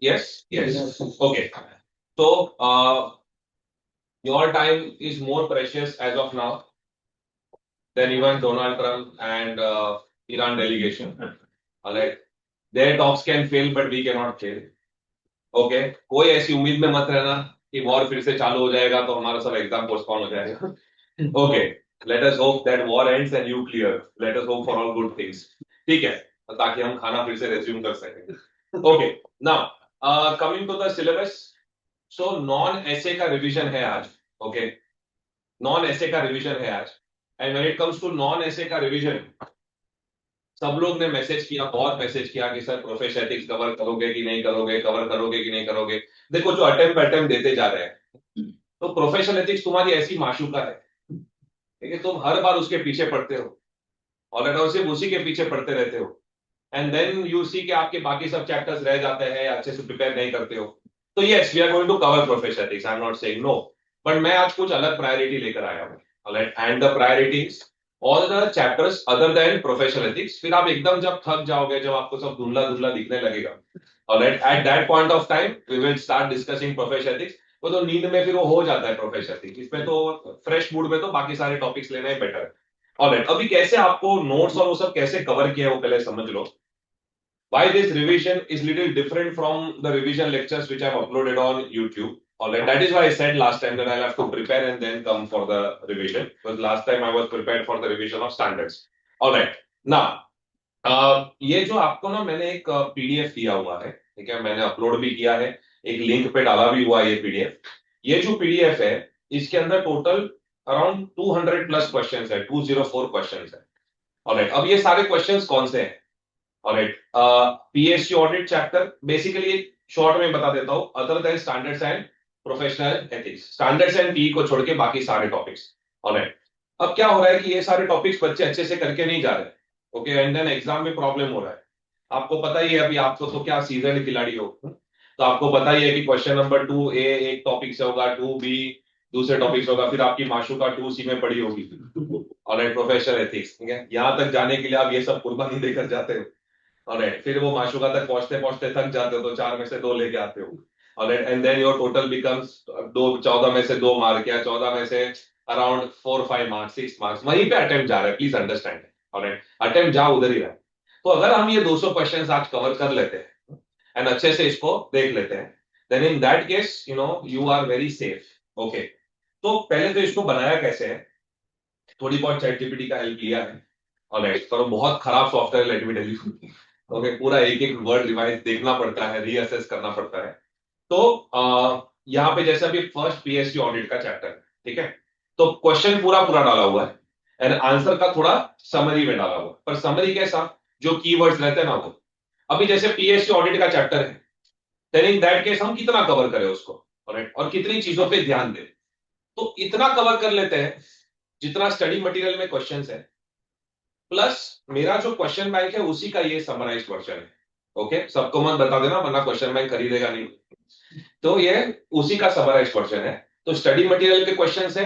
Yes, yes. Okay. So, your time is more precious as of now than even Donald Trump and Iran delegation. All right. Their talks can fail, but we cannot fail. Okay. कोई ऐसी उम्मीद में मत रहना कि war फिर से चालू हो जाएगा तो हमारा सब एग्जाम पोस्टपोन हो जाएगा. Okay. Let us hope that war ends and you clear. Let us hope for all good things. ठीक है. ताकि हम खाना फिर से रेज्यूम कर सकें. Okay. Now, coming to the syllabus. So, non AS का रिवीजन है आज. Okay. नॉन ऐसे का रिवीजन है आज. And when it comes to non AS का रिवीजन, सब लोग ने मैसेज किया, बहुत मैसेज किया कि सर प्रोफेशनल एथिक्स कवर करोगे कि नहीं करोगे, कवर करोगे कि नहीं करोगे. देखो जो अटेम्प्ट देते जा रहे हैं, तो प्रोफेशनल एथिक्स तुम्हारी ऐसी माशूका है, ठीक है, तुम हर बार उसके पीछे पड़ते हो और सिर्फ उसी के पीछे पड़ते रहते हो. एंड देन यू सी कि आपके बाकी सब चैप्टर्स रह जाते हैं, अच्छे से प्रिपेयर नहीं करते हो. तो yes, we are going to cover professional ethics, I am not saying no, but मैं आज कुछ अलग प्रायोरिटी लेकर आया हूँ. Alright, and the priorities all the chapters other than professional ethics. फिर आप एकदम जब थक जाओगे, जब आपको सब धुंधला धुंधला दिखने लगेगा, alright, at that point of time we will start discussing professional ethics. वो तो नींद में फिर वो हो जाता है प्रोफेशनल एथिक्स. इसमें तो फ्रेश मूड में तो बाकी सारे टॉपिक्स लेना ही बेटर है. ऑलराइट, अभी कैसे आपको नोट्स और वो सब कैसे कवर किया है वो पहले समझ लो. Why this revision is little different from the revision lectures which I've uploaded on YouTube. Alright, that is why I said last time that I'll have to prepare and then come for the revision. Because last time I was prepared for the revision of standards. Alright, now ये जो आपको ना मैंने एक PDF दिया हुआ है, ठीक है, मैंने अपलोड भी किया है, एक लिंक पे डाला भी हुआ है ये पीडीएफ. ये जो पीडीएफ है, इसके अंदर टोटल अराउंड 200 प्लस क्वेश्चंस है, 204 क्वेश्चंस है. ऑलराइट, अब ये सारे क्वेश्चंस कौन से हैं? Alright, PSC audit chapter basically short में बता देता हूं, other than standards and professional ethics, standards and P को छोड़ के बाकी सारे टॉपिक्स. ऑलराइट, अब क्या हो रहा है कि ये सारे टॉपिक्स बच्चे अच्छे से करके नहीं जा रहे. ओके, एंड देन एग्जाम में प्रॉब्लम हो रहा है. आपको पता ही है, अभी आपको तो क्या सीजन खिलाड़ी हो, तो आपको पता ही है कि क्वेश्चन नंबर 2A एक टॉपिक से होगा, 2B दूसरे टॉपिक से होगा, फिर आपकी माशूका 2C में पड़ी होगी. ऑलराइट, प्रोफेशनल एथिक्स, ठीक है, यहां तक जाने के लिए आप ये सब कुर्बानी देकर जाते हो. ऑलराइट, फिर वो माशूका तक पहुंचते पहुंचते थक जाते हो तो 4 में से 2 लेके आते हो. Alright, and then your total becomes 14 में से 2 मार्क या 14 में से अराउंड 4-5 मार्क्स, 6 मार्क्स, वहीं पे अटेम्प्ट जा रहा है. Please understand. ऑलराइट, अटेम्प्ट जा उधर ही रहा है. तो अगर हम ये 200 क्वेश्चंस आज कवर कर लेते हैं एंड अच्छे से इसको देख लेते हैं, then in that case you are very safe. Okay, तो पहले तो इसको बनाया कैसे है, थोड़ी बहुत चैट जीपीटी का हेल्प लिया है. ऑलराइट, पर बहुत खराब software, let me tell you. Okay, पूरा एक एक वर्ड रिवाइज देखना पड़ता है, रीअसेस करना पड़ता है. तो यहाँ पे जैसे अभी फर्स्ट पीएससी ऑडिट का चैप्टर है, ठीक है, तो क्वेश्चन पूरा पूरा डाला हुआ है एंड आंसर का थोड़ा समरी में डाला हुआ है. पर समरी कैसा, जो कीवर्ड्स रहते हैं ना वो. अभी जैसे पीएससी ऑडिट का चैप्टर है, देन इन दैट केस हम कितना कवर करें उसको, ऑलराइट, और कितनी चीजों पे ध्यान दें. तो इतना कवर कर लेते हैं जितना स्टडी मटेरियल में क्वेश्चंस है, प्लस मेरा जो क्वेश्चन बैंक है उसी का ये समराइज्ड वर्जन है. ओके, सबको मत बता देना वरना क्वेश्चन बैंक खरीदेगा नहीं. तो ये उसी का समराइज्ड वर्जन है. तो स्टडी मटेरियल के क्वेश्चंस है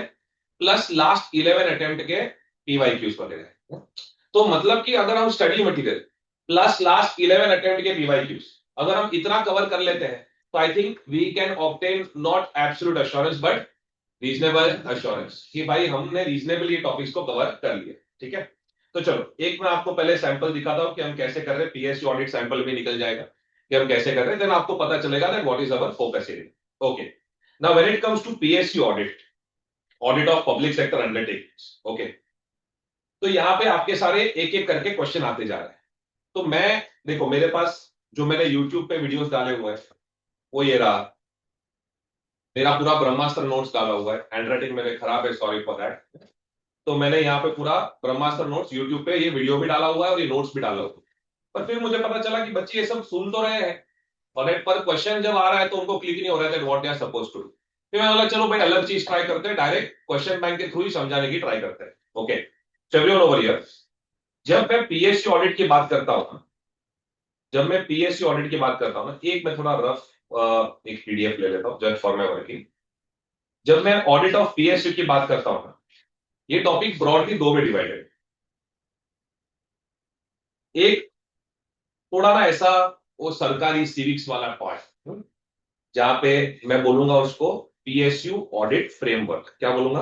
प्लस लास्ट 11 अटेम्प्ट के पीवाईक्यूज वगैरह. तो मतलब कि अगर हम study material plus last 11 attempt के पीवाईक्यूज अगर हम इतना कवर कर लेते हैं, तो I think we can obtain not absolute assurance but reasonable assurance कि भाई हमने रीजनेबली टॉपिक्स को कवर कर लिया. ठीक है, तो चलो एक मैं आपको पहले सैंपल दिखाता हूं कि हम कैसे कर रहे हैं. पीएससी ऑडिट सैंपल भी निकल जाएगा कि हम कैसे कर रहे हैं, देन आपको पता चलेगा that what is our focus area. Okay, now when it comes to PSC audit, audit of public sector undertakings. Okay, तो यहां पे आपके सारे एक एक करके क्वेश्चन आते जा रहे हैं. तो मैं देखो मेरे पास जो मैंने यूट्यूब पे वीडियोस डाले हुए हैं वो ये रहा, मेरा पूरा ब्रह्मास्त्र नोट्स डाला हुआ है. हैंडराइटिंग मेरे खराब है, सॉरी फॉर दैट. तो मैंने यहाँ पे पूरा ब्रह्मास्त्र नोट्स यूट्यूब पे ये वीडियो भी डाला हुआ है और ये नोट्स भी डाला हुआ है. पर फिर मुझे पता चला कि बच्चे ये सब सुन तो रहे हैं, और पर क्वेश्चन जब आ रहा है तो उनको क्लिक नहीं हो रहा है what they are suppose to do. फिर मैं बोला चलो भाई अलग चीज ट्राई करते हैं, डायरेक्ट क्वेश्चन बैंक के थ्रू ही समझाने की ट्राई करते हैं. ओके, एवरीवन ओवर हियर, जब मैं पीएससी ऑडिट की बात करता हूँ, जब मैं पीएससी ऑडिट की बात करता हूँ ना, एक मैं थोड़ा रफ एक पीडीएफ ले लेता हूँ जस्ट फॉर माय वर्किंग. जब मैं ऑडिट ऑफ पीएससी की बात करता हूँ ना, ये टॉपिक ब्रॉडली 2 में डिवाइडेड. एक थोड़ा ना ऐसा वो सरकारी सिविक्स वाला पार्ट, जहां पे मैं बोलूंगा उसको पीएसयू ऑडिट फ्रेमवर्क। क्या बोलूंगा?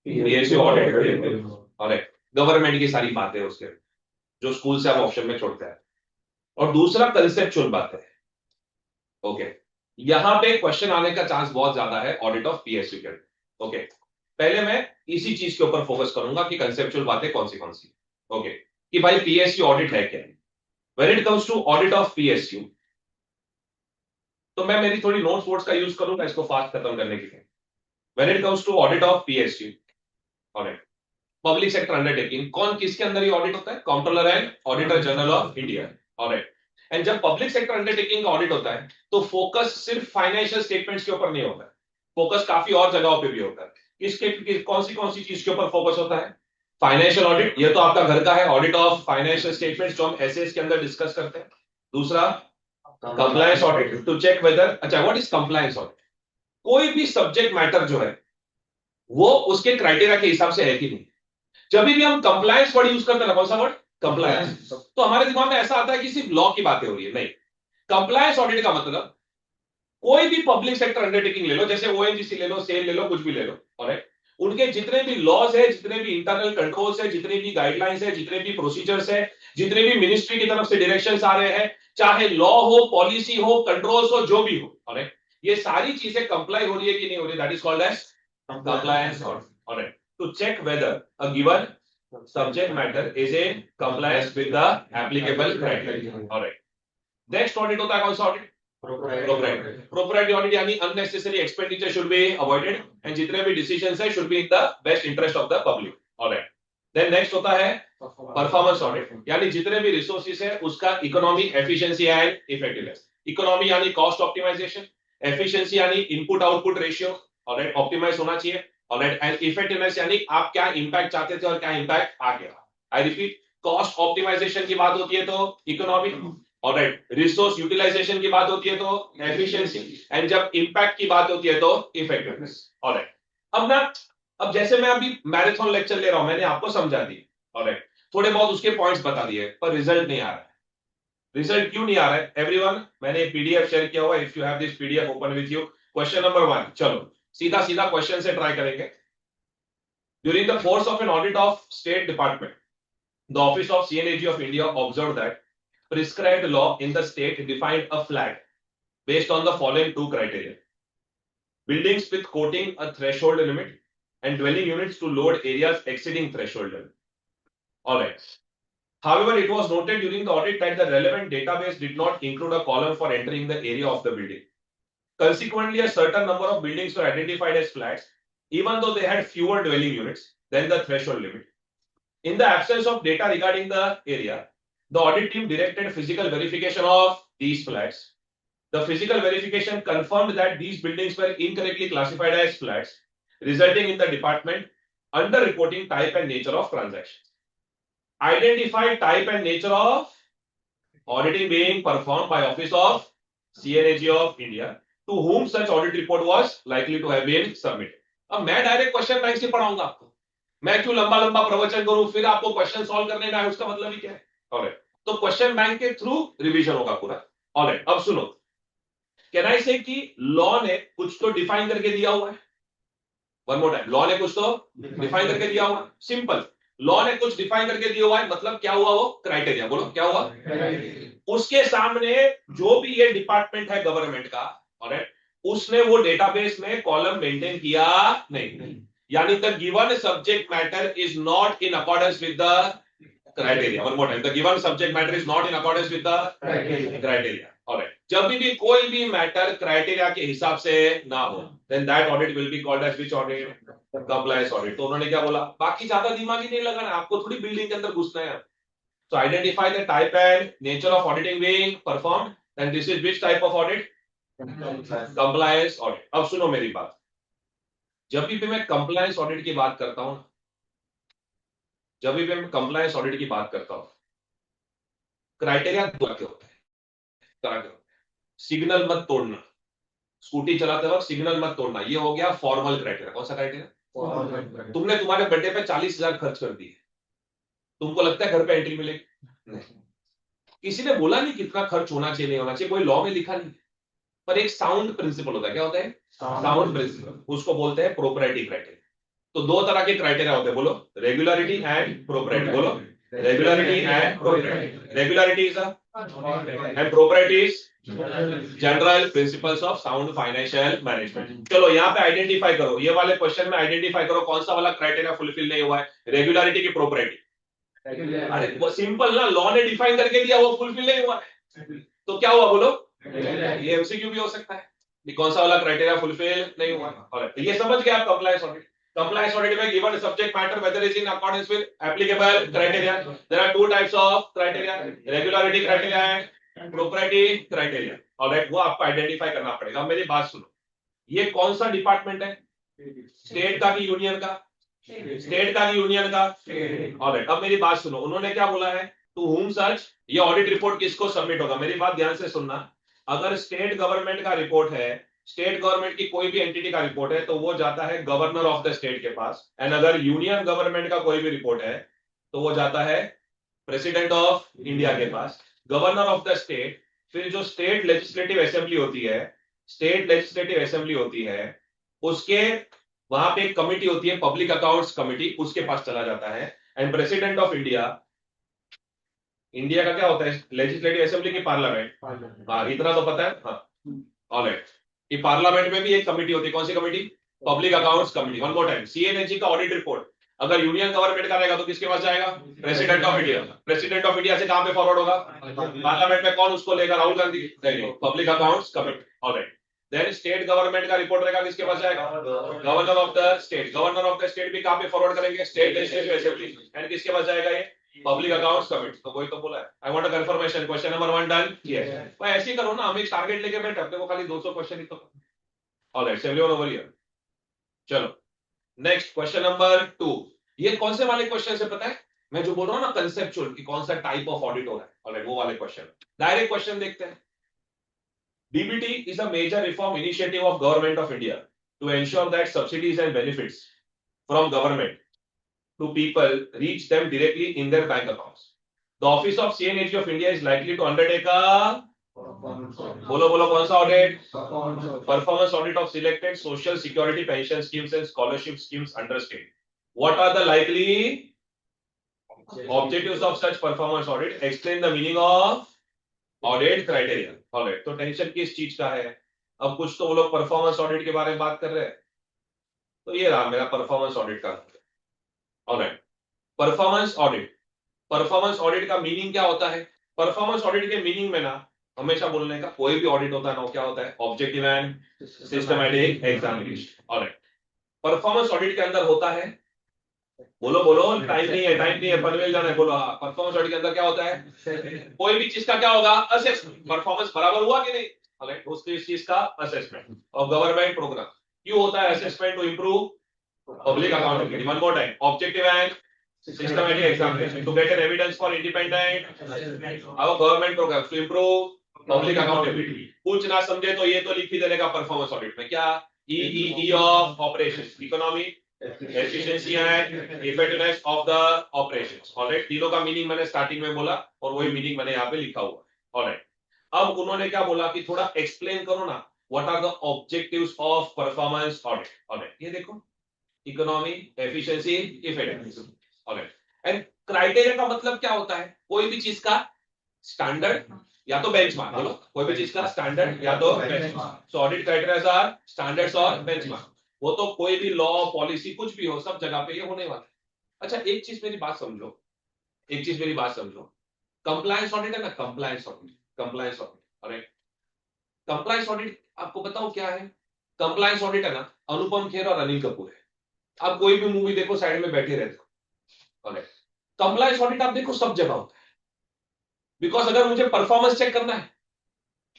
PSU audit framework. और गवर्नमेंट की सारी बातें उसके, जो स्कूल से आप ऑप्शन में छोड़ते हैं। और दूसरा कंसेप्चुअल बात है। ओके, यहां पे क्वेश्चन आने का चांस बहुत ज्यादा है ऑडिट ऑफ पीएसयू के। ओके, पहले मैं इसी चीज के ऊपर फोकस करूंगा कि कंसेप्चुअल बातें कौन सी। ओके, कि भाई पीएसयू ऑडिट है क्या। When it comes to audit of PSU, तो मैं मेरी थोड़ी नोट्स वोट्स का यूज करूंगा इसको फास्ट खत्म करने के लिए। When it comes to audit of PSU, audit public sector undertaking, कौन किसके अंदर ये ऑडिट होता है? Controller and auditor general of India. Audit, and जब पब्लिक सेक्टर अंडरटेकिंग का ऑडिट होता है तो फोकस सिर्फ फाइनेंशियल स्टेटमेंट्स के ऊपर नहीं होता है, फोकस काफी और जगहों पे भी होता है। कौन सी चीज के ऊपर फोकस होता है? फाइनेंशियल ऑडिट, ये तो आपका घर का है, ऑडिट ऑफ फाइनेंशियल स्टेटमेंट्स जो हम एसएस के अंदर डिस्कस करते हैं। दूसरा compliance audit, to check whether, अच्छा व्हाट इज कंप्लायंस ऑडिट? कोई भी सब्जेक्ट मैटर जो है वो उसके क्राइटेरिया के हिसाब से है कि नहीं। जब भी हम कंप्लायंस वर्ड यूज करते हैं ना, कौन सा वर्ड? कंप्लायंस, तो हमारे दिमाग में ऐसा आता है कि सिर्फ लॉ की बातें हो रही है। नहीं, कंप्लायंस ऑडिट का मतलब कोई भी पब्लिक सेक्टर अंडरटेकिंग ले लो, जैसे ओएनजीसी ले लो, सेल ले लो, कुछ भी ले लो, ऑलराइट, उनके जितने भी लॉज है, जितने भी इंटरनल कंट्रोल्स है, जितने भी गाइडलाइंस है, जितने भी प्रोसीजर्स है, जितने भी मिनिस्ट्री की तरफ से डायरेक्शंस आ रहे हैं, चाहे लॉ हो, पॉलिसी हो, कंट्रोल्स हो, जो भी हो, ऑलराइट, ये सारी चीजें कंप्लाई हो रही है कि नहीं हो रही, that is called as compliance audit. Alright. To check whether a given subject matter is in compliance with the applicable criteria. Alright. Next audit होता है कौन सा audit? Proprietary audit, यानी unnecessary expenditure should be avoided and जितने भी decisions है should be in the best interest of the public. Alright. Then next होता है performance audit, यानी जितने भी resources है उसका economic efficiency and effectiveness. Economy यानी cost optimization, efficiency यानी input output ratio, alright, optimise होना चाहिए, ऑलराइट, एंड इफेक्टिवनेस यानी आप क्या इंपैक्ट चाहते थे और क्या इंपैक्ट आ गया। आई रिपीट, कॉस्ट ऑप्टिमाइजेशन की बात होती है तो इकोनॉमी, ऑलराइट, रिसोर्स यूटिलाइजेशन की बात होती है तो एफिशिएंसी, एंड जब इंपैक्ट की बात होती है तो इफेक्टिवनेस। ऑलराइट, अब जैसे मैं अभी मैराथन लेक्चर ले रहा हूं, मैंने आपको समझा दी, ऑलराइट, थोड़े बहुत उसके पॉइंट्स बता दिए, पर रिजल्ट नहीं आ रहा है। रिजल्ट क्यों नहीं आ रहा है एवरीवन? मैंने पीडीएफ शेयर किया हुआ, if you have this PDF open with you. Question number 1, चलो सीधा सीधा क्वेश्चन से ट्राई करेंगे। During the course of an audit of state department, the office of C and AG of India observe that prescribed law in the state defined a flat based on the following two criteria: buildings with coating a threshold limit and dwelling units to load areas exceeding threshold limit. All right. However, it was noted during the audit that the relevant database did not include a column for entering the area of the building. Consequently, a certain number of buildings were identified as flats, even though they had fewer dwelling units than the threshold limit. In the absence of data regarding the area, the audit team directed physical verification of these flats. The physical verification confirmed that these buildings were incorrectly classified as flats, resulting in the department under-reporting type and nature of transactions. Identify type and nature of auditing being performed by Office of CNAG of India, to whom such audit report was likely to have been submitted. अब मैं direct question bank से पढ़ाऊंगा आपको, मैं क्यों लंबा लंबा प्रवचन करूं, फिर आपको क्वेश्चन सॉल्व करने का है, उसका मतलब ही क्या है। ऑलराइट, तो क्वेश्चन बैंक के थ्रू रिवीजन होगा पूरा। ऑलराइट, अब सुनो, कैन आई से कि लॉ ने कुछ तो डिफाइन करके दिया हुआ है। वन मोर टाइम, लॉ ने कुछ तो डिफाइन करके दिया हुआ है। सिंपल, लॉ ने कुछ डिफाइन करके दिया हुआ है, मतलब क्या हुआ? वो क्राइटेरिया, बोलो क्या हुआ? उसके सामने जो भी ये डिपार्टमेंट है गवर्नमेंट का, ऑलराइट, उसने वो डेटाबेस में कॉलम मेंटेन किया नहीं, यानी the given subject matter is not in accordance with the criteria. One more time, the given subject matter is not in accordance with the criteria. Alright, जब भी कोई भी मैटर क्राइटेरिया के हिसाब से ना हो, then that audit will be called as which audit? Compliance audit. तो उन्होंने क्या बोला, बाकी ज्यादा दिमाग ही नहीं लगाना, आपको थोड़ी बिल्डिंग के अंदर घुसना है। So identify the type and nature of auditing being performed, and this is which type of audit? Compliance audit. अब सुनो मेरी बात, जब भी मैं compliance audit की बात करता हूं, जब भी मैं compliance audit की बात करता हूं, क्राइटेरिया दो के होते हैं, तरह के होते हैं। सिग्नल मत तोड़ना, स्कूटी चलाते वक्त सिग्नल मत तोड़ना, ये हो गया फॉर्मल क्राइटेरिया। कौन सा क्राइटेरिया? तुमने तुम्हारे बर्थडे पे 40,000 खर्च कर दिए, तुमको लगता है घर पे एंट्री मिलेगी? नहीं, किसी ने बोला नहीं कितना खर्च होना चाहिए, नहीं होना चाहिए, कोई लॉ में लिखा नहीं। पर एक साउंड प्रिंसिपल होता है। क्या होता है? साउंड प्रिंसिपल, उसको बोलते हैं प्रोपराइटी क्राइटेरिया। तो दो तरह के क्राइटेरिया होते हैं, बोलो रेगुलरिटी एंड प्रोपराइटी। बोलो regularity and propriety. Regularity is and propriety is general principles of sound financial management. चलो यहाँ पे आइडेंटिफाई करो, ये वाले क्वेश्चन में आइडेंटिफाई करो कौन सा वाला क्राइटेरिया फुलफिल नहीं हुआ है, रेगुलरिटी की प्रोपराइटी। अरे वो सिंपल ना, लॉ ने डिफाइन करके दिया, वो फुलफिल नहीं हुआ है, तो क्या हुआ बोलो? ये एमसीक्यू भी हो सकता है कि कौन सा वाला क्राइटेरिया फुलफिल नहीं हुआ है। और ये समझ गए आप कंप्लायंस ऑडिट। Compliance audit में given subject matter whether is in accordance with applicable criteria. There are two types of criteria, regularity criteria and propriety criteria. Alright, वो आपको आइडेंटिफाई करना पड़ेगा। अब मेरी बात सुनो, ये कौन सा डिपार्टमेंट है? स्टेट का कि यूनियन का? स्टेट का कि यूनियन का? ऑलराइट, अब मेरी बात सुनो, उन्होंने क्या बोला है? टू हुम सच, ये ऑडिट रिपोर्ट किसको सबमिट होगा? मेरी बात ध्यान से सुनना। अगर स्टेट गवर्नमेंट का रिपोर्ट है, स्टेट गवर्नमेंट की कोई भी एंटिटी का रिपोर्ट है, तो वो जाता है गवर्नर ऑफ द स्टेट के पास। एंड अगर यूनियन गवर्नमेंट का कोई भी रिपोर्ट है, तो वो जाता है प्रेसिडेंट ऑफ इंडिया के पास, गवर्नर ऑफ द स्टेट। फिर जो स्टेट लेजिस्लेटिव असेंबली होती है, स्टेट लेजिस्लेटिव असेंबली होती है, उसके वहां पे एक कमिटी होती है, पब्लिक अकाउंट्स कमिटी, उसके पास चला जाता है। And president of India, India का क्या होता है? लेजिस्लेटिव असेंबली की पार्लियामेंट। हाँ, इतना तो पता है। हाँ, ऑलराइट, ये पार्लियामेंट में भी एक कमिटी होती है, कौन सी committee? Public accounts committee. One more time, C and AG का ऑडिट रिपोर्ट अगर यूनियन गवर्नमेंट का रहेगा तो किसके पास जाएगा? President of India. President of India से कहां पे फॉरवर्ड होगा? पार्लियामेंट में। कौन उसको लेगा? Rahul Gandhi. Public accounts committee. Alright, then state government का रिपोर्ट रहेगा, किसके पास जाएगा? Governor of the state. Governor of the state भी कहां पे फॉरवर्ड करेंगे? State legislative assembly. एंड किसके पास जाएगा ये? Public accounts committee. तो वही तो बोला है। I want a confirmation. Question number 1 done. Yes भाई, ऐसे ही करो ना, हम एक टारगेट लेके बैठे, अपने को खाली 200 क्वेश्चन ही तो। Alright, everyone over here. चलो नेक्स्ट, क्वेश्चन नंबर 2। ये कौन से वाले क्वेश्चन से पता है? मैं जो बोल रहा हूं ना कंसेप्चुअल, कि कौन सा टाइप ऑफ ऑडिट हो रहा है। ऑलराइट, वो वाले क्वेश्चन। डायरेक्ट क्वेश्चन देखते हैं। DBT is a major reform initiative of Government of India to ensure that subsidies and benefits from government to people reach them directly in their bank accounts. The Office of CNAG of India is likely to undertake a बोलो बोलो कौन सा audit? Performance audit of selected social security pension schemes and scholarship schemes under state. What are the likely objectives of such performance audit? Explain the meaning of audit criteria. Alright, तो tension किस चीज का है? अब कुछ तो वो लोग परफॉर्मेंस ऑडिट के बारे में बात कर रहे हैं, तो ये रहा मेरा परफॉर्मेंस ऑडिट का। Alright, performance audit. Performance audit का मीनिंग क्या होता है? परफॉर्मेंस ऑडिट के मीनिंग में ना हमेशा बोलने का, कोई भी ऑडिट होता है ना, क्या होता है? Objective and systematic examination. Alright, performance audit के अंदर होता है, बोलो बोलो, टाइम नहीं है, टाइम नहीं है, पनवेल जाना है, बोलो। परफॉर्मेंस ऑडिट के अंदर क्या होता है? कोई भी चीज का क्या होगा? असेसमेंट। परफॉर्मेंस बराबर हुआ कि नहीं? ऑलराइट, उसकी इस चीज का असेसमेंट ऑफ गवर्नमेंट प्रोग्राम। क्यों होता है assessment? To improve public accountability. One more time, objective and systematic examination to get an evidence for independent our government programs to improve public accountability. कुछ ना समझे तो ये तो लिख ही देने का परफॉर्मेंस ऑडिट में, क्या? E of operations, economy, efficiency and effectiveness of the operations. Alright, तीनों का मीनिंग मैंने स्टार्टिंग में बोला और वही मीनिंग मैंने यहाँ पे लिखा हुआ है। ऑलराइट, अब उन्होंने क्या बोला कि थोड़ा एक्सप्लेन करो ना, what are the objectives of performance audit. Alright, ये देखो, economy, efficiency, effectiveness. Alright, and criteria का मतलब क्या होता है? कोई भी चीज का स्टैंडर्ड या तो बेंचमार्क। बोलो, कोई भी चीज का स्टैंडर्ड या तो benchmark. So audit criteria are standards और बेंचमार्क। वो तो कोई भी लॉ पॉलिसी कुछ भी हो, सब जगह पे ये होने वाला है। अच्छा, एक चीज मेरी बात समझो, एक चीज मेरी बात समझो। कंप्लायंस ऑडिट है ना, compliance audit, compliance audit. Alright, compliance audit आपको बताओ क्या है? कंप्लायंस ऑडिट है ना, अनुपम खेर और अनिल कपूर है। आप कोई भी मूवी देखो, साइड में बैठे रहते हो। कंप्लायंस ऑडिट आप देखो सब जगह होता है, बिकॉज अगर मुझे परफॉर्मेंस चेक करना है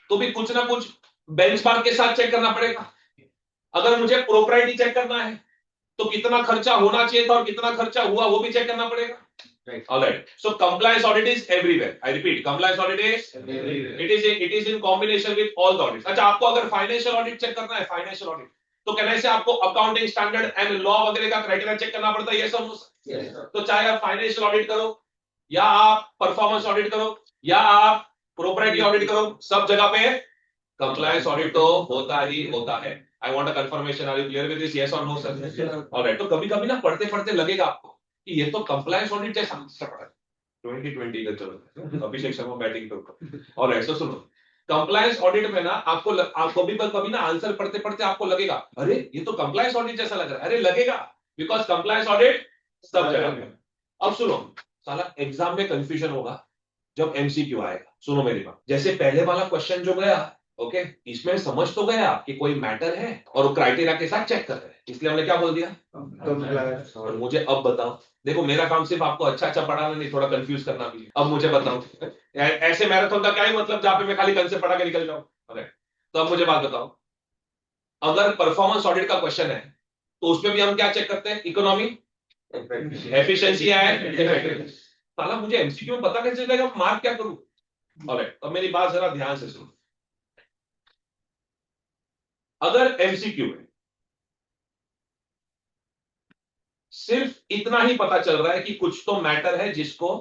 तो भी कुछ ना कुछ बेंचमार्क के साथ चेक करना पड़ेगा। अगर मुझे प्रोप्राइटी चेक करना है तो कितना खर्चा होना चाहिए था और कितना खर्चा हुआ वो भी चेक करना पड़ेगा। Alright, so compliance audit is everywhere. I repeat, compliance audit is everywhere. It is in combination with all the audits. अच्छा, आपको अगर फाइनेंशियल ऑडिट चेक करना है, फाइनेंशियल ऑडिट, तो कहने से आपको अकाउंटिंग स्टैंडर्ड एंड लॉ वगैरह का क्राइटेरिया चेक करना पड़ता है, ये सब। तो चाहे आप फाइनेंशियल ऑडिट करो या आप परफॉर्मेंस ऑडिट करो या आप प्रोपर्टी ऑडिट करो, सब जगह पे कंप्लायंस ऑडिट तो होता ही होता है। I want a confirmation, are you clear with this, yes और नो सर? ऑलराइट, तो कभी कभी ना पढ़ते पढ़ते लगेगा आपको कि ये तो कंप्लायंस ऑडिट जैसा पढ़ा है 2020 का, चलो अभिषेक शर्मा बैटिंग पे ऊपर। ऑलराइट, तो सुनो, कंप्लायंस ऑडिट में ना आपको भी कभी ना आंसर पढ़ते पढ़ते आपको लगेगा अरे ये तो कंप्लायंस ऑडिट जैसा लग रहा है। अरे लगेगा, बिकॉज कंप्लायंस ऑडिट सब जगह पे। अब सुनो, साला एग्जाम में कंफ्यूजन होगा जब एमसीक्यू आएगा। सुनो मेरी बात, जैसे पहले वाला क्वेश्चन जो गया, ओके, इसमें समझ तो गया कि कोई मैटर है और वो क्राइटेरिया के साथ चेक कर रहे हैं, इसलिए हमने क्या बोल दिया। और मुझे अब बताओ, देखो मेरा काम सिर्फ आपको अच्छा अच्छा पढ़ाना नहीं, थोड़ा कंफ्यूज करना भी। अब मुझे बताओ, ऐसे मैराथन का क्या ही मतलब जहां पे मैं खाली कंसेप्ट पढ़ा के निकल जाऊं। अरे तो अब मुझे बात बताओ, अगर परफॉर्मेंस ऑडिट का क्वेश्चन है तो उसमें भी हम क्या चेक करते हैं? Economy, efficiency and effectiveness. साला मुझे एमसीक्यू में पता कैसे चलेगा मार्क क्या करूं? ऑलराइट, अब मेरी बात जरा ध्यान से सुनो। अगर एमसीक्यू में सिर्फ इतना ही पता चल रहा है कि कुछ तो मैटर है जिसको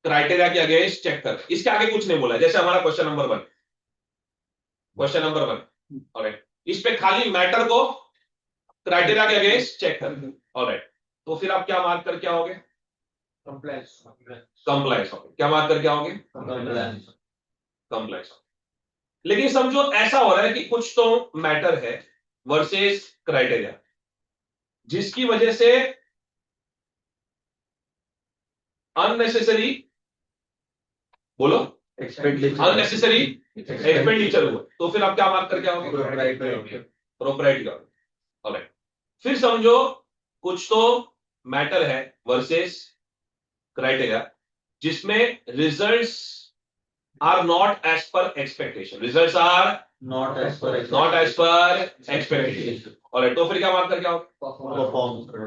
क्राइटेरिया के अगेंस्ट चेक कर, इसके आगे कुछ नहीं बोला, जैसे हमारा question number 1, question number 1, alright, इस पे खाली मैटर को क्राइटेरिया के अगेंस्ट चेक कर, ऑलराइट, तो फिर आप क्या मार्क करके आओगे? कंप्लायंस। कंप्लायंस क्या मार्क करके आओगे? कंप्लायंस। कंप्लायंस। लेकिन समझो ऐसा हो रहा है कि कुछ तो मैटर है वर्सेस क्राइटेरिया जिसकी वजह से अननेसेसरी, बोलो, अननेसेसरी एक्सपेंडिचर हुआ, तो फिर आप क्या मार्क करके आओगे? प्रोप्राइटी का। ऑलराइट, फिर समझो कुछ तो मैटर है वर्सेस क्राइटेरिया जिसमें results are not as per expectation, results are not as per expectation. Alright, तो फिर क्या मार्क करके आओगे? परफॉर्म।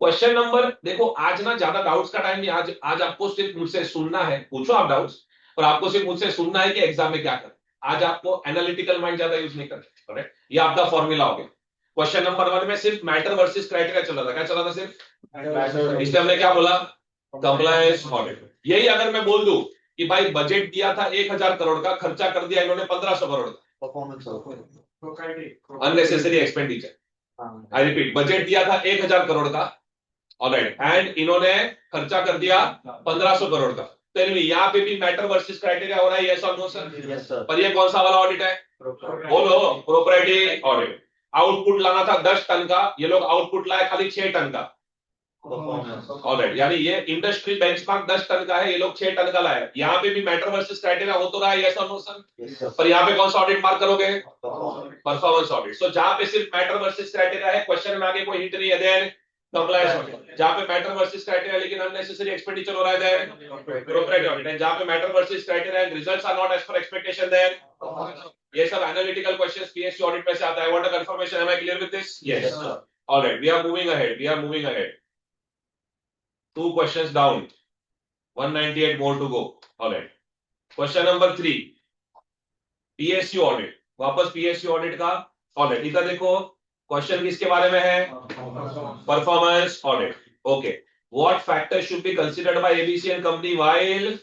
क्वेश्चन नंबर, देखो आज ना ज्यादा डाउट्स का टाइम नहीं, आज आपको सिर्फ मुझसे सुनना है, पूछो आप डाउट्स, और आपको सिर्फ मुझसे सुनना है कि एग्जाम में क्या कर। आज आपको एनालिटिकल माइंड ज्यादा यूज नहीं करना, करेक्ट? ये आपका फॉर्मूला हो गया। क्वेश्चन नंबर 1 में सिर्फ मैटर वर्सेस क्राइटेरिया चल रहा था, क्या चल रहा था? सिर्फ, इसलिए हमने क्या बोला? Compliance audit. यही अगर मैं बोल दूं कि भाई बजट दिया था 1000 करोड़ का, खर्चा कर दिया इन्होंने 1500 करोड़ का, performance unnecessary expenditure. I repeat, budget दिया था 1000 करोड़ का, ऑलराइट, एंड इन्होंने खर्चा कर दिया 1500 करोड़ का। टेल मी, यहाँ पे भी मैटर वर्सेस क्राइटेरिया हो रहा है, यस और नो सर? Yes sir. पर ये कौन सा वाला ऑडिट है? बोलो, प्रोप्राइटी ऑडिट। आउटपुट लाना था 10 टन का, ये लोग आउटपुट लाए खाली 6 टन का, ऑलराइट, यानी ये इंडस्ट्री बेंचमार्क 10 टन का है, ये लोग 6 टन का लाए। यहाँ पे भी मैटर वर्सेस क्राइटेरिया हो तो रहा है, यस और नो सर? पर यहाँ पे कौन सा ऑडिट मार्क करोगे? Performance audit. सो जहां पे सिर्फ मैटर वर्सेस क्राइटेरिया है, क्वेश्चन में आगे कोई हिंट नहीं है, देन कंप्लायंस ऑडिट। जहां पे मैटर वर्सेस क्राइटेरिया लेकिन अननेसेसरी एक्सपेंडिचर हो रहा है, देन प्रोप्राइटी ऑडिट। एंड जहां पे matter versus criteria and results are not as per expectation, then ये सब एनालिटिकल क्वेश्चंस पीएससी ऑडिट में से आता है। I want a confirmation, am I clear with this? Yes sir. Alright, we are moving ahead, we are moving ahead, 2 questions down, 198 more to go. All right. Question number 3, PSU audit. वापस PSU audit का audit, इधर देखो question किसके बारे में है? Performance audit. Okay, what factors should be considered bye ABC and company while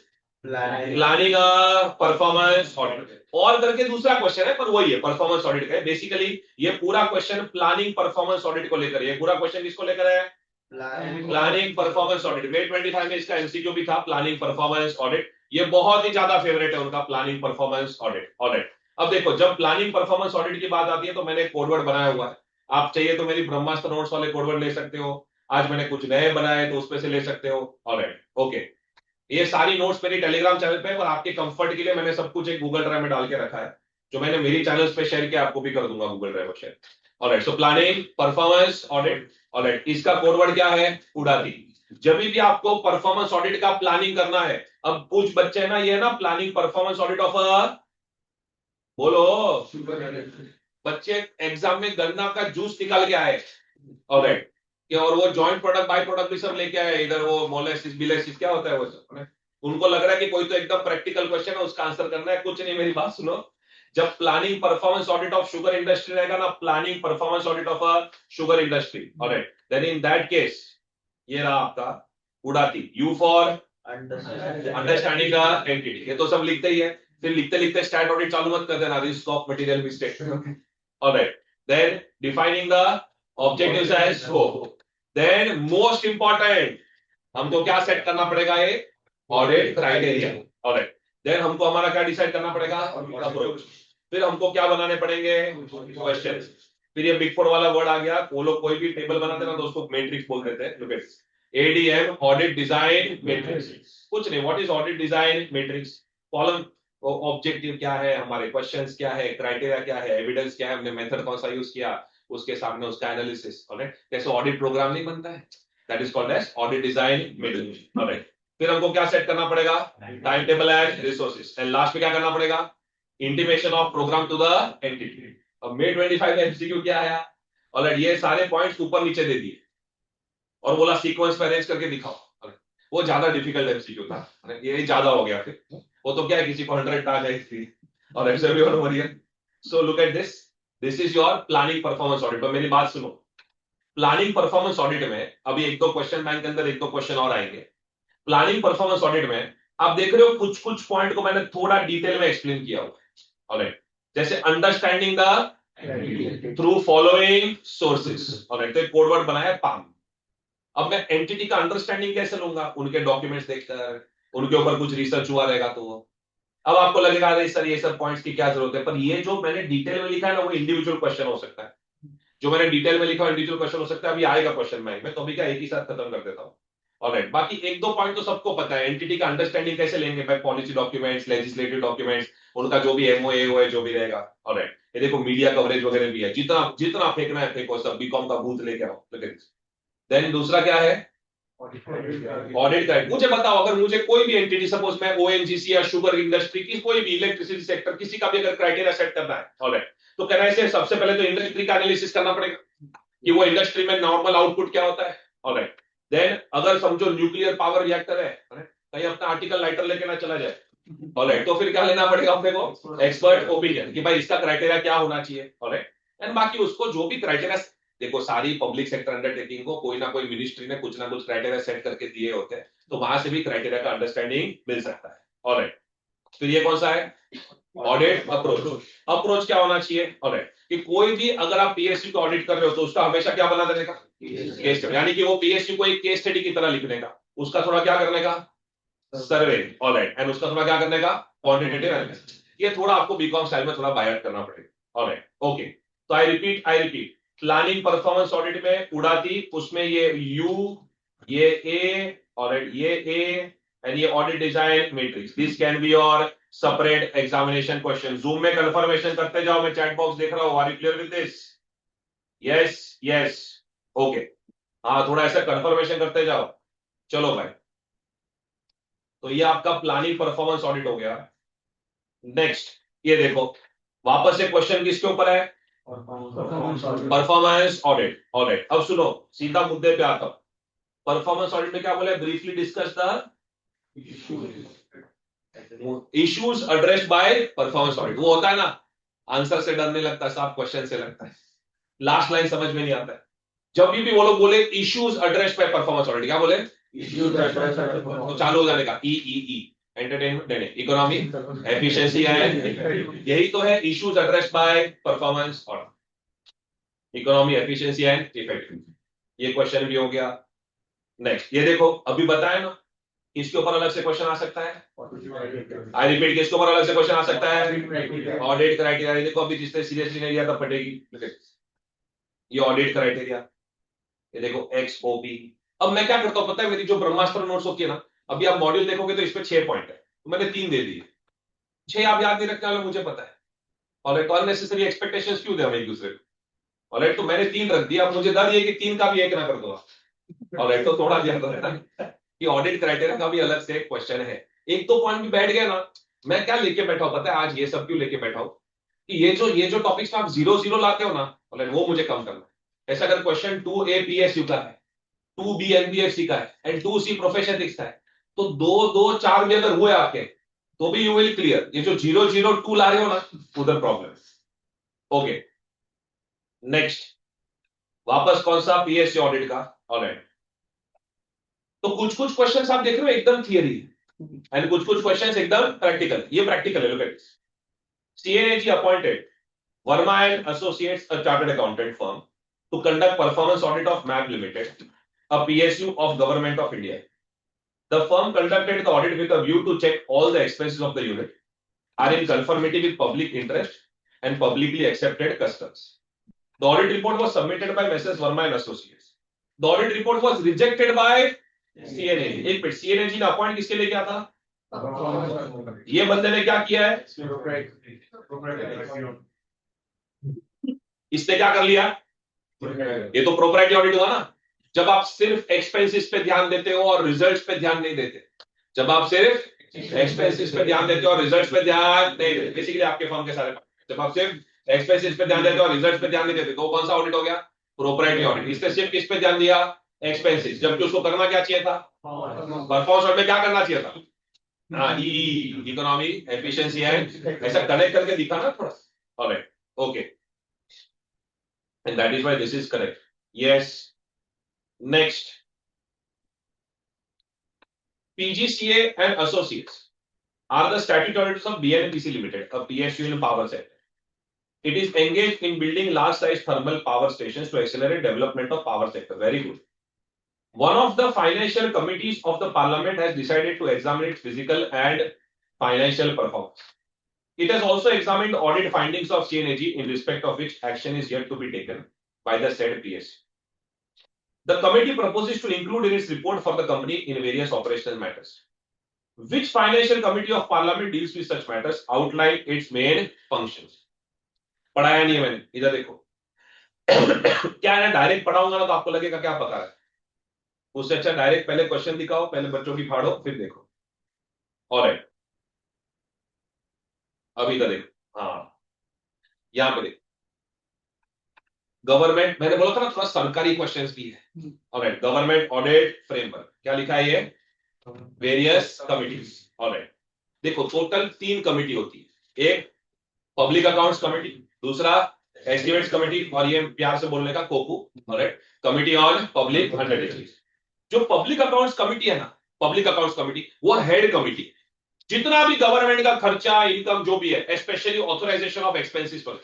planning a performance audit? और करके दूसरा क्वेश्चन है, पर वही है, परफॉर्मेंस ऑडिट का है। बेसिकली ये पूरा क्वेश्चन प्लानिंग परफॉर्मेंस ऑडिट को लेकर है। ये पूरा क्वेश्चन किसको लेकर है? Planning performance audit. वेट 25 में इसका एमसीक्यू भी था, प्लानिंग परफॉर्मेंस ऑडिट। ये बहुत ही ज्यादा फेवरेट है उनका, प्लानिंग परफॉर्मेंस ऑडिट। ऑडिट, अब देखो जब प्लानिंग परफॉर्मेंस ऑडिट की बात आती है तो मैंने कोडवर्ड बनाया हुआ है, आप चाहिए तो मेरी ब्रह्मास्त्र नोट्स वाले कोडवर्ड ले सकते हो, आज मैंने कुछ नए बनाए तो उसमें से ले सकते हो। ऑलराइट, ओके, ये सारी नोट्स मेरी टेलीग्राम चैनल पे, और आपके कंफर्ट के लिए मैंने सब कुछ एक गूगल ड्राइव में डाल के रखा है, जो मैंने मेरी चैनल्स पे शेयर किया आपको भी कर दूंगा गूगल ड्राइव पर share. Alright, so planning performance audit. Alright, इसका कोड वर्ड क्या है? उड़ाती। जब भी आपको परफॉर्मेंस ऑडिट का प्लानिंग करना है, अब कुछ बच्चे ना, ये ना प्लानिंग परफॉर्मेंस ऑडिट ऑफ बोलो, बच्चे एग्जाम में गन्ना का जूस निकाल के आए, ऑलराइट, कि और वो जॉइंट प्रोडक्ट बाय प्रोडक्ट भी सब लेके आए, इधर वो मोलेसिस बिलेसिस क्या होता है वो सब, उनको लग रहा है कि कोई तो एकदम प्रैक्टिकल क्वेश्चन है उसका आंसर करना है। कुछ नहीं, मेरी बात सुनो, जब planning performance audit of sugar industry रहेगा ना, planning performance audit of a sugar industry, alright, then in that case ये रहा आपका उड़ाती, U for understanding the entity, ये तो सब लिखते ही है। फिर लिखते लिखते स्टैट ऑडिट चालू मत कर देना, risk of material mistake. Alright, then defining the objectives and scope. Then most important, हमको क्या सेट करना पड़ेगा, ये ऑडिट क्राइटेरिया। ऑलराइट, देन हमको हमारा क्या डिसाइड करना पड़ेगा, अप्रोच। फिर हमको क्या बनाने पड़ेंगे, क्वेश्चन। फिर ये बिग फोर वाला वर्ड आ गया, वो लोग कोई भी टेबल बनाते ना दोस्तों, मैट्रिक्स बोल देते हैं। Look at ADM, audit design matrix. कुछ नहीं, what is audit design matrix, column objective क्या है, हमारे क्वेश्चंस क्या है, क्राइटेरिया क्या है, एविडेंस क्या है, हमने मेथड कौन सा यूज किया, उसके सामने उसका एनालिसिस। ऑलराइट, कैसे ऑडिट प्रोग्राम नहीं बनता है, that is called as audit design matrix. Alright, फिर हमको क्या सेट करना पड़ेगा, time table and resources. And last में क्या करना पड़ेगा, intimation of programme to the entity. अब May 25 एमसीक्यू क्या आया, ऑलराइट, ये सारे पॉइंट्स ऊपर नीचे दे दिए और बोला सीक्वेंस में अरेंज करके दिखाओ। वो ज्यादा डिफिकल्ट एमसीक्यू था, ये ज्यादा हो गया। फिर वो तो क्या है, किसी को 100 आ जाएगी और everyone warrior. So look at this, this is your planning performance audit. मेरी बात सुनो, प्लानिंग परफॉर्मेंस ऑडिट में अभी एक दो क्वेश्चन बैंक के अंदर एक दो क्वेश्चन और आएंगे। प्लानिंग परफॉर्मेंस ऑडिट में आप देख रहे हो कुछ कुछ पॉइंट को मैंने थोड़ा डिटेल में एक्सप्लेन किया हुआ है। ऑलराइट, जैसे understanding the through following sources. Alright, तो एक कोड वर्ड बनाया पाम। अब मैं एंटिटी का अंडरस्टैंडिंग कैसे लूंगा, उनके डॉक्यूमेंट्स देखकर, उनके ऊपर कुछ रिसर्च हुआ रहेगा तो वो। अब आपको लगेगा अरे सर ये सब पॉइंट्स की क्या जरूरत है, पर ये जो मैंने डिटेल में लिखा है ना, वो इंडिविजुअल क्वेश्चन हो सकता है। जो मैंने डिटेल में लिखा है इंडिविजुअल क्वेश्चन हो सकता है। अभी आएगा क्वेश्चन बैंक में, तो अभी क्या एक ही साथ खत्म कर देता हूँ। ऑलराइट, बाकी एक दो पॉइंट तो सबको पता है, एंटिटी का अंडरस्टैंडिंग कैसे लेंगे, by policy documents, legislative documents, उनका जो भी एमओए है जो भी रहेगा। ऑलराइट, ये देखो मीडिया कवरेज वगैरह भी है, जितना जितना फेंकना है फेंको, सब बीकॉम का बूथ लेके आओ। देन दूसरा क्या है, ऑडिट का। मुझे बताओ, अगर मुझे कोई भी एंटिटी, सपोज मैं ओएनजीसी या शुगर इंडस्ट्री की, कोई भी इलेक्ट्रिसिटी सेक्टर, किसी का भी अगर क्राइटेरिया सेट करना है, ऑलराइट, तो कहना है सबसे पहले तो इंडस्ट्री का एनालिसिस करना पड़ेगा कि वो इंडस्ट्री में नॉर्मल आउटपुट क्या होता है। ऑलराइट, देन अगर समझो न्यूक्लियर पावर रिएक्टर है, कहीं अपना आर्टिकल लाइटर लेके ना चला जाए। ऑलराइट, तो फिर क्या लेना पड़ेगा अपने को, एक्सपर्ट ओपिनियन, कि भाई इसका क्राइटेरिया क्या होना चाहिए। ऑलराइट, एंड बाकी उसको जो भी क्राइटेरिया, देखो सारी पब्लिक सेक्टर अंडरटेकिंग को कोई ना कोई मिनिस्ट्री ने कुछ ना कुछ क्राइटेरिया सेट करके दिए होते हैं, तो वहां से भी क्राइटेरिया का अंडरस्टैंडिंग मिल सकता है। ऑलराइट, फिर ये कौन सा है, ऑडिट अप्रोच। अप्रोच क्या होना चाहिए, ऑलराइट, कि कोई भी अगर आप पीएसयू को ऑडिट कर रहे हो तो उसका हमेशा क्या बना देने का, केस स्टडी, यानी कि वो पीएसयू को एक केस स्टडी की तरह लिखने का, उसका थोड़ा क्या करने का, सर्वे। ऑलराइट, एंड उसका थोड़ा क्या करने का, क्वांटिटेटिव एनालिसिस। ये थोड़ा आपको बीकॉम स्टाइल में थोड़ा बायट करना पड़ेगा। ऑलराइट, ओके, तो I repeat, planning performance audit में उड़ाती, उसमें ये यू, ये ए, ऑलराइट, ये ए, एंड ये audit design matrix. This can be your separate examination question. Zoom में कंफर्मेशन करते जाओ, मैं चैट बॉक्स देख रहा हूं, are you clear with this? Yes yes, okay, हाँ थोड़ा ऐसा कंफर्मेशन करते जाओ। चलो भाई, तो ये आपका प्लानिंग परफॉर्मेंस ऑडिट हो गया। नेक्स्ट, ये देखो वापस से क्वेश्चन किसके ऊपर है, परफॉर्मेंस ऑडिट। ऑलराइट, अब सुनो, सीधा मुद्दे पे आता हूं। परफॉर्मेंस ऑडिट में क्या बोले, briefly discuss the issues addressed by performance audit. वो होता है ना, आंसर से डर नहीं लगता साहब, क्वेश्चन से लगता है, लास्ट लाइन समझ में नहीं आता है। जब भी वो लोग बोले issues addressed by performance audit, क्या बोले, तो चालू हो जाने का ई, एंटरटेनमेंट, इकोनॉमी, एफिशिएंसी एंड, यही तो है issues addressed by performance audit, economy, efficiency and effectivity. ये क्वेश्चन भी हो गया। नेक्स्ट, ये देखो अभी बताया ना, इसके ऊपर अलग से क्वेश्चन आ सकता है, आई रिपीट, किसके ऊपर अलग से क्वेश्चन आ सकता है, ऑडिट क्राइटेरिया। देखो अभी जिसने सीरियसली नहीं लिया तब फटेगी। ये ऑडिट क्राइटेरिया, ये देखो एक्सओपी। अब मैं क्या करता हूं पता है, मेरी जो ब्रह्मास्त्र नोट्स होती है ना, अभी आप मॉड्यूल देखोगे तो इसमें 6 पॉइंट है, तो मैंने 3 दे दिए। 6 आप याद नहीं रखने वाले, मुझे पता है। ऑलराइट, तो अननेसेसरी एक्सपेक्टेशंस क्यों दे हम एक दूसरे को। ऑलराइट, तो मैंने 3 रख दिया, अब मुझे डर ये कि 3 का भी एक ना कर दो। ऑलराइट, तो थोड़ा ध्यान रखना कि ऑडिट क्राइटेरिया का भी अलग से क्वेश्चन है। एक तो पॉइंट भी बैठ गया ना, मैं क्या लेके बैठा हूं पता है, आज ये सब क्यों लेके बैठा हूं, कि ये जो टॉपिक्स में आप 0-0 लाते हो ना, ऑलराइट, वो मुझे कम करना है। ऐसा अगर क्वेश्चन 2A PSU का है, 2B NBFC का है एंड 2C प्रोफेशन एथिक्स का है, तो 2-2-4 भी अगर हुए आपके, तो भी यू विल क्लियर। ये जो 0-0-2 ला रहे हो ना, उधर प्रॉब्लम। ओके, नेक्स्ट, वापस कौन सा, PSC ऑडिट का। ऑलराइट, तो कुछ कुछ क्वेश्चंस आप देख रहे हो एकदम थियरी, एंड कुछ कुछ क्वेश्चंस एकदम प्रैक्टिकल, ये प्रैक्टिकल है, look at this. CNAG appointed Verma and Associates, a chartered accountant firm, to conduct performance audit of MAB Limited, a PSU of Government of India. The firm conducted the audit with a view to check all the expenses of the unit are in conformity with public interest and publicly accepted customs. The audit report was submitted by Messrs. Verma and Associates. The audit report was rejected by CNAG. एक minute, CNAG ने appoint किसके लिए किया था? ये बंदे ने क्या किया है? इसने क्या कर लिया? ये तो प्रोप्राइटरी ऑडिट हुआ ना। जब आप सिर्फ एक्सपेंसेस पे ध्यान देते हो और रिजल्ट्स पे ध्यान नहीं देते, जब आप सिर्फ एक्सपेंसेस पे ध्यान देते हो और रिजल्ट्स पे ध्यान नहीं देते, बेसिकली आपके फर्म के सारे, जब आप सिर्फ एक्सपेंसेस पे ध्यान देते हो और रिजल्ट्स पे ध्यान नहीं देते, तो कौन सा ऑडिट हो गया? Proprietary audit. इसने सिर्फ किस पे ध्यान दिया? एक्सपेंसेस, जबकि उसको करना क्या चाहिए था? परफॉर्मेंस ऑडिट में क्या करना चाहिए था? हाँ, इकोनॉमी, एफिशिएंसी एंड, ऐसा कनेक्ट करके दिखा ना थोड़ा। Alright, okay, and that is why this is correct. Yes. Next, PGCA and Associates are the statutories of BNPC Limited, a PSU in power sector. It is engaged in building large-sized thermal power stations to accelerate development of power sector. Very good. One of the financial committees of the Parliament has decided to examine its physical and financial performance. It has also examined audit findings of CNAG, in respect of which action is yet to be taken by the said PSU. The committee proposes to include in its report for the company in various operational matters. Which financial committee of Parliament deals with such matters? Outline its main functions. पढ़ाया नहीं है मैंने, इधर देखो। क्या है, direct पढ़ाऊंगा ना तो आपको लगेगा क्या पता है, उससे अच्छा डायरेक्ट पहले क्वेश्चन दिखाओ, पहले बच्चों की फाड़ो, फिर देखो। ऑलराइट, अभी इधर देखो, हाँ, यहां पे देखो, गवर्नमेंट, मैंने बोला था ना थोड़ा सरकारी क्वेश्चंस भी है। ऑलराइट, गवर्नमेंट ऑडिट फ्रेमवर्क, क्या लिखा है ये? Various committees. ऑलराइट, देखो टोटल 3 कमिटी होती है, एक पब्लिक अकाउंट्स कमिटी, दूसरा एस्टिमेट्स कमिटी, और ये प्यार से बोलने का cuckoo. Alright, committee on public undertaking. जो पब्लिक अकाउंट्स कमिटी है ना, पब्लिक अकाउंट्स कमिटी वो हेड कमिटी, जितना भी गवर्नमेंट का खर्चा, इनकम जो भी है, स्पेशली ऑथराइजेशन ऑफ एक्सपेंसेस पर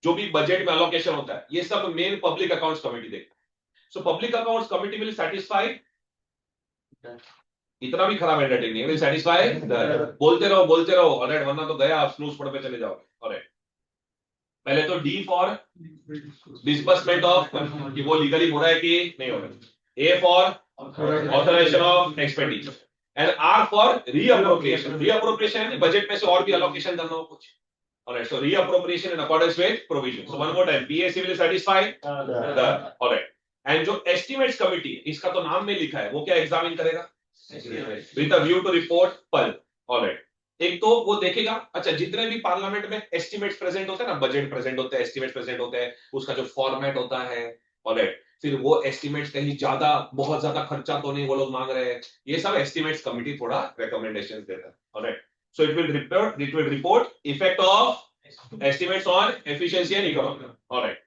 जो भी बजट में अलोकेशन होता है, ये सब मेन पब्लिक अकाउंट्स कमिटी देखता है। So public accounts committee will satisfy, इतना भी खराब हैंडराइटिंग नहीं है, विल सेटिस्फाई, बोलते रहो, ऑलराइट, वरना तो गया आप स्नूज पढ़ पे चले जाओगे। ऑलराइट, पहले तो डी फॉर डिस्बर्समेंट ऑफ, कि वो लीगली हो रहा है कि नहीं हो रहा है, A for authorisation of expenditure, and R for reappropriation. Reappropriation यानी बजट में से और भी अलोकेशन करना हो कुछ। Alright, so reappropriation in accordance with provision. So one more time, PSC will satisfy the, alright. And जो estimates committee है, इसका तो नाम में लिखा है, वो क्या एग्जामिन करेगा? With a view to report पल, alright. एक तो वो देखेगा, अच्छा जितने भी पार्लियामेंट में एस्टिमेट्स प्रेजेंट होते हैं ना, बजट प्रेजेंट होते हैं, एस्टिमेट्स प्रेजेंट होते हैं, उसका जो फॉर्मेट होता है, ऑलराइट, फिर वो एस्टिमेट्स कहीं ज्यादा, बहुत ज्यादा खर्चा तो नहीं वो लोग मांग रहे हैं, ये सब एस्टिमेट्स कमिटी थोड़ा रिकमेंडेशंस देता है। Alright, so it will report effect of estimates on efficiency and economy. All right,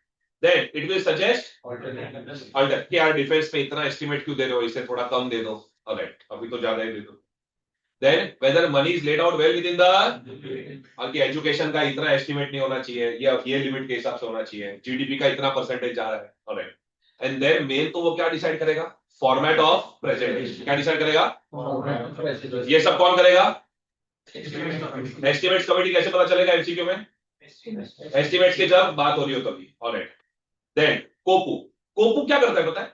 then it will suggest alternate कि यार डिफेंस में इतना एस्टिमेट क्यों दे रहे हो, इसे थोड़ा कम दे दो। All right, अभी तो ज्यादा ही दे दो। Then whether money is laid out well within the, और कि एजुकेशन का इतना एस्टिमेट नहीं होना चाहिए, ये लिमिट के हिसाब से होना चाहिए, जीडीपी का इतना परसेंटेज जा रहा है। All right, and then main तो वो क्या डिसाइड करेगा? फॉर्मेट ऑफ प्रेजेंटेशन, क्या डिसाइड करेगा? ये सब कौन करेगा? Estimates committee. कैसे पता चलेगा एमसीक्यू में? एस्टिमेट्स की जब बात हो रही हो तभी। Alright, then कोपू। कोपू क्या करता है पता है?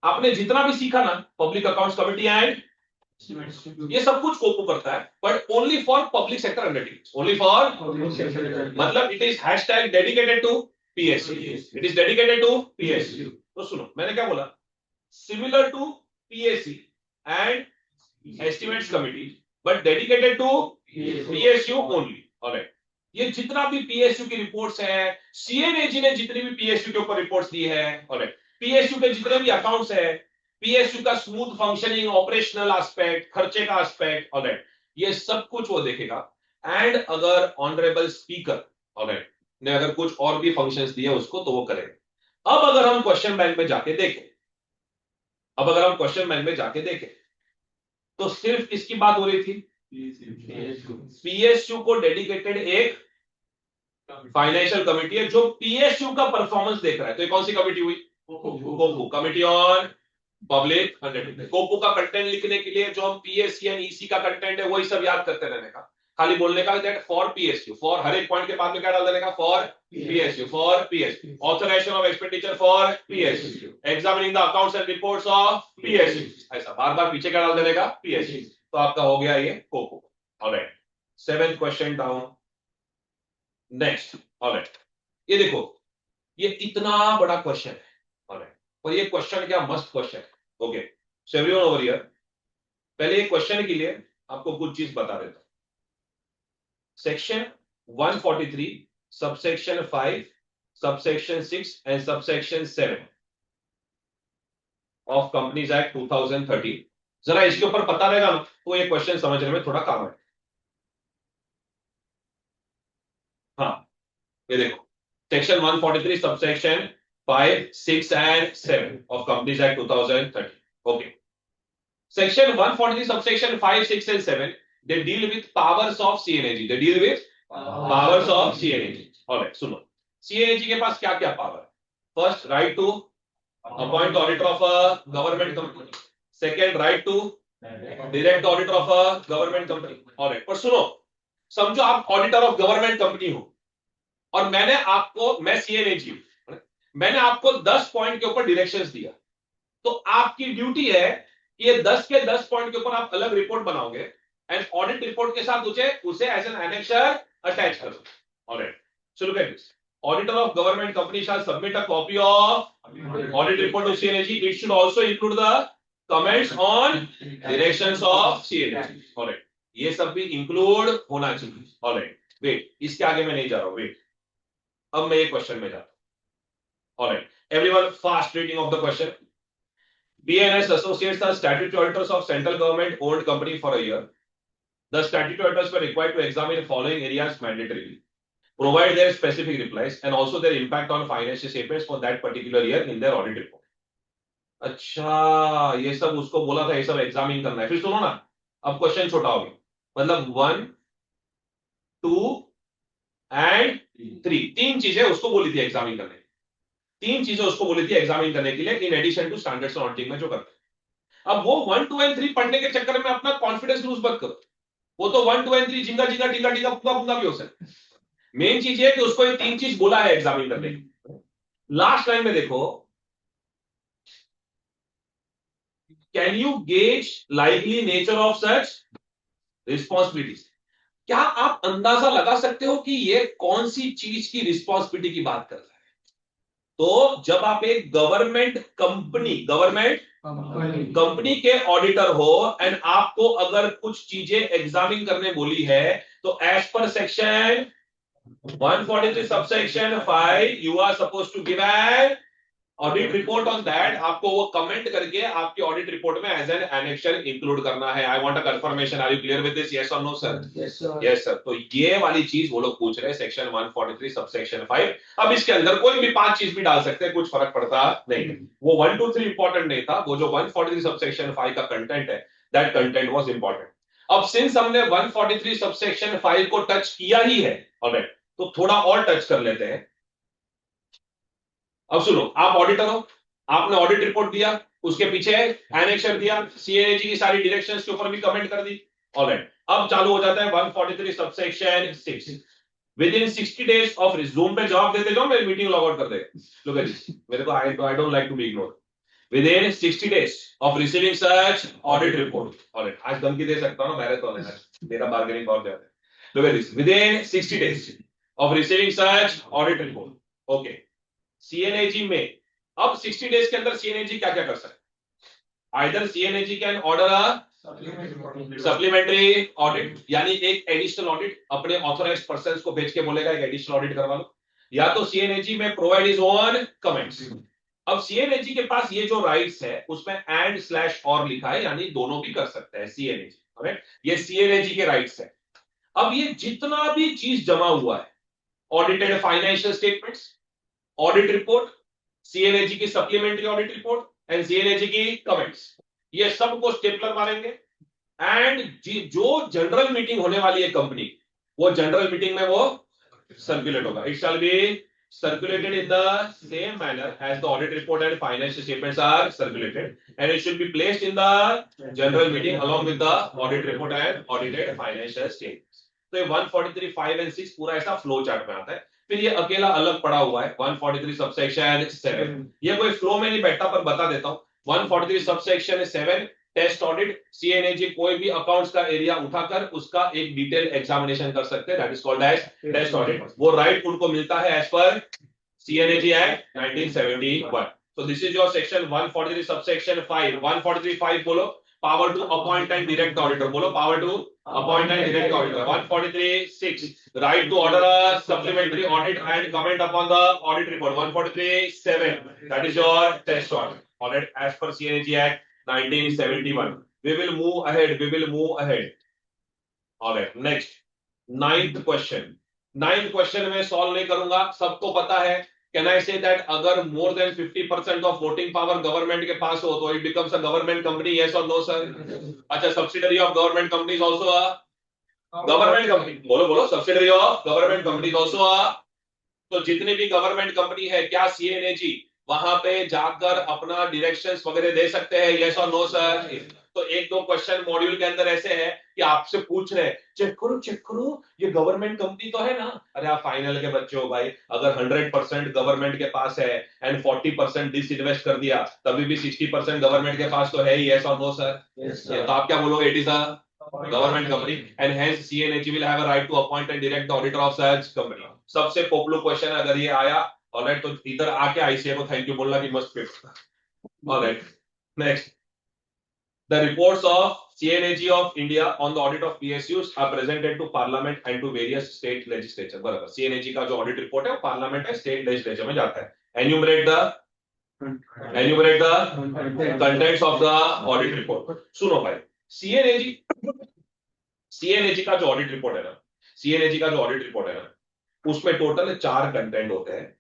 आपने जितना भी सीखा ना, पब्लिक अकाउंट्स कमिटी एंड ये सब कुछ कोपू करता है, but only for public sector undertakings, only for, मतलब it is hashtag dedicated to PSU, it is dedicated to PSU. तो सुनो मैंने क्या बोला, similar to PSU and estimates committee but dedicated to PSU only. Alright, ये जितना भी PSU की रिपोर्ट्स है, CNAG ने जितनी भी PSU के ऊपर रिपोर्ट्स दी है, alright, PSU के जितने भी अकाउंट्स है, PSU का स्मूथ फंक्शनिंग, ऑपरेशनल एस्पेक्ट, खर्चे का एस्पेक्ट, ऑलराइट, ये सब कुछ वो देखेगा। एंड अगर ऑनरेबल स्पीकर, ऑलराइट, ने अगर कुछ और भी फंक्शंस दिए उसको, तो वो करेगा। अब अगर हम क्वेश्चन बैंक में जाके देखें, तो सिर्फ इसकी बात हो रही थी, पीएसयू को डेडिकेटेड एक फाइनेंशियल कमिटी है जो पीएसयू का परफॉर्मेंस देख रहा है। तो ये कौन सी कमिटी हुई? कोपू, कमिटी ऑन पब्लिक अंडरटेकिंग। कोपू का कंटेंट लिखने के लिए जो हम पीएससी एंड ईसी का कंटेंट है वही सब याद करते रहने का, खाली बोलने का दैट फॉर पीएसयू, फॉर हर एक पॉइंट के बाद में क्या डाल देने का? For PSU, for PSU, authorisation of expenditure for PSU, examining the accounts and reports of PSU, ऐसा बार बार पीछे क्या डाल देने का? पीएसयू। तो आपका हो गया ये COPU. Alright, 7th question down. Next, alright, ये देखो, ये इतना बड़ा क्वेश्चन है, ऑलराइट, और ये क्वेश्चन क्या मस्त क्वेश्चन है। Okay, so everyone over here, पहले ये क्वेश्चन के लिए आपको कुछ चीज बता देता हूं। Section 143 subsection 5 subsection 6 and subsection 7 of companies act 2013, जरा इसके ऊपर पता रहेगा ना तो ये क्वेश्चन समझने में थोड़ा काम है। हाँ, ये देखो, section 143 subsection 5, 6 and 7 of Companies Act 2013. Okay. Section 143 subsection 5, 6 and 7, they deal with powers of CNAG. They deal with powers of CNAG. Alright, सुनो, CNAG के पास क्या क्या पावर है? First, right to appoint auditor of a government company. Second, right to direct auditor of a government company. Alright, पर सुनो, समझो आप auditor of government company हो और मैं सीएनएजी हूं, मैंने आपको 10 पॉइंट के ऊपर डायरेक्शंस दिया, तो आपकी ड्यूटी है कि ये 10 के 10 पॉइंट के ऊपर आप अलग रिपोर्ट बनाओगे एंड ऑडिट रिपोर्ट के साथ उसे एज एन एनेक्सर अटैच करो। Alright, so look at this, auditor of government company shall submit a copy of audit report to C and AG. It should also include the comments on directions of C and AG. Alright, ये सब भी include होना चाहिए। Alright, wait, इसके आगे मैं नहीं जा रहा हूं, वेट, अब मैं ये क्वेश्चन में जाता हूं। Alright, everyone fast reading of the question. BNS associates the statutory auditors of central government owned company for a year. The statutory auditors were required to examine the following areas mandatorily, provide their specific replies and also their impact on financial statements for that particular year in their audit report. अच्छा, ये सब उसको बोला था, ये सब examine करना है। फिर सुनो ना, अब क्वेश्चन छोटा हो गया, मतलब 1, 2 एंड 3, तीन चीजें उसको बोली थी एग्जामिन करने, तीन चीजें उसको बोली थी एग्जामिन करने के लिए in addition to standards auditing में जो करते हैं। अब वो 1, 2 एंड 3 पढ़ने के चक्कर में अपना कॉन्फिडेंस लूज मत करो, वो तो 1, 2 एंड 3 जिंगा जिंगा टिंगा टिंगा पुंगा पुंगा भी हो सकता है। मेन चीज ये कि उसको ये तीन चीज बोला है एग्जामिन करने की। लास्ट लाइन में देखो, can you gauge likely nature of such responsibilities. क्या आप अंदाजा लगा सकते हो कि ये कौन सी चीज की रिस्पॉन्सिबिलिटी की बात कर रहा है? तो जब आप एक गवर्नमेंट कंपनी के ऑडिटर हो एंड आपको अगर कुछ चीजें एग्जामिन करने बोली है, तो as per section 143 subsection 5 you are suppose to give an audit report on that. आपको वो कमेंट करके आपकी ऑडिट रिपोर्ट में एज एन एनेक्शन इंक्लूड करना है। I want a confirmation, are you clear with this? Yes और no sir? Yes sir. तो ये वाली चीज वो लोग पूछ रहे हैं, सेक्शन 143 सबसेक्शन 5। अब इसके अंदर कोई भी 5 चीज भी डाल सकते हैं, कुछ फर्क पड़ता नहीं। वो 1, 2, 3 इंपॉर्टेंट नहीं था, वो जो 143 सबसेक्शन 5 का कंटेंट है, दैट कंटेंट वाज इंपॉर्टेंट। अब सिंस हमने 143 सबसेक्शन 5 को टच किया ही है, ऑलराइट, तो थोड़ा और टच कर लेते हैं। अब सुनो, आप ऑडिटर हो, आपने ऑडिट रिपोर्ट दिया, उसके पीछे एनेक्सर दिया, सीएनएजी की सारी डायरेक्शंस के ऊपर भी कमेंट कर दी। ऑलराइट, अब चालू हो जाता है 143 subsection 6। With in 60 days of resume पे जवाब देते जाओ, मेरी मीटिंग लॉग आउट कर देगा। लुक एट दिस, मेरे को I don't like to be ignored. Within 60 days of receiving such audit report. Alright, आज धमकी दे सकता हूं ना, मैराथन है, मेरा बार्गेनिंग बहुत ज्यादा है। Look at this, within 60 days of receiving such audit report. Okay, C and AG में अब 60 डेज के अंदर सीएनएजी क्या क्या कर सकते हैं? Either C and AG can order a supplementary audit, यानी एक एडिशनल ऑडिट अपने ऑथराइज्ड पर्संस को भेज के बोलेगा एक एडिशनल ऑडिट करवा लो, या तो सीएनएजी में प्रोवाइड हिज ओन कमेंट्स। अब सीएनएजी के पास ये जो राइट्स है उसमें एंड स्लैश और लिखा है, यानी दोनों भी कर सकते हैं सीएनएजी। ऑलराइट, ये सीएनएजी के राइट्स है। अब ये जितना भी चीज जमा हुआ है, audited financial statements, audit report, C and AG की supplementary audit report and C and AG की कमेंट्स, ये सबको स्टेपलर मारेंगे एंड जो जनरल मीटिंग होने वाली है कंपनी, वो जनरल मीटिंग में वो सर्कुलेट होगा. It shall be circulated in the same manner as the audit report and financial statements are circulated, and it should be placed in the general meeting along with the audit report and audited financial statements. तो ये 143 5 and 6 पूरा ऐसा flow chart में आता है. फिर ये अकेला अलग पड़ा हुआ है 143 सबसेक्शन 7. ये कोई फ्लो में नहीं बैठता, पर बता देता हूँ. 143 सबसेक्शन 7 टेस्ट ऑडिट. सीएनएजी कोई भी अकाउंट्स का एरिया उठाकर उसका एक डिटेल एग्जामिनेशन कर सकते हैं, that is called as test audit. वो राइट उनको मिलता है as per C and AG act 1971. So this is your section 143 subsection 5. 143 5 बोलो, power to appoint and direct auditor. बोलो, power to appoint and direct auditor. 143 6, right to order a supplementary audit and comment upon the audit report. 143 7, that is your test audit. Audit as per CNAG Act 1971. We will move ahead. We will move ahead. All right. Next, ninth question. Ninth question में solve नहीं करूंगा, सबको पता है. Can I say that अगर more than 50% of voting power government के पास हो तो it becomes a government company? Yes or no, sir? अच्छा, subsidiary of government company is also a government company. बोलो बोलो, subsidiary of government company is also a. तो जितनी भी government company है, क्या सीएनएजी वहां पे जाकर अपना डायरेक्शंस वगैरह दे सकते हैं? यस और नो सर? तो एक दो क्वेश्चन मॉड्यूल के अंदर ऐसे हैं कि आपसे पूछ रहे हैं, चेक करो ये गवर्नमेंट कंपनी तो है ना. अरे आप फाइनल के बच्चे हो भाई. अगर 100% गवर्नमेंट के पास है एंड 40% डिसइन्वेस्ट कर दिया, तभी भी 60% गवर्नमेंट के पास तो है ही. यस और नो सर? तो आप क्या बोलोगे? It is a government company and hence CNH will have a right to appoint and direct the auditor of such company. सबसे पॉपुलर क्वेश्चन है अगर ये आया. ऑलराइट, तो इधर आके आईसीए को थैंक यू बोलना कि मस्त paper. Alright, next. The reports of CNAG of India on the audit of PSUs are presented to Parliament and to various state legislature. बराबर, CNAG का जो ऑडिट रिपोर्ट है वो पार्लियामेंट है, स्टेट लेजिस्लेचर में जाता है. Enumerate the contents of the audit report. सुनो भाई, सीएनएजी का जो ऑडिट रिपोर्ट है ना, सीएनएजी का जो ऑडिट रिपोर्ट है ना, उसमें टोटल 4 कंटेंट होते हैं.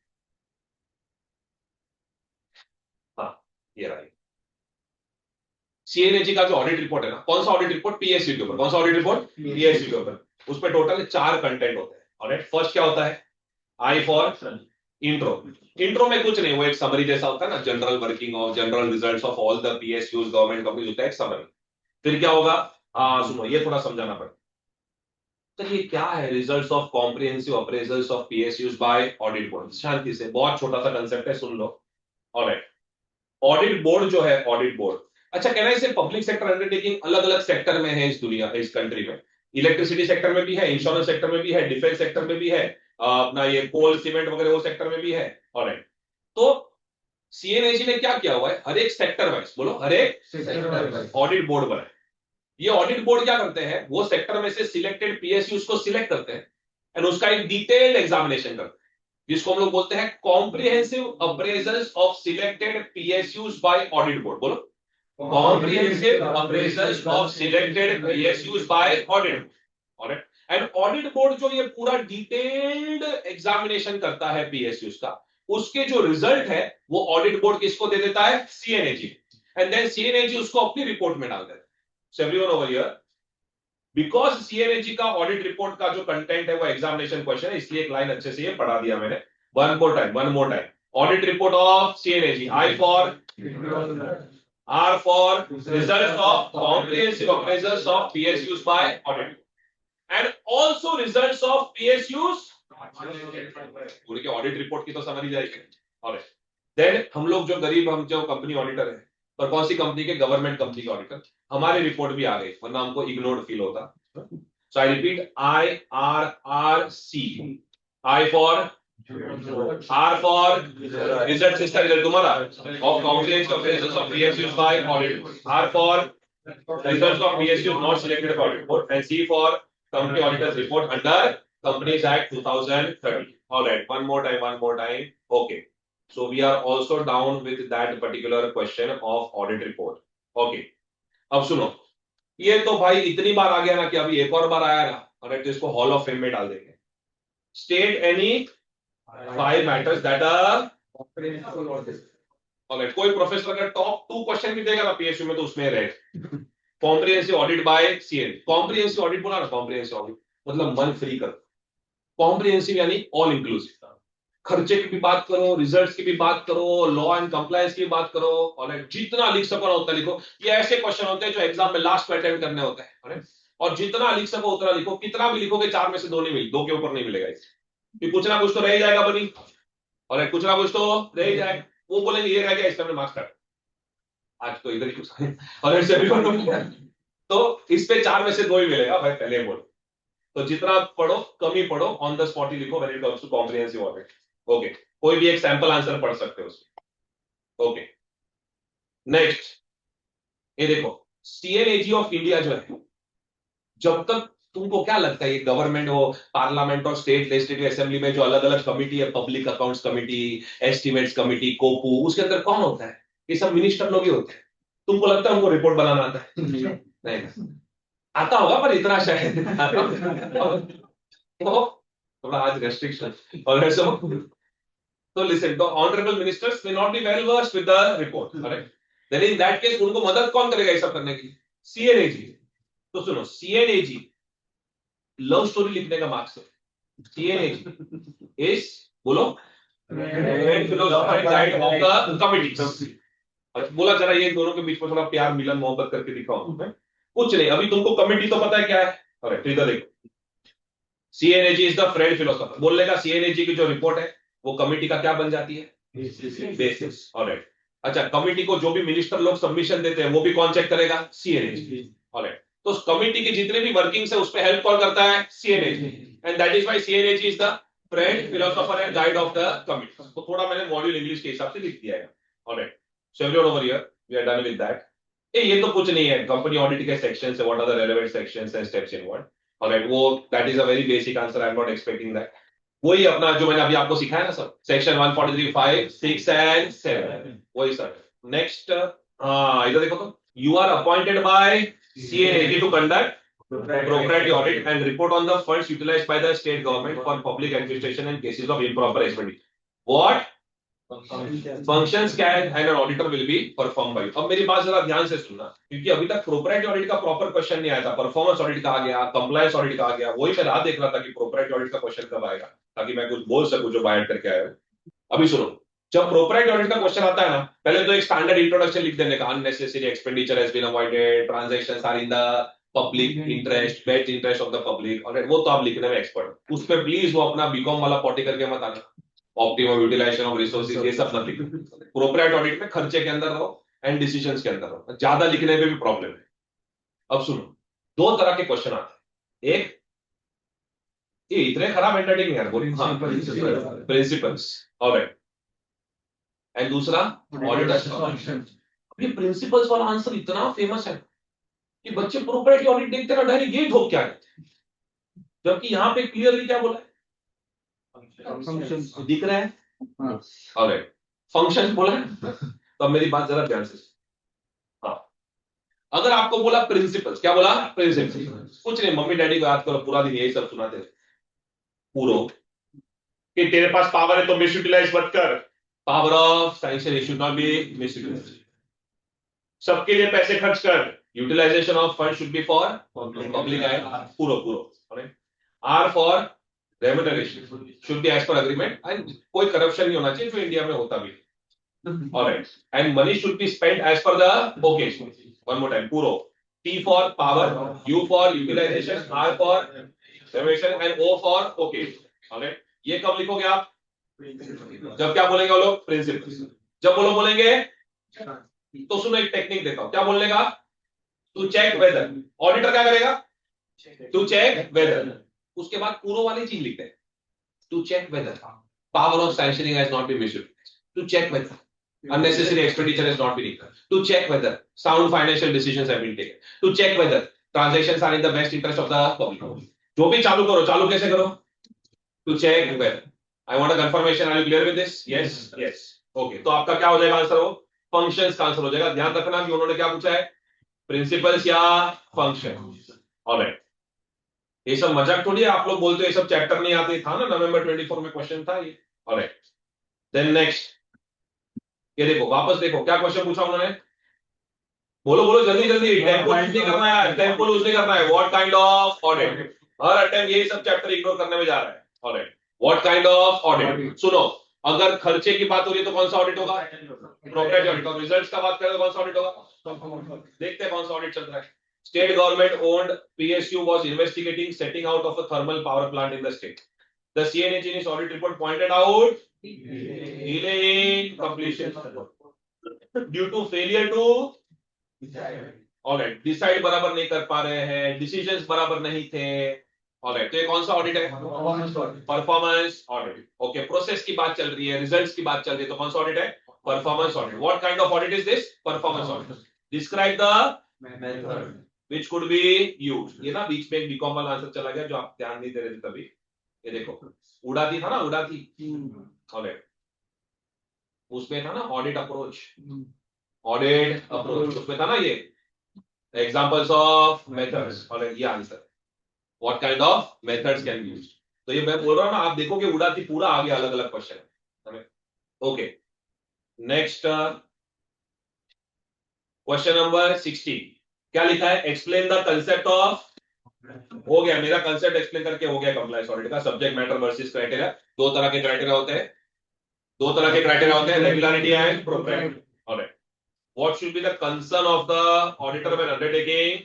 हाँ, ये रहा. सीएनएजी का जो ऑडिट रिपोर्ट है ना, कौन सा ऑडिट रिपोर्ट? पीएसयू के ऊपर. कौन सा ऑडिट रिपोर्ट? पीएसयू के ऊपर. उसमें टोटल 4 कंटेंट होते हैं. ऑलराइट, फर्स्ट क्या होता है? I for intro. इंट्रो में कुछ नहीं, वो एक समरी जैसा होता है ना, general working of general results of all the PSUs government companies होता है, एक समरी. फिर क्या होगा? सुनो, ये थोड़ा समझाना पड़ेगा. तो ये क्या है? Results of comprehensive appraisals of PSUs by audit board. शांति से, बहुत छोटा सा कंसेप्ट है, सुन लो. ऑलराइट, ऑडिट बोर्ड जो है, ऑडिट बोर्ड. अच्छा, कहना है इसे पब्लिक सेक्टर अंडरटेकिंग अलग अलग सेक्टर में है इस दुनिया, इस कंट्री में. इलेक्ट्रिसिटी सेक्टर में भी है, इंश्योरेंस सेक्टर में भी है, डिफेंस सेक्टर में भी है, अपना ये कोल सीमेंट वगैरह वो सेक्टर में भी है. ऑलराइट, तो सीएनएजी ने क्या किया हुआ है? हर एक सेक्टर वाइज, बोलो, हर एक ऑडिट बोर्ड बना है. ये ऑडिट बोर्ड क्या करते हैं? वो सेक्टर में से सिलेक्टेड पीएसयूज को सिलेक्ट करते हैं एंड उसका एक डिटेल्ड एग्जामिनेशन करते हैं, जिसको हम लोग बोलते हैं comprehensive appraisals of selected PSUs by audit board. बोलो, comprehensive appraisals of selected PSUs by audit. Alright, and audit board जो ये पूरा डिटेल्ड एग्जामिनेशन करता है पीएसयूज का, उसके जो रिजल्ट है वो ऑडिट बोर्ड किसको दे देता है? सीएनएजी. एंड देन सीएनएजी उसको अपनी रिपोर्ट में डाल देता है. So everyone over here, because CNAG का ऑडिट रिपोर्ट का जो कंटेंट है वो एग्जामिनेशन क्वेश्चन है, इसलिए एक लाइन अच्छे से ये पढ़ा दिया मैंने. One more time. Audit report of CNAG. I for R for results of comprehensive appraisals of PSUs by audit and also results of PSUs. पूरी के ऑडिट रिपोर्ट की तो समझ ही जाएगी. ऑलराइट, देन हम लोग जो गरीब, हम जो कंपनी ऑडिटर है, पर कौन सी कंपनी के? गवर्नमेंट कंपनी के ऑडिटर. हमारी रिपोर्ट भी आ गई, वरना हमको इग्नोर्ड फील होता. So I repeat, IRRC. I for R for result system result तुम्हारा of comprehensive appraisals of PSUs by audit. R for results of PSUs not selected by audit board, and C for company auditor's report under Companies Act 2013. All right, one more time. Okay, so we are also down with that particular question of audit report. Okay, अब सुनो, ये तो भाई इतनी बार आ गया ना कि अभी एक और बार आया ना, और तो इसको हॉल ऑफ फेम में डाल देंगे. State any 5 matters that are alright. कोई प्रोफेसर अगर टॉप 2 क्वेश्चन भी देगा ना पीएसयू में, तो उसमें रहे comprehensive audit bye CN. Comprehensive audit बोला ना, कॉम्प्रिहेंसिव ऑडिट मतलब मन फ्री कर। कॉम्प्रिहेंसिव यानी ऑल इंक्लूसिव, खर्चे की भी बात करो, रिजल्ट्स की भी बात करो, लॉ एंड कंप्लायंस की भी बात करो, और जितना लिख सको ना उतना लिखो। ये ऐसे क्वेश्चन होते हैं जो एग्जाम में लास्ट में अटेम्प्ट करने होते हैं, और जितना लिख सको उतना लिखो। कितना भी लिखोगे 4 में से 2 नहीं मिले, 2 के ऊपर नहीं मिलेगा इससे, कुछ ना कुछ तो रह ही जाएगा बनी, और कुछ ना कुछ तो रह ही जाएगा। वो बोलेंगे ये रह गया, इसका मार्क्स काट, आज तो इधर ही कुछ और ऐसे भी तो इस पे 4 में से 2 ही मिलेगा भाई, पहले बोलो। तो जितना पढ़ो कम ही पढ़ो, ऑन द स्पॉट ही लिखो when it comes to comprehensive audit. Okay, कोई भी एक सैंपल आंसर पढ़ सकते हो उसमें। ओके, नेक्स्ट ये देखो, सीएनएजी ऑफ इंडिया जो है, जब तक तुमको क्या लगता है ये गवर्नमेंट, वो पार्लियामेंट और स्टेट लेजिस्लेटिव असेंबली में जो अलग अलग कमिटी है, public accounts committee, estimates committee, COPU, उसके अंदर कौन होता है? ये सब मिनिस्टर लोग ही होते हैं। तुमको लगता है उनको रिपोर्ट बनाना आता है? नहीं आता होगा पर इतना शायद तो थोड़ा आज रेस्ट्रिक्शन और ऐसे। तो listen, the honourable ministers may not be well versed with the report, correct? Then in that case उनको मदद कौन करेगा ये सब करने की? सीएनएजी। तो सुनो, सीएनएजी लव स्टोरी लिखने का मार्क्स है। सीएनएजी इज, बोलो, philosopher guide of the committee. बोला जरा ये दोनों के बीच में थोड़ा प्यार मिलन मोहब्बत करके दिखाओ। कुछ नहीं, अभी तुमको कमिटी तो पता है क्या है, करेक्ट? इधर देखो, सीएनएजी इज द फ्रेंड फिलोसफर। बोलने का सीएनएजी की जो रिपोर्ट है वो कमिटी का क्या बन जाती है? बेसिस। ऑलराइट। अच्छा, कमिटी को जो भी मिनिस्टर लोग सबमिशन देते हैं वो भी कौन चेक करेगा? सीएनएजी। ऑलराइट। तो कमिटी की जितने भी वर्किंग्स है उस पे हेल्प कौन करता है? C and AG. And that is why C and AG is the friend philosopher and guide of the committee. तो थोड़ा मैंने मॉड्यूल इंग्लिश के हिसाब से लिख दिया है। Alright, so everyone over here we are done with that. ये तो कुछ नहीं है, कंपनी ऑडिट के सेक्शंस है, what are the relevant sections and steps involved. Alright, वो that is a very basic answer, I am not expecting that. वही अपना जो मैंने अभी आपको सिखाया ना सब, सेक्शन 143, 5, 6 एंड 7, वही सर। नेक्स्ट, इधर देखो तो, you are appointed by C and AG to conduct propriety audit and report on the funds utilized by the state government for public administration and cases of improper expenditure. What functions can and an auditor will be performed by you? अब मेरी बात जरा ध्यान से सुनना, क्योंकि अभी तक प्रोपराइटी ऑडिट का प्रॉपर क्वेश्चन नहीं आया था। परफॉर्मेंस ऑडिट का आ गया, कंप्लायंस ऑडिट का आ गया, वही मैं राह देख रहा था कि प्रोपराइटी ऑडिट का क्वेश्चन कब आएगा, ताकि मैं कुछ बोल सकूं जो बायड करके आया हूं। अभी सुनो, जब प्रोपराइटी ऑडिट का क्वेश्चन आता है ना, पहले तो एक स्टैंडर्ड इंट्रोडक्शन लिख देने का, unnecessary expenditure has been avoided, transactions are in the public interest, best interest of the public, और वो तो आप लिखने में एक्सपर्ट। उस पे प्लीज वो अपना बीकॉम वाला पॉटी करके मत आना, ऑप्टिमम यूटिलाइजेशन ऑफ रिसोर्सेज, ये सब मत लिखो। प्रोपराइटी ऑडिट में खर्चे के अंदर रहो एंड डिसीजंस के अंदर रहो, ज्यादा लिखने में भी प्रॉब्लम है। अब सुनो, 2 तरह के क्वेश्चन आते हैं। एक, ये इतने खराब हैंडराइटिंग है यार, बोली प्रिंसिपल्स, ऑलराइट, एंड दूसरा ऑडिट। ये प्रिंसिपल्स वाला आंसर इतना फेमस है कि बच्चे प्रोपराइटी ऑडिट देखते ना डायरेक्ट ये ठोक क्या है, जबकि यहाँ पे क्लियरली क्या बोला है? फंक्शन दिख रहा है, ऑलराइट, फंक्शन बोला है। तो अब मेरी बात जरा ध्यान से, हाँ, अगर आपको बोला प्रिंसिपल्स, क्या बोला? प्रिंसिपल्स। कुछ नहीं, मम्मी डैडी को याद करो, पूरा दिन यही सब सुनाते पूरो कि तेरे पास पावर है तो मिस यूटिलाइज मत कर, power of sanction should not be misutilise, सबके लिए पैसे खर्च कर, utilisation of fund should be for public and पूरो पूरो, R for remuneration should be as per agreement, and कोई करप्शन नहीं होना चाहिए जो इंडिया में होता भी, alright, and money should be spent as per the occasion. One more time, पूरो, T for power, U for utilization, R for remuneration and O for occasion, alright. ये कब लिखोगे आप? जब क्या बोलेंगे वो लोग? प्रिंसिपल्स। जब वो लोग बोलेंगे तो सुनो, एक टेक्निक देखा, क्या बोलने का? टू चेक वेदर, ऑडिटर क्या करेगा? टू चेक वेदर, उसके बाद पूरो वाली चीज लिखते हैं, to check whether power of sanctioning has not been misused, to check whether unnecessary expenditure has not been incurred, to check whether sound financial decisions have been taken, to check whether transactions are in the best interest of the public. जो भी चालू करो, चालू कैसे करो? To check whether. I want a confirmation. Are you clear with this? Yes, yes. Okay. तो आपका क्या हो जाएगा आंसर? वो फंक्शंस का आंसर हो जाएगा। ध्यान रखना कि उन्होंने क्या पूछा है, प्रिंसिपल्स या फंक्शन। ऑलराइट, ये सब मजाक थोड़ी है, आप लोग बोलते हो ये सब चैप्टर नहीं आते, था ना नवंबर 24 में क्वेश्चन था ये। ऑलराइट, देन नेक्स्ट, ये देखो, वापस देखो क्या क्वेश्चन पूछा उन्होंने, बोलो बोलो जल्दी जल्दी, टेम्पो लूज नहीं करना है, टेम्पो लूज नहीं करना है। What kind of audit? Her attempt यही सब चैप्टर इग्नोर करने में जा रहा है। Audit, what kind of audit? सुनो, अगर खर्चे की बात हो रही है तो कौन सा ऑडिट होगा? Profit audit. और रिजल्ट्स का बात करें तो कौन सा ऑडिट होगा? देखते हैं कौन सा ऑडिट चल रहा है। State government owned PSU was investigating setting out of a thermal power plant in the state. The CNH in its audit report pointed out delay in completion due to failure to alright, decide बराबर नहीं कर पा रहे हैं, decisions बराबर नहीं थे। Alright, तो ये कौन सा ऑडिट है? Performance audit. ओके, प्रोसेस की बात चल रही है, रिजल्ट्स की बात चल रही है, तो कौन सा ऑडिट है? Performance audit. What kind of audit is this? Performance audit. Describe the method which could be used। ये ना बीच में एक बीकॉम वाला आंसर चला गया जो आप ध्यान नहीं दे रहे थे तभी। ये देखो, उड़ाती था ना, उड़ाती। ऑलराइट, उसमें था ना ऑडिट अप्रोच, ऑडिट अप्रोच उसमें था ना ये एग्जांपल्स ऑफ मेथड्स। और ये answer, what kind of methods can be used. तो ये मैं बोल रहा हूं ना, आप देखोगे उड़ाती पूरा आगे अलग अलग क्वेश्चन है। Okay, next question number 16। क्या लिखा है? Explain the concept of. हो गया, मेरा कंसेप्ट एक्सप्लेन करके हो गया कंप्लायंस ऑडिट का। Subject matter versus criteria. दो तरह के क्राइटेरिया होते हैं, दो तरह के क्राइटेरिया होते हैं, regularity and propriety. Alright, what should be the concern of the auditor when undertaking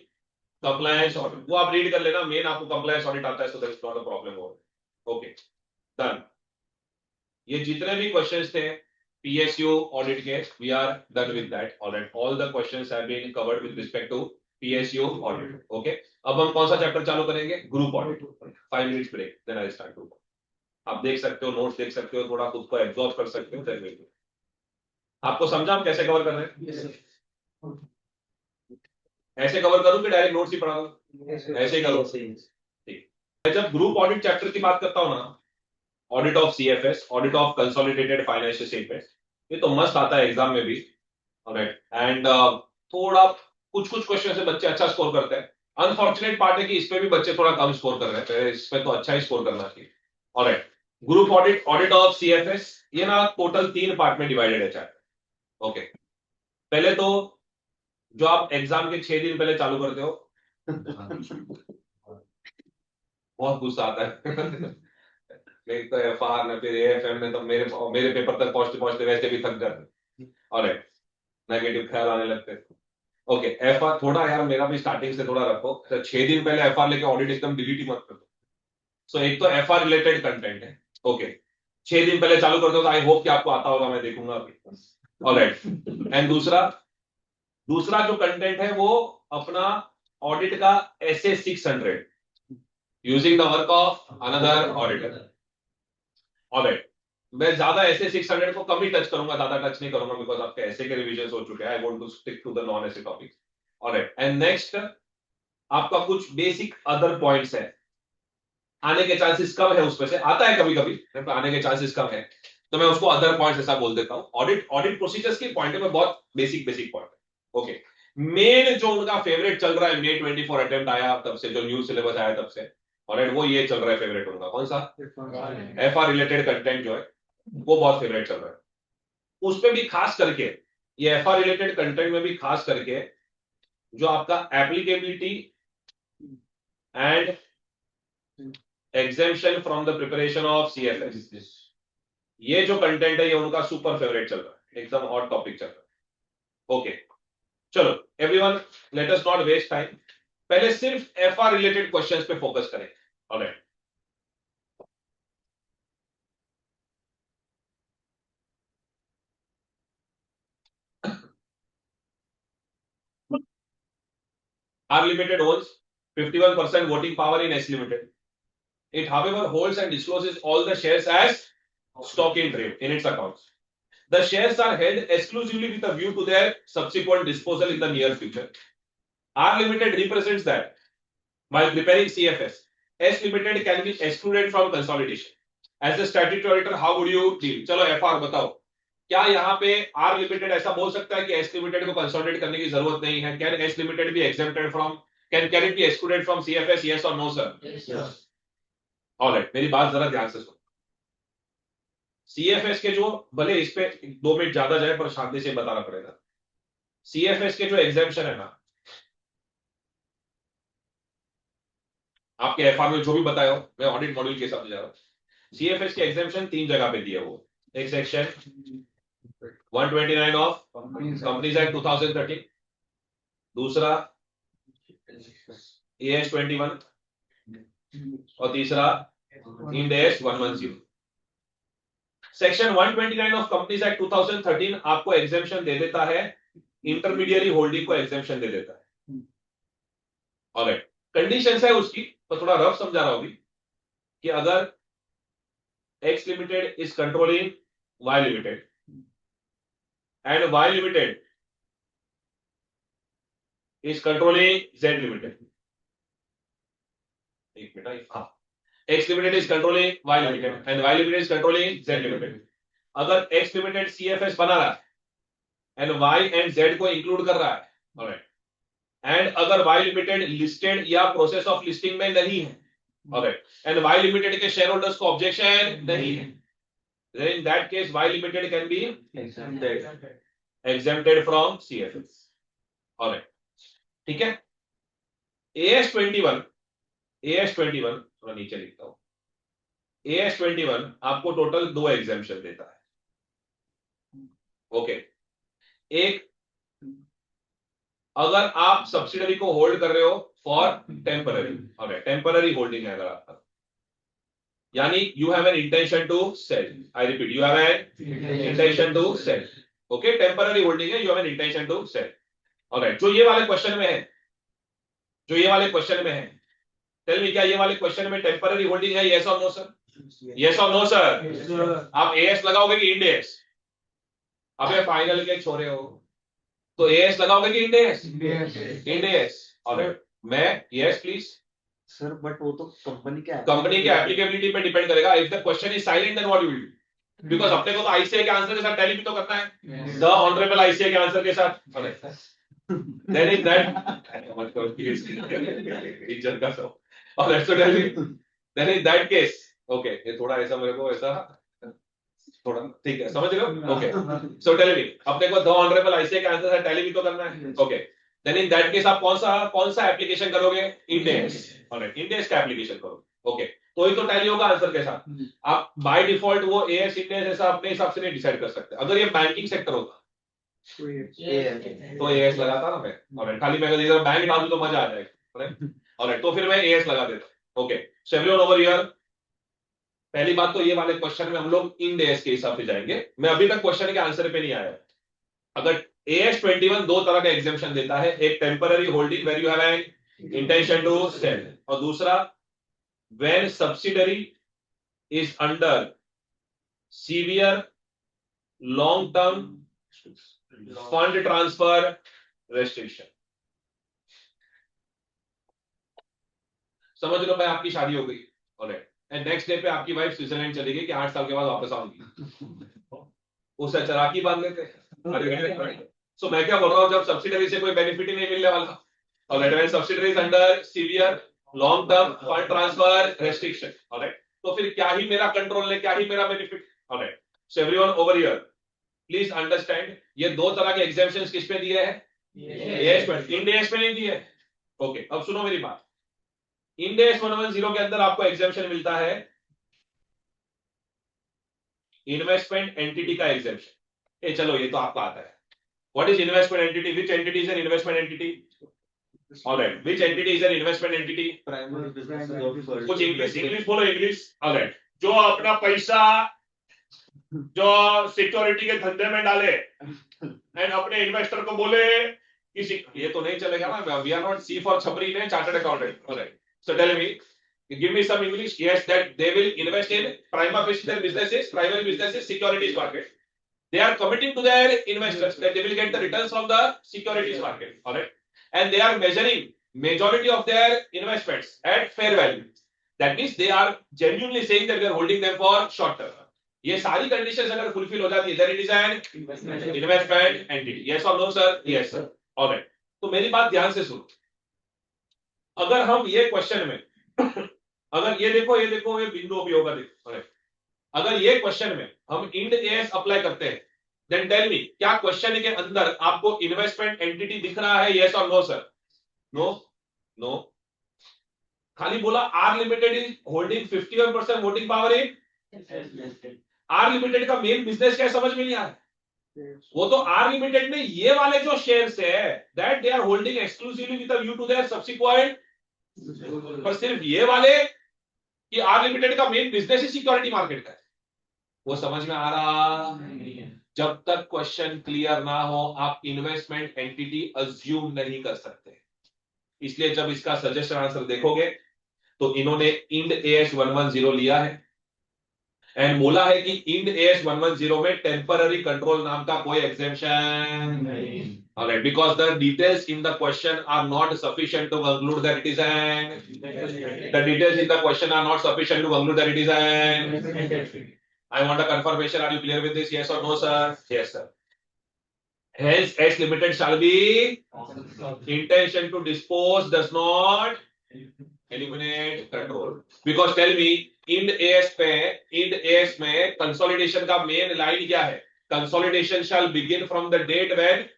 compliance audit? वो आप रीड कर लेना, मेन आपको कंप्लायंस ऑडिट आता है, so that's not a problem. Okay, done. ये जितने भी क्वेश्चंस थे PSU ऑडिट के, we are done with that. Alright, all the questions have been covered with respect to PSU audit. Okay, अब हम कौन सा चैप्टर चालू करेंगे? Group audit. 5 minutes break, then I start group. आप देख सकते हो, नोट्स देख सकते हो, थोड़ा खुद को एब्जॉर्ब कर सकते हो, देन विल। आपको समझा हम कैसे कवर कर रहे हैं? ऐसे कवर करूं कि डायरेक्ट नोट्स ही पढ़ा दूं? ऐसे ही करो, ठीक। मैं जब ग्रुप ऑडिट चैप्टर की बात करता हूं ना, audit of CFS, audit of consolidated financial statement, ये तो मस्त आता है एग्जाम में भी। ऑलराइट, एंड थोड़ा कुछ कुछ क्वेश्चन से बच्चे अच्छा स्कोर करते हैं। अनफॉर्चुनेट पार्ट है कि इस पे भी बच्चे थोड़ा कम स्कोर कर रहे हैं, इसमें तो अच्छा ही स्कोर करना चाहिए। Alright, group audit, audit of CFS, ये ना टोटल 3 पार्ट में डिवाइडेड है चैप्टर। ओके, पहले तो जो आप एग्जाम के 6 दिन पहले चालू करते हो बहुत गुस्सा आता है एक तो FR ने, फिर AFM ने, तो मेरे मेरे पेपर तक पहुंचते पहुंचते वैसे भी थक जाते और नेगेटिव ख्याल आने लगते। ओके, FR थोड़ा यार मेरा भी स्टार्टिंग से थोड़ा रखो, तो 6 दिन पहले FR लेके ऑडिट एकदम डिलीट ही मत कर दो। सो एक तो FR रिलेटेड कंटेंट है। ओके, 6 दिन पहले चालू कर दो, तो आई होप कि आपको आता होगा, मैं देखूंगा अभी। ऑलराइट, एंड दूसरा दूसरा जो कंटेंट है वो अपना ऑडिट का SA 600 using the work of another auditor. Alright, मैं ज्यादा ऐसे 600 को कम ही टच करूंगा, ज्यादा टच नहीं करूंगा, बिकॉज आपके ऐसे के रिवीजन हो चुके हैं। I want to stick to the non AS topics. Alright, and next आपका कुछ बेसिक अदर पॉइंट्स है, आने के चांसेस कम है, उसमें से आता है कभी कभी, तो आने के चांसेस कम है, तो मैं उसको अदर पॉइंट्स ऐसा बोल देता हूं। ऑडिट ऑडिट प्रोसीजर्स के पॉइंट में बहुत बेसिक बेसिक पॉइंट है। ओके, मेन जो उनका फेवरेट चल रहा है, May 24 अटेम्प्ट आया तब से, जो न्यू सिलेबस आया तब से, ऑलराइट, वो ये चल रहा है फेवरेट उनका। कौन सा? FR रिलेटेड कंटेंट जो है वो बहुत फेवरेट चल रहा है। उस पे भी खास करके, ये FR रिलेटेड कंटेंट में भी खास करके जो आपका applicability and exemption from the preparation of CFS, ये जो कंटेंट है ये उनका सुपर फेवरेट चल रहा है, एकदम हॉट टॉपिक चल रहा है। ओके, चलो everyone, let us not waste time, पहले सिर्फ FR रिलेटेड क्वेश्चंस पे फोकस करें। Alright, R Limited holds 51% voting power in S Limited. It, however, holds and discloses all the shares as stock in trade in its accounts. The shares are held exclusively with a view to their subsequent disposal in the near future. R Limited represents that while preparing CFS, S Limited can be excluded from consolidation. As a statutory auditor, how would you deal? चलो FR बताओ, क्या यहाँ पे R Limited ऐसा बोल सकता है कि S Limited को कंसोलिडेट करने की जरूरत नहीं है? Can S Limited be exempted from, can it be excluded from CFS? Yes or no, sir? Yes. Alright, मेरी बात जरा ध्यान से सुनो। CFS के जो, भले इस पे 2 मिनट ज्यादा जाए पर शांति से बताना पड़ेगा। सीएफएस के जो एग्जाम्पशन है ना, आपके एफआर में जो भी बताया हो, मैं ऑडिट मॉड्यूल के हिसाब से जा रहा हूं। सीएफएस के एग्जाम्पशन 3 जगह पे दिए वो, एक सेक्शन 129 ऑफ कंपनीज एक्ट 2013, दूसरा AS 21 और तीसरा इंड AS 110। सेक्शन 129 ऑफ कंपनीज एक्ट 2013 आपको एग्जाम्पशन दे देता है, इंटरमीडियरी होल्डिंग को एग्जाम्पशन दे देता है। ऑलराइट, कंडीशंस है उसकी, तो थोड़ा रफ समझा रहा हूं कि अगर X limited is controlling Y limited and Y limited is controlling Z limited. एक मिनट, हाँ, X limited is controlling Y limited and Y limited is controlling Z limited. अगर X limited CFS बना रहा है and Y and Z को include कर रहा है, alright, and अगर Y limited listed या प्रोसेस ऑफ लिस्टिंग में नहीं है, alright, and Y limited के शेयर होल्डर्स को ऑब्जेक्शन नहीं है, then in that case Y limited can be exempted from CFS. alright, ठीक है। AS 21 थोड़ा नीचे लिखता हूं, AS 21 आपको टोटल 2 एग्जाम्पशन देता है। ओके, एक, अगर आप सब्सिडरी को होल्ड कर रहे हो फॉर टेम्पररी, टेम्पररी होल्डिंग है अगर आपका, यानी you have an intention to sell, I repeat, you have an intention to sell. Okay, temporary holding है, you have an intention to sell. Alright, जो ये वाले क्वेश्चन में है, टेल मी, क्या ये वाले क्वेश्चन में टेम्पररी होल्डिंग है? यस और नो सर? यस और नो सर? आप एएस लगाओगे कि इंड एएस? अबे फाइनल के छोरे हो, तो एएस लगाओगे कि Ind AS? Ind AS. Alright, मैं यस प्लीज सर, बट वो तो कंपनी के एप्लीकेबिलिटी पे डिपेंड करेगा। If the question is silent then what you will do? Because अपने को तो आईसीआई के आंसर के साथ टैली भी तो करना है, द ऑनरेबल आईसीआई के आंसर के साथ। ऑलराइट, then in that इज्जत का सब, और ऐसा then in that case, okay, ये थोड़ा ऐसा मेरे को ऐसा थोड़ा ठीक है, समझ रहे हो? ओके, सो टेल मी, अपने को द ऑनरेबल आईसीआई का आंसर है, टैली भी तो करना है। Okay, then in that case आप कौन सा एप्लीकेशन करोगे? Ind AS. Alright, Ind AS का एप्लीकेशन करोगे। ओके, तो ही तो टैली होगा आंसर के साथ। आप बाय डिफॉल्ट वो एएस इंड एएस ऐसा अपने हिसाब से नहीं डिसाइड कर सकते। अगर ये बैंकिंग सेक्टर होता तो एएस लगाता ना मैं, ऑलराइट, खाली मैं इधर बैंक डाल दूं तो मजा आ जाएगा। ऑलराइट, तो फिर मैं एएस लगा देता। Okay, so everyone over here, पहली बात तो ये वाले क्वेश्चन में हम लोग इंड एएस के हिसाब से जाएंगे। मैं अभी तक क्वेश्चन के आंसर पे नहीं आया। अगर AS 21 दो तरह का एग्जाम्पशन देता है, एक temporary holding where you have an intention to sell, और दूसरा when subsidiary is under severe long term fund transfer restriction. समझ लो भाई, आपकी शादी हो गई, ऑलराइट, एंड नेक्स्ट डे पे आपकी वाइफ स्विट्जरलैंड चली गई कि 8 साल के बाद वापस आऊंगी, उससे चराकी बांध लेते हैं। सो मैं क्या बोल रहा हूं, जब सब्सिडरी से कोई बेनिफिट ही नहीं मिलने वाला, alright, when subsidiary is under severe long term fund transfer restriction, alright, तो फिर क्या ही मेरा कंट्रोल है, क्या ही मेरा benefit. Alright, so everyone over here please understand, ये दो तरह के एग्जाम्पशंस किस पे दिए हैं? एएस पे, इंड एएस पे नहीं दिए। ओके, अब सुनो मेरी बात, इंड एएस 110 के अंदर आपको एग्जाम्पशन मिलता है इन्वेस्टमेंट एंटिटी का एग्जाम्पशन। ये चलो, ये तो आपको आता है। What is investment entity? Which entity is an investment entity? Alright, which entity is an investment entity? Primary business, कुछ इंग्लिश बोलो, इंग्लिश। ऑलराइट, जो अपना पैसा जो सिक्योरिटी के धंधे में डाले एंड अपने इन्वेस्टर को बोले कि ये तो नहीं चलेगा ना, we are not see for छपरी ने chartered accountant. Alright, so tell me, give me some English. Yes, that they will invest in prima facie their businesses, primary businesses, securities market. They are committing to their investors that they will get the returns from the securities market. All right, and they are measuring majority of their investments at fair value. That means they are genuinely saying that we are holding them for short term. ये सारी conditions अगर fulfil हो जाती है, then it is an investment entity. Yes or no, sir? Yes, sir. All right. तो मेरी बात ध्यान से सुनो, अगर हम ये क्वेश्चन में अगर ये देखो ये बिंदु अभी होगा, देखो, अगर ये क्वेश्चन में हम इंड एएस अप्लाई करते हैं, देन टेल मी, क्या क्वेश्चन के अंदर आपको इन्वेस्टमेंट एंटिटी दिख रहा है? यस और नो सर? No, no. खाली बोला R limited is holding 51% voting power in R limited का मेन बिजनेस क्या है, समझ में नहीं आ रहा। वो तो आर लिमिटेड में ये वाले जो शेयर्स है that they are holding exclusively with a view to their subsequent, पर सिर्फ ये वाले कि आर लिमिटेड का मेन बिजनेस ही सिक्योरिटी मार्केट का है, वो समझ में आ रहा नहीं है। जब तक क्वेश्चन क्लियर ना हो आप इन्वेस्टमेंट एंटिटी अज्यूम नहीं कर सकते। इसलिए जब इसका सजेशन आंसर देखोगे तो इन्होंने इंड एएस 110 लिया है एंड बोला है कि इंड एएस 110 में टेम्पररी कंट्रोल नाम का कोई एग्जेम्पशन नहीं। Alright, because the details in the question are not sufficient to conclude that it is an. The details in the question are not sufficient to conclude that it is an. I want a confirmation. Are you clear with this? Yes or no, sir? Yes, sir. Hence, S limited shall be intention to dispose does not eliminate control. Because tell me, Ind AS में consolidation का main line क्या है? Consolidation shall begin from the date when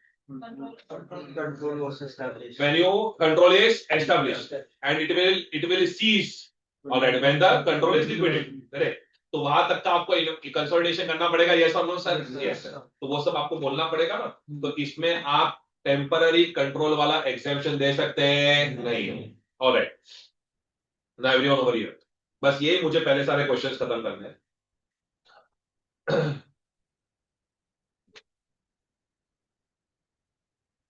control was established. when you control is established and it will cease alright when the control is liquidated. Correct? तो वहां तक का आपको consolidation करना पड़ेगा। यस और नो सर? यस। तो वो सब आपको बोलना पड़ेगा ना। तो इसमें आप टेम्पररी कंट्रोल वाला एग्जेम्पशन दे सकते हैं नहीं। Alright, now everyone over here, बस ये मुझे पहले सारे क्वेश्चंस खत्म करने हैं।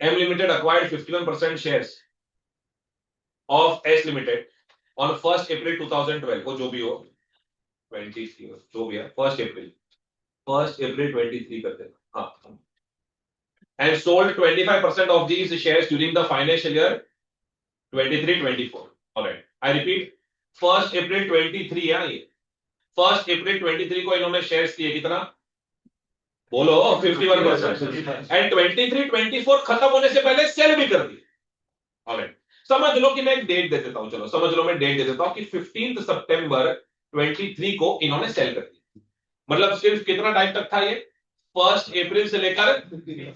M Limited acquired 51% shares of S Limited on 1st April 2012, वो जो भी हो 23 जो भी है 1st April 23 करते हैं, हाँ, and sold 25% of these shares during the financial year 23-24. Alright, I repeat, 1st April 23 है ये, 1st April 23 को इन्होंने शेयर्स दिए कितना बोलो? 51%। एंड 23-24 खत्म होने से पहले सेल भी कर दी। ऑलराइट, समझ लो कि मैं एक डेट दे देता हूं, चलो समझ लो मैं डेट दे देता हूं कि 15 सितंबर 23 को इन्होंने सेल कर दी। मतलब सिर्फ कितना टाइम तक था ये? 1 अप्रैल से लेकर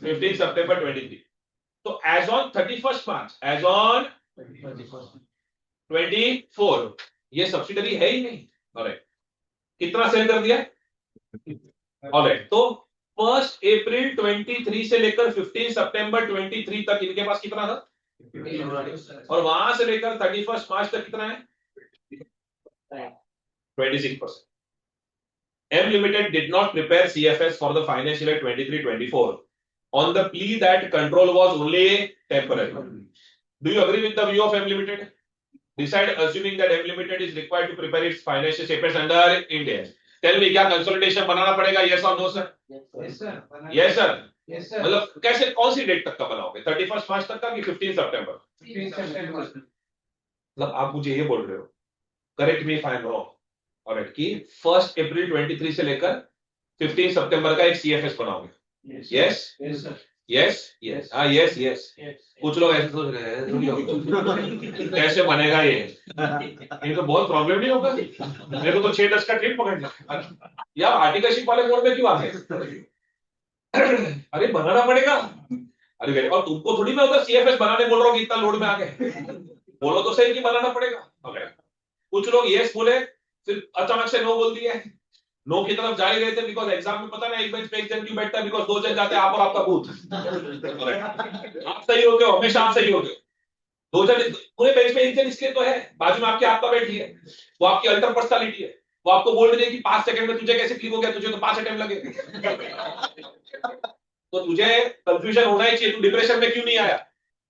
15 सितंबर 23। तो as on 31 March, as on 24 ये सब्सिडरी है ही नहीं। ऑलराइट, कितना सेल कर दिया? ऑलराइट, तो 1 अप्रैल 23 से लेकर 15 सितंबर 23 तक इनके पास कितना था? और वहां से लेकर 31 मार्च तक कितना है? 26%. M Limited did not prepare CFS for the financial year 23-24 on the plea that control was only temporary. Do you agree with the view of M Limited? Decide assuming that M Limited is required to prepare its financial statements under Ind AS. Tell me, क्या consolidation बनाना पड़ेगा? Yes or no, sir? Yes, sir. Yes, sir. Yes, sir. मतलब कैसे, कौन सी date तक का बनाओगे? 31 मार्च तक का कि 15 सितंबर? 15 September. मतलब आप मुझे ये बोल रहे हो, correct me if I am wrong, alright, कि 1 अप्रैल 23 से लेकर 15 सितंबर का एक सीएफएस बनाओगे? Yes Yes, sir. Yes yes, हाँ यस यस। कुछ लोग ऐसे सोच रहे हैं कैसे बनेगा ये, इनको बहुत प्रॉब्लम नहीं होगा? मेरे को तो 6-10 का ट्रेन पकड़ना यार, आर्टिकलशिप वाले मोड में क्यों आ गए? अरे बनाना पड़ेगा। अरे और तुमको थोड़ी मैं उधर सीएफएस बनाने बोल रहा हूँ, इतना लोड में आ गए। बोलो तो सही कि बनाना पड़ेगा। कुछ लोग यस बोले फिर अचानक से नो बोल दिए। नो की तरफ जा ही रहे थे बिकॉज एग्जाम में पता ना एक बेंच पे एक जन क्यों बैठता है, बिकॉज 2 जन जाते हैं, आप और आपका बूथ। आप सही होते हो, हमेशा आप सही होते हो। 2 जन पूरे बेंच में एक जन इसलिए तो है, बाजू में आपके आपका बैठी है, वो आपकी अल्टर पर्सनालिटी है, वो आपको बोल रही है कि 5 सेकंड में तुझे कैसे क्लिक हो गया, तुझे तो 5 अटेम्प्ट लगे। तो तुझे कंफ्यूजन होना ही चाहिए, तू डिप्रेशन में क्यों नहीं आया?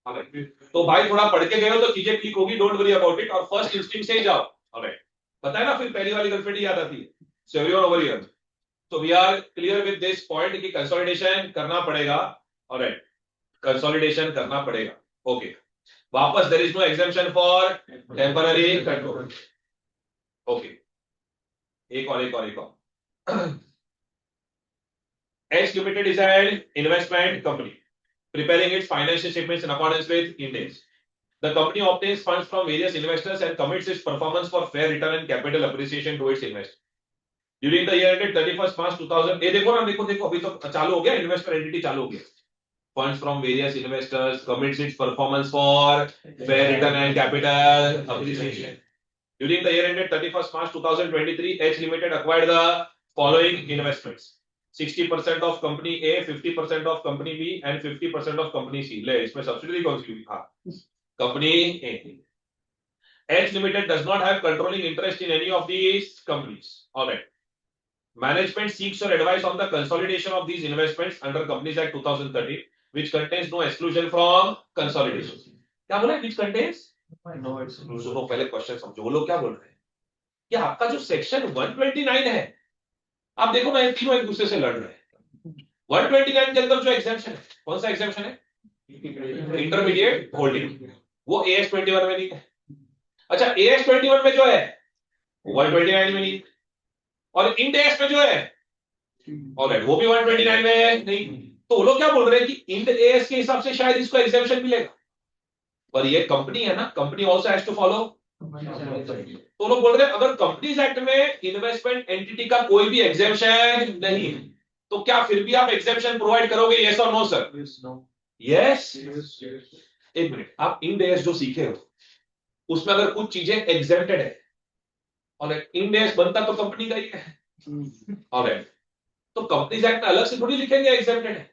तो भाई थोड़ा पढ़ के गए हो तो चीजें क्लिक होगी, डोंट वरी अबाउट इट, और फर्स्ट इंस्टिंक्ट से ही जाओ। ऑलराइट, पता है ना, फिर पहली वाली गर्लफ्रेंड याद आती है। So everyone over here. So we are clear with this point कि कंसोलिडेशन करना पड़ेगा। ऑलराइट, कंसोलिडेशन करना पड़ेगा। ओके, वापस there is no exemption for temporary control. Okay, एक और X Limited is an investment company preparing its financial statements in accordance with Ind AS. The company obtains funds from various investors and commits its performance for fair return and capital appreciation to its investors. During the year ended 31st March 2000, ये देखो ना, देखो देखो अभी तो चालू हो गया, इन्वेस्टमेंट एंटिटी चालू हो गया. Funds from various investors commits its performance for fair return and capital appreciation. During the year ended 31st March 2023, H Limited acquired the following investments: 60% of company A, 50% of company B, and 50% of company C. ले इसमें subsidiary कौन सी हुई? हाँ, company A. H Limited does not have controlling interest in any of these companies. All right. Management seeks your advice on the consolidation of these investments under Companies Act 2013, which contains no exclusion from consolidation. क्या बोला? Which contains No, it's सुनो, पहले question समझो, वो लोग क्या बोल रहे हैं कि आपका जो सेक्शन 129 है, आप देखो ना, ये तीनों एक दूसरे से लड़ रहे हैं. 129 के अंदर जो एग्जेम्पशन है, कौन सा एग्जेम्पशन है? Intermediate holding. वो AS 21 में नहीं है. अच्छा, AS 21 में जो है 129 में नहीं, और इंड AS में जो है ऑलराइट वो भी 129 में है नहीं. तो वो लोग क्या बोल रहे हैं कि इंड AS के हिसाब से शायद इसको एग्जेम्पशन मिलेगा, पर ये कंपनी है ना, company also has to follow. तो लोग बोल रहे हैं अगर कंपनीज एक्ट में इन्वेस्टमेंट एंटिटी का कोई भी एग्जेम्पशन नहीं है, तो क्या फिर भी आप एग्जेम्पशन प्रोवाइड करोगे? यस और नो सर? यस. एक मिनट, आप इंड AS जो सीखे हो उसमें अगर कुछ चीजें एग्जेम्प्टेड है, और इंड AS बनता तो कंपनी का ही है. ऑलराइट, तो कंपनीज एक्ट में अलग से थोड़ी लिखेंगे एग्जेम्प्टेड है.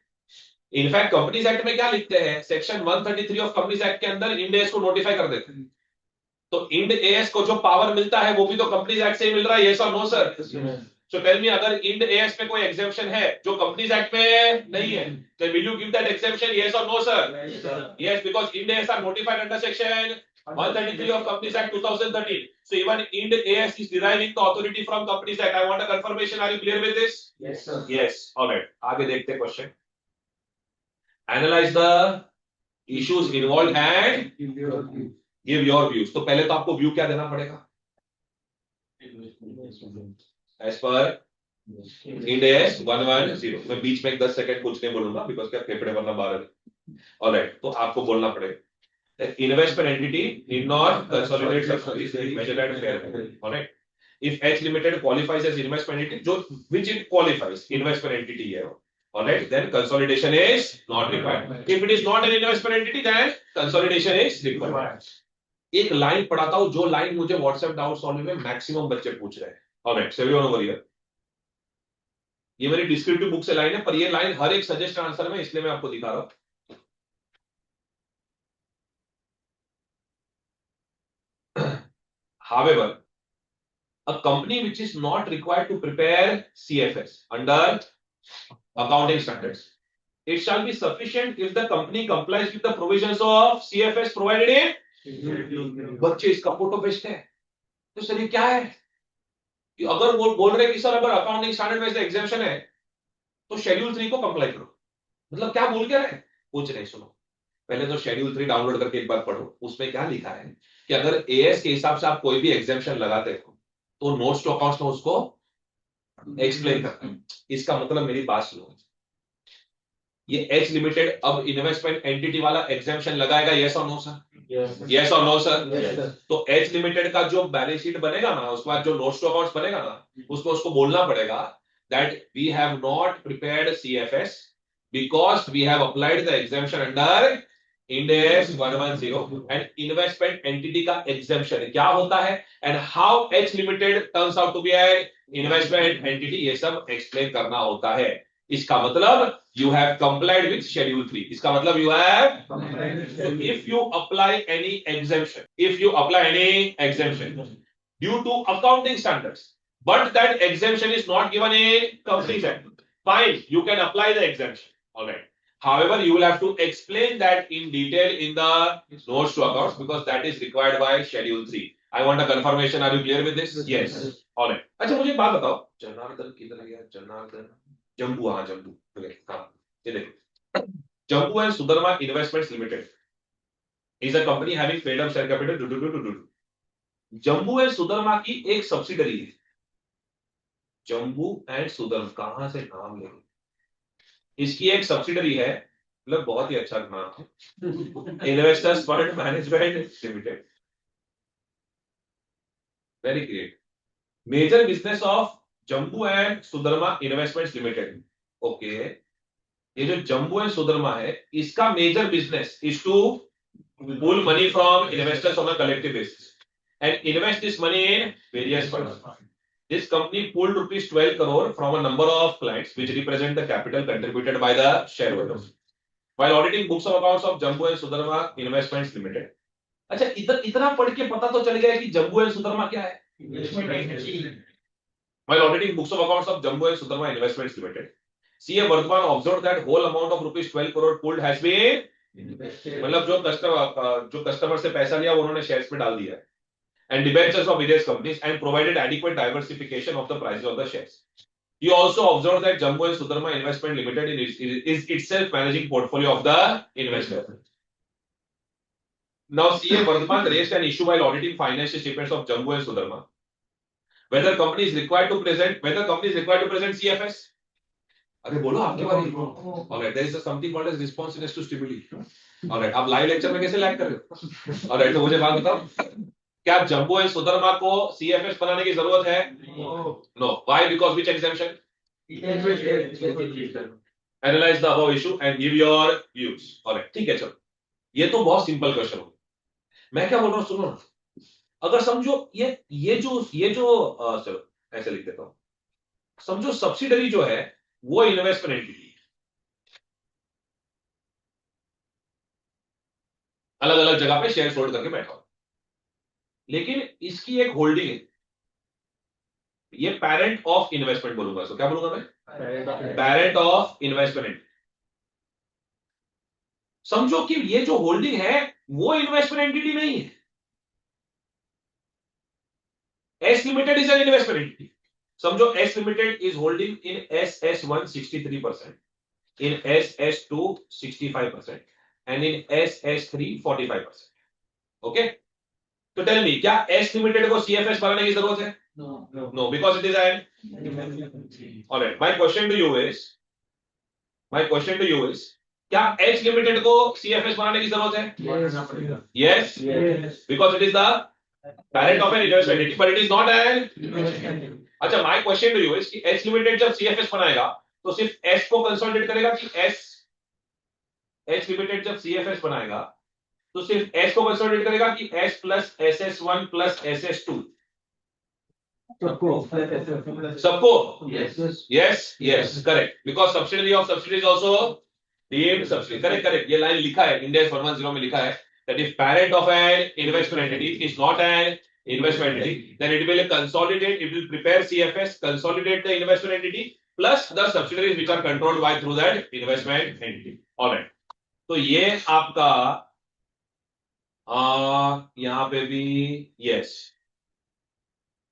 इनफैक्ट कंपनीज एक्ट में क्या लिखते हैं? सेक्शन 133 ऑफ कंपनीज एक्ट के अंदर इंड AS को नोटिफाई कर देते हैं. तो इंड AS को जो पावर मिलता है वो भी तो कंपनीज एक्ट से ही मिल रहा है. यस और no sir? So tell me, अगर इंड AS में कोई एग्जेम्पशन है जो कंपनीज एक्ट में नहीं है, then will you give that exemption? Yes or no sir? Yes, because Ind AS are notified under section 133 of Companies Act 2013. So even Ind AS is deriving the authority from Companies Act. I want a confirmation. Are you clear with this? Yes, sir. Yes. All right. आगे देखते हैं question. Analyze the issues involved and give your views. तो पहले तो आपको view क्या देना पड़ेगा? As per Ind AS 110. मैं बीच में 10 सेकंड कुछ नहीं बोलूंगा, बिकॉज क्या फेफड़े वरना बाहर. ऑलराइट, तो आपको बोलना पड़ेगा investment entity need not consolidate subsidiaries measured at fair value. Alright. If H Limited qualifies as investment entity, जो which it qualifies, investment entity है वो. Alright, then consolidation is not required. If it is not an investment entity, then consolidation is required. एक line पढ़ाता हूं, जो line मुझे WhatsApp doubt solving में maximum बच्चे पूछ रहे हैं. Alright, everyone over here. ये मेरी डिस्क्रिप्टिव बुक से लाइन है, पर ये लाइन हर एक सजेस्ट आंसर में, इसलिए मैं आपको दिखा रहा हूं. However, a company which is not required to prepare CFS under accounting standards, it shall be sufficient if the company complies with the provisions of CFS provided in. बच्चे इसका फोटो भेजते हैं, तो सर ये क्या है कि अगर वो बोल रहे कि सर अगर अकाउंटिंग स्टैंडर्ड में से एग्जेम्पशन है तो शेड्यूल 3 को कंप्लाई करो. मतलब क्या बोल के रहे? कुछ नहीं, सुनो पहले तो शेड्यूल 3 डाउनलोड करके एक बार पढ़ो. उसमें क्या लिखा है कि अगर AS के हिसाब से आप कोई भी एग्जेम्पशन लगाते हो तो नोट्स टू अकाउंट्स में उसको एक्सप्लेन करना है. इसका मतलब मेरी बात सुनो, ये H लिमिटेड अब इन्वेस्टमेंट एंटिटी वाला एग्जेम्पशन लगाएगा? यस और नो सर? यस और नो सर? तो H लिमिटेड का जो बैलेंस शीट बनेगा ना, उसके बाद जो नोट्स टू अकाउंट्स बनेगा ना, उसको बोलना पड़ेगा that we have not prepared CFS because we have applied the exemption under Ind AS 110 and investment entity का exemption क्या होता है and how H Limited turns out to be an investment entity, ये सब explain करना होता है. इसका मतलब you have complied with schedule 3. इसका मतलब you have. So if you apply any exemption, due to accounting standards, but that exemption is not given in Companies Act, fine, you can apply the exemption. All right. However, you will have to explain that in detail in the notes to accounts because that is required by schedule 3. I want a confirmation. Are you clear with this? Yes. All right. अच्छा मुझे एक बात बताओ, जनार्दन किधर गया? जनार्दन जम्बू. हाँ जम्बू. हाँ ये देखो, Jambu and Sudharma investments limited is a company having paid up share capital. Jambu and Sudharma की एक सब्सिडरी है. जम्बू एंड सुधर्मा, कहां से नाम ले, इसकी एक सब्सिडरी है, मतलब बहुत ही अच्छा नाम है, investors fund management limited. Very great. Major business of Jambu and Sudharma investments limited. Okay, ये जो जम्बू एंड सुधर्मा है, इसका major business is to pull money from investors on a collective basis and invest this money in various funds. This company pulled rupees 12 crore from a number of clients which represent the capital contributed by the shareholders while auditing books of accounts of Jumbo and Sudharma Investments Limited. अच्छा, इतना पढ़ के पता तो चल गया कि Jambu and Sudharma क्या है. While auditing books of accounts of Jumbo and Sudharma Investments Limited, CA Vardhan observed that whole amount of rupees 12 crore pulled has been, मतलब जो कस्टमर से पैसा लिया वो उन्होंने शेयर्स में डाल दिया है, and debentures of various companies and provided adequate diversification of the prices of the shares. He also observed that Jumbo and Sudharma Investment Limited is itself managing portfolio of the investor. Now CA Vardhan raised an issue while auditing financial statements of Jumbo and Sudharma. Whether company is required to present CFS. अरे बोलो आपके बारे में. Alright, there is something called as responsiveness to stimuli. Alright, आप live lecture में कैसे lag कर रहे हो? Alright, तो मुझे बात बताओ, क्या जम्बो एंड सुधर्मा को सीएफएस बनाने की जरूरत है? No. Why? Because which exemption? Analyse the above issue and give your views. Alright, ठीक है, चलो, ये तो बहुत सिंपल क्वेश्चन हो. मैं क्या बोल रहा हूं, सुनो ना. अगर समझो ये जो चलो ऐसे लिख देता हूं. समझो सब्सिडरी जो है वो इन्वेस्टमेंट एंटिटी, अलग अलग जगह पे शेयर होल्ड करके बैठा हो, लेकिन इसकी एक होल्डिंग है. ये पेरेंट ऑफ इन्वेस्टमेंट बोलूंगा, तो क्या बोलूंगा मैं? Parent of investment. समझो कि ये जो होल्डिंग है वो इन्वेस्टमेंट एंटिटी नहीं है. S limited is an investment entity. समझो S limited is holding in SS1 63%, in SS2 65% and in SS3 45%. Okay, तो टेल मी, क्या एस लिमिटेड को सीएफएस बनाने की जरूरत है? No, because it is an. Alright, my question to you is क्या H limited को सीएफएस बनाने की जरूरत है? Yes, because it is the parent of an investment entity, but it is not an. अच्छा, my question to you is कि H limited जब CFS बनाएगा तो सिर्फ एस को कंसोलिडेट करेगा कि एच लिमिटेड जब सीएफएस बनाएगा तो सिर्फ एस को कंसोलिडेट करेगा कि S plus SS1 plus SS2? सबको. Yes, correct, because subsidiary of subsidiary is also deemed subsidiary. Correct, ये लाइन लिखा है, इंडिया 110 में लिखा है that if parent of an investment entity is not an investment entity, then it will consolidate, it will prepare CFS, consolidate the investment entity plus the subsidiaries which are controlled by through that investment entity. Alright, तो ये आपका यहां पे भी yes.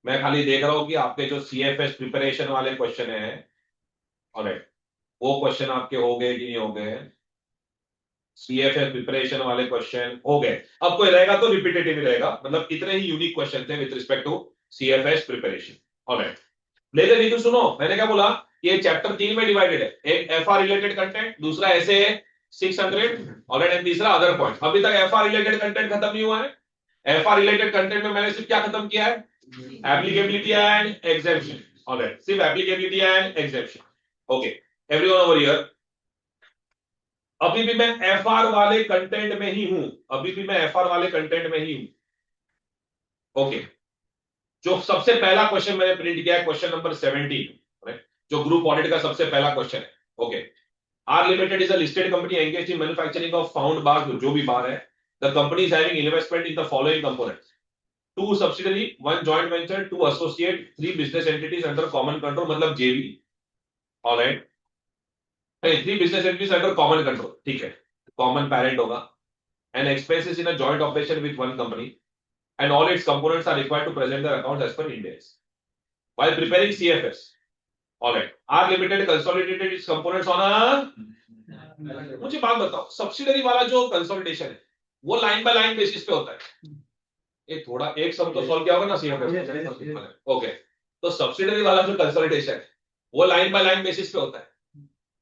मैं खाली देख रहा हूं कि आपके जो CFS प्रिपरेशन वाले क्वेश्चन है, ऑलराइट, वो क्वेश्चन आपके हो गए कि नहीं हो गए? सीएफएस प्रिपरेशन वाले क्वेश्चन हो गए. अब कोई रहेगा तो रिपीटेटिव ही रहेगा, मतलब इतने ही यूनिक क्वेश्चन थे with respect to CFS preparation. Alright, लेकिन नीतू सुनो, मैंने क्या बोला, ये चैप्टर 3 में डिवाइडेड है. एक एफआर रिलेटेड कंटेंट, दूसरा ऐसे 600, ऑलराइट, एंड तीसरा अदर पॉइंट. अभी तक एफआर रिलेटेड कंटेंट खत्म नहीं हुआ है. एफआर रिलेटेड कंटेंट में मैंने सिर्फ क्या खत्म किया है? Applicability and exemption. ऑलराइट, सिर्फ applicability and exemption. Okay, everyone over here, अभी भी मैं एफआर वाले कंटेंट में ही हूं. ओके, जो सबसे पहला क्वेश्चन मैंने प्रिंट किया है, क्वेश्चन नंबर 17, जो ग्रुप ऑडिट का सबसे पहला क्वेश्चन है. Okay, R limited is a listed company engaged in manufacturing of found bar, जो भी बार है. The company is having investment in the following components: 2 subsidiary, 1 joint venture, 2 associate, 3 business entities under common control, मतलब JV. Alright, 3 business entities under common control, ठीक है, common parent होगा, and expenses in a joint operation with one company, and all its components are required to present their accounts as per Ind AS. While preparing CFS, alright, R Limited consolidated its components on a. मुझे बात बताओ, subsidiary वाला जो consolidation है वो line by line basis पे होता है. एक सम तो सॉल्व किया होगा ना सीएफएस. ओके, तो सब्सिडरी वाला जो कंसोलिडेशन है वो लाइन बाय लाइन बेसिस पे होता है,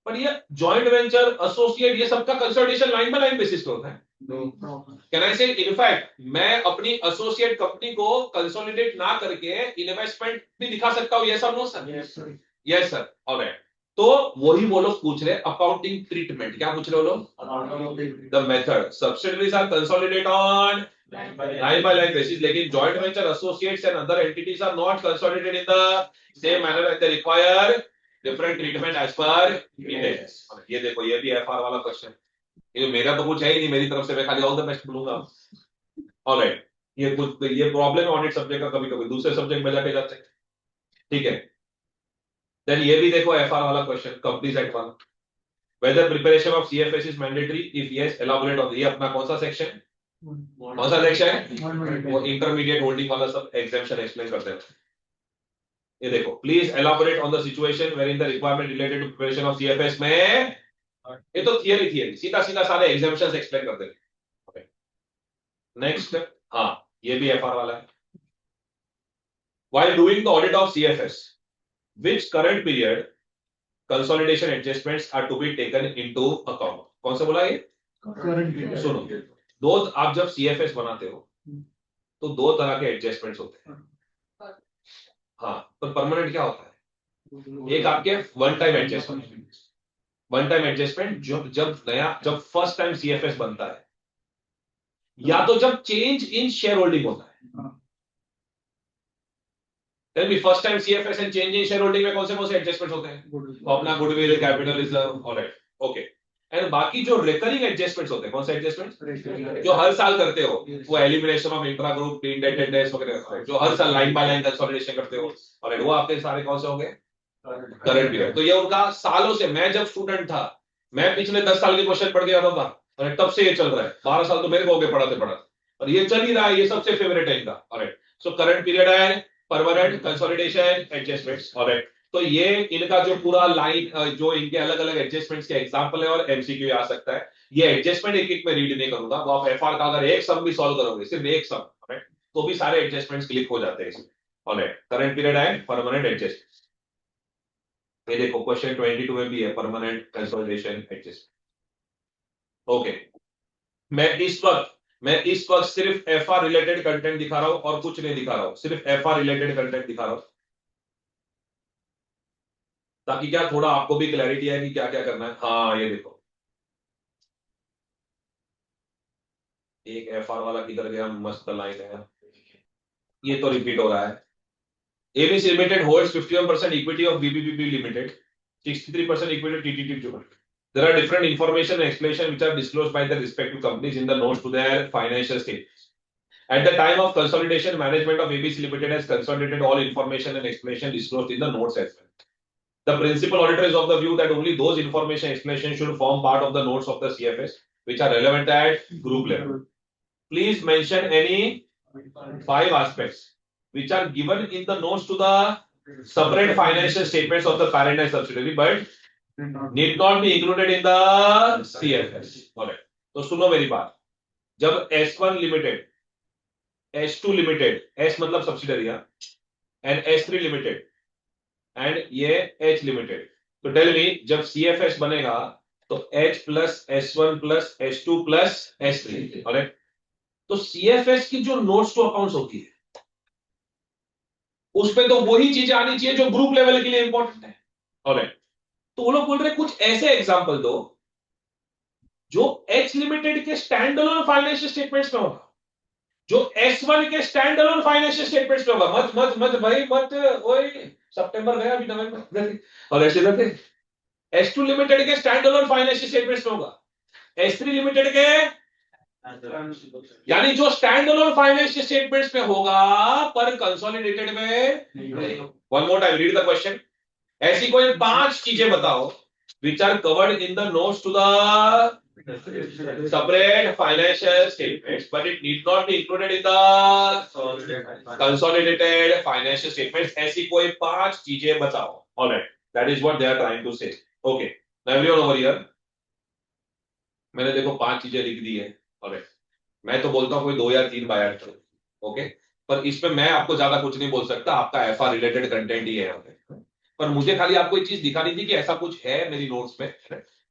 पर ये जॉइंट वेंचर, एसोसिएट, ये सबका consolidation line by line basis पे होता है. कैन आई से इनफैक्ट मैं अपनी एसोसिएट कंपनी को कंसोलिडेट ना करके इन्वेस्टमेंट भी दिखा सकता हूं, यस और no sir? Yes sir. Alright, तो वही वो लोग पूछ रहे अकाउंटिंग ट्रीटमेंट। क्या पूछ रहे हो लोग? The method subsidiaries are consolidate on line by line basis, लेकिन joint venture associates and other entities are not consolidated in the same manner and they require different treatment as per Ind-AS. ये देखो, ये भी FR वाला question, ये मेरा तो कुछ है ही नहीं, मेरी तरफ से मैं खाली ऑल द बेस्ट बोलूंगा। ऑलराइट, ये कुछ ये प्रॉब्लम है ऑडिट सब्जेक्ट का, कभी कभी दूसरे सब्जेक्ट में जाके जाते हैं, ठीक है। देन ये भी देखो FR वाला क्वेश्चन, कंपनीज एक्ट वाला, whether preparation of CFS is mandatory, if yes elaborate on। ये अपना कौन सा सेक्शन, कौन सा सेक्शन है? वो इंटरमीडिएट होल्डिंग वाला सब एग्जेम्पशन एक्सप्लेन करते हैं। ये देखो, please elaborate on the situation where in the requirement related to preparation of CFS में। ये तो थियरी सीधा सीधा सारे एग्जाम्पशंस एक्सप्लेन कर देंगे। नेक्स्ट, हाँ ये भी एफआर वाला है। While doing the audit of CFS, which current period consolidation adjustments are to be taken into account? कौन सा बोला ये? Current period. सुनो, दो, आप जब सीएफएस बनाते हो तो दो तरह के एडजस्टमेंट्स होते हैं। हाँ, पर परमानेंट क्या होता है? एक आपके one time adjustment, one time adjustment जब फर्स्ट टाइम सीएफएस बनता है, या तो जब चेंज इन शेयर होल्डिंग होता है। Tell me, first time CFS and change in share holding में कौन से एडजस्टमेंट होते हैं? तो अपना goodwill, capital reserve, alright, okay. And बाकी जो रिकरिंग एडजस्टमेंट्स होते हैं, कौन से एडजस्टमेंट जो हर साल करते हो, वो एलिमिनेशन ऑफ इंट्रा ग्रुप इंडेंटेडनेस वगैरह, जो हर साल लाइन बाय लाइन कंसोलिडेशन करते हो, ऑलराइट, वो आपके सारे कौन से होंगे? Current period. तो ये उनका सालों से, मैं जब स्टूडेंट था, मैं पिछले 10 साल के क्वेश्चन पढ़ के आता था, और तब से ये चल रहा है, 12 साल तो मेरे को हो गए पढ़ाते पढ़ाते, और ये चल ही रहा है, ये सबसे फेवरेट है इनका। ऑलराइट, सो करंट पीरियड है, परमानेंट कंसोलिडेशन एडजस्टमेंट्स, ऑलराइट। तो ये इनका जो पूरा लाइन, जो इनके अलग अलग एडजस्टमेंट्स के एग्जांपल है, और एमसीक्यू आ सकता है। ये एडजस्टमेंट एक एक में रीड नहीं करूंगा, वो आप एफआर का अगर एक सम भी सॉल्व करोगे, सिर्फ एक सम, ऑलराइट, तो भी सारे एडजस्टमेंट्स क्लिक हो जाते हैं इसमें। ऑलराइट, करंट पीरियड है, परमानेंट एडजस्टमेंट। ये देखो क्वेश्चन 22 में भी है, परमानेंट कंसोलिडेशन एडजस्टमेंट। ओके, मैं इस वक्त सिर्फ एफआर रिलेटेड कंटेंट दिखा रहा हूं और कुछ नहीं दिखा रहा हूं, सिर्फ एफआर रिलेटेड कंटेंट दिखा रहा हूं, ताकि क्या थोड़ा आपको भी क्लैरिटी है कि क्या क्या करना है। हाँ ये देखो, एक एफआर वाला किधर गया, मस्त लाइन है, ये तो रिपीट हो रहा है। ABC Limited holds 51% equity of BBBB Limited, 63% equity of TTT Jewel. There are different information and explanation which are disclosed by the respective companies in the notes to their financial statements. At the time of consolidation, management of ABC Limited has consolidated all information and explanation disclosed in the notes as well. The principal auditor is of the view that only those information explanations should form part of the notes of the CFS which are relevant at group level. Please mention any 5 aspects which are given in the notes to the separate financial statements of the parent and subsidiary but need not be included in the CFS. Alright, तो सुनो मेरी बात, जब S1 limited, S2 limited, S मतलब subsidiary and S3 limited and ये H limited, तो tell मी, जब CFS बनेगा तो H plus S1 plus S2 plus S3, alright. तो CFS की जो नोट्स टू अकाउंट्स होती है, उसमें तो वही चीजें आनी चाहिए जो ग्रुप लेवल के लिए इंपॉर्टेंट है, ऑलराइट। तो वो लोग बोल रहे कुछ ऐसे एग्जांपल दो जो H लिमिटेड के स्टैंड अलोन फाइनेंशियल स्टेटमेंट्स में होगा, जो S1 के स्टैंड अलोन फाइनेंशियल स्टेटमेंट्स में होगा। मत मत मत भाई मत, ओए सितंबर गया अभी नवंबर, और ऐसे रहते S2 लिमिटेड के स्टैंड अलोन फाइनेंशियल स्टेटमेंट्स में होगा, S3 लिमिटेड के, यानी जो स्टैंड अलोन फाइनेंशियल स्टेटमेंट्स में होगा पर कंसोलिडेटेड में। One more time read the question. ऐसी कोई 5 चीजें बताओ which are covered in the notes to the separate financial statements but it need not be included in the consolidated financial statements। ऐसी कोई 5 चीजें बताओ, alright, that is what they are trying to say। okay, now everyone over here, मैंने देखो 5 चीजें लिख दी है, alright, मैं तो बोलता हूं कोई 2 या 3 बाय ऐड करो, ओके, पर इसमें मैं आपको ज्यादा कुछ नहीं बोल सकता, आपका एफआर रिलेटेड कंटेंट ही है, पर मुझे खाली आपको एक चीज दिखानी थी कि ऐसा कुछ है मेरी नोट्स में,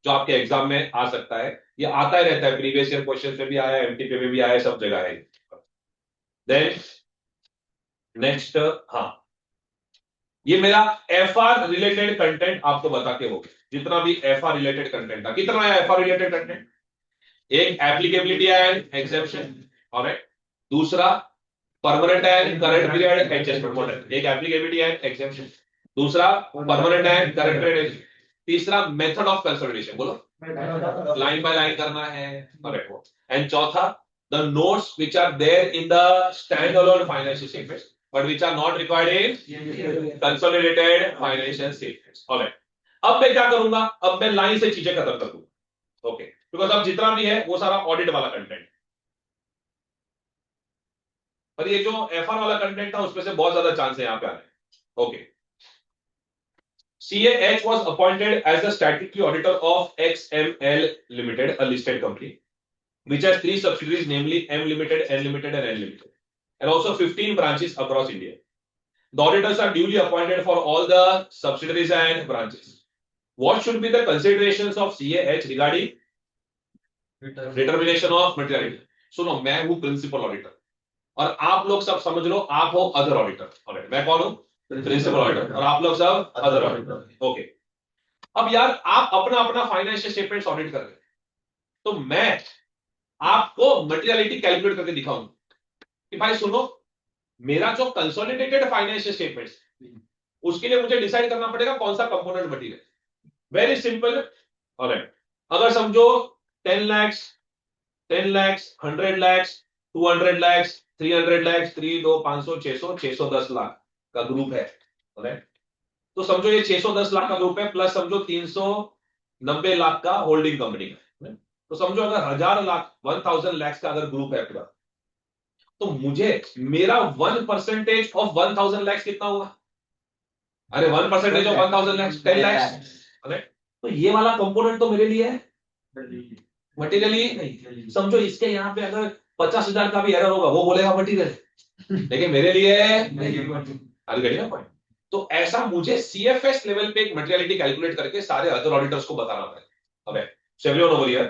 जो आपके एग्जाम में आ सकता है, ये आता ही रहता है, प्रीवियस ईयर क्वेश्चन में भी आया, एमटीपी में भी आया, सब जगह है। देन नेक्स्ट, हाँ, ये मेरा एफआर रिलेटेड कंटेंट आपको बता के हो गया, जितना भी एफआर रिलेटेड कंटेंट था। कितना है एफआर रिलेटेड कंटेंट? एक एप्लीकेबिलिटी एंड एक्सेप्शन, ऑलराइट। दूसरा permanent and current period adjustment model, एक एप्लीकेबिलिटी एंड एक्सेप्शन। दूसरा परमानेंट एंड करंट पीरियड। तीसरा मेथड ऑफ कंसोलिडेशन, बोलो लाइन बाय लाइन करना है, करेक्ट। एंड चौथा the notes which are there in the stand alone financial statements but which are not required in consolidated financial statements, alright. अब मैं क्या करूंगा, अब मैं लाइन से चीजें खत्म कर दूंगा, ओके, बिकॉज अब जितना भी है वो सारा ऑडिट वाला कंटेंट, पर ये जो एफआर वाला कंटेंट था उसमें से बहुत ज्यादा चांस है यहाँ पे आने, okay. CAH was appointed as the statutory auditor of XML Limited, a listed company, which has 3 subsidiaries, namely M Limited, N Limited, and N Limited, and also 15 branches across India. The auditors are duly appointed for all the subsidiaries and branches. What should be the considerations of CAH regarding determination of materiality? सुनो, मैं हूं principal auditor और आप लोग सब समझ लो आप हो अदर ऑडिटर। मैं कौन हूं? प्रिंसिपल ऑडिटर, और आप लोग सब अदर ऑडिटर, ओके। अब यार आप अपना अपना फाइनेंशियल स्टेटमेंट्स ऑडिट कर रहे हैं, तो मैं आपको मटेरियलिटी कैलकुलेट करके दिखाऊंगा कि भाई सुनो, मेरा जो कंसोलिडेटेड फाइनेंशियल स्टेटमेंट्स, उसके लिए मुझे डिसाइड करना पड़ेगा कौन सा component material. Very simple, alright. अगर समझो 10 लाख, 10 लाख, 100 लाख, 200 लाख, 300 लाख, 3, 2, 500, 600, 610 लाख का ग्रुप है, ऑलराइट। तो समझो ये 610 लाख का ग्रुप है, प्लस समझो 390 लाख का होल्डिंग कंपनी का, तो समझो अगर 1000 लाख, 1000 लाख का अगर ग्रुप है पूरा, तो मुझे मेरा 1% ऑफ 1000 लाख कितना होगा? अरे 1% ऑफ 1000 लाख 10 लाख, तो ये वाला कंपोनेंट तो मेरे लिए है, मटेरियल ही नहीं। समझो इसके यहाँ पे अगर 50,000 का भी एरर होगा, वो बोलेगा मटेरियल, लेकिन मेरे लिए ना पॉइंट। तो ऐसा मुझे CFS लेवल पे एक मटेरियलिटी कैलकुलेट करके सारे अदर ऑडिटर्स को बताना पड़ेगा। अबे everyone over here,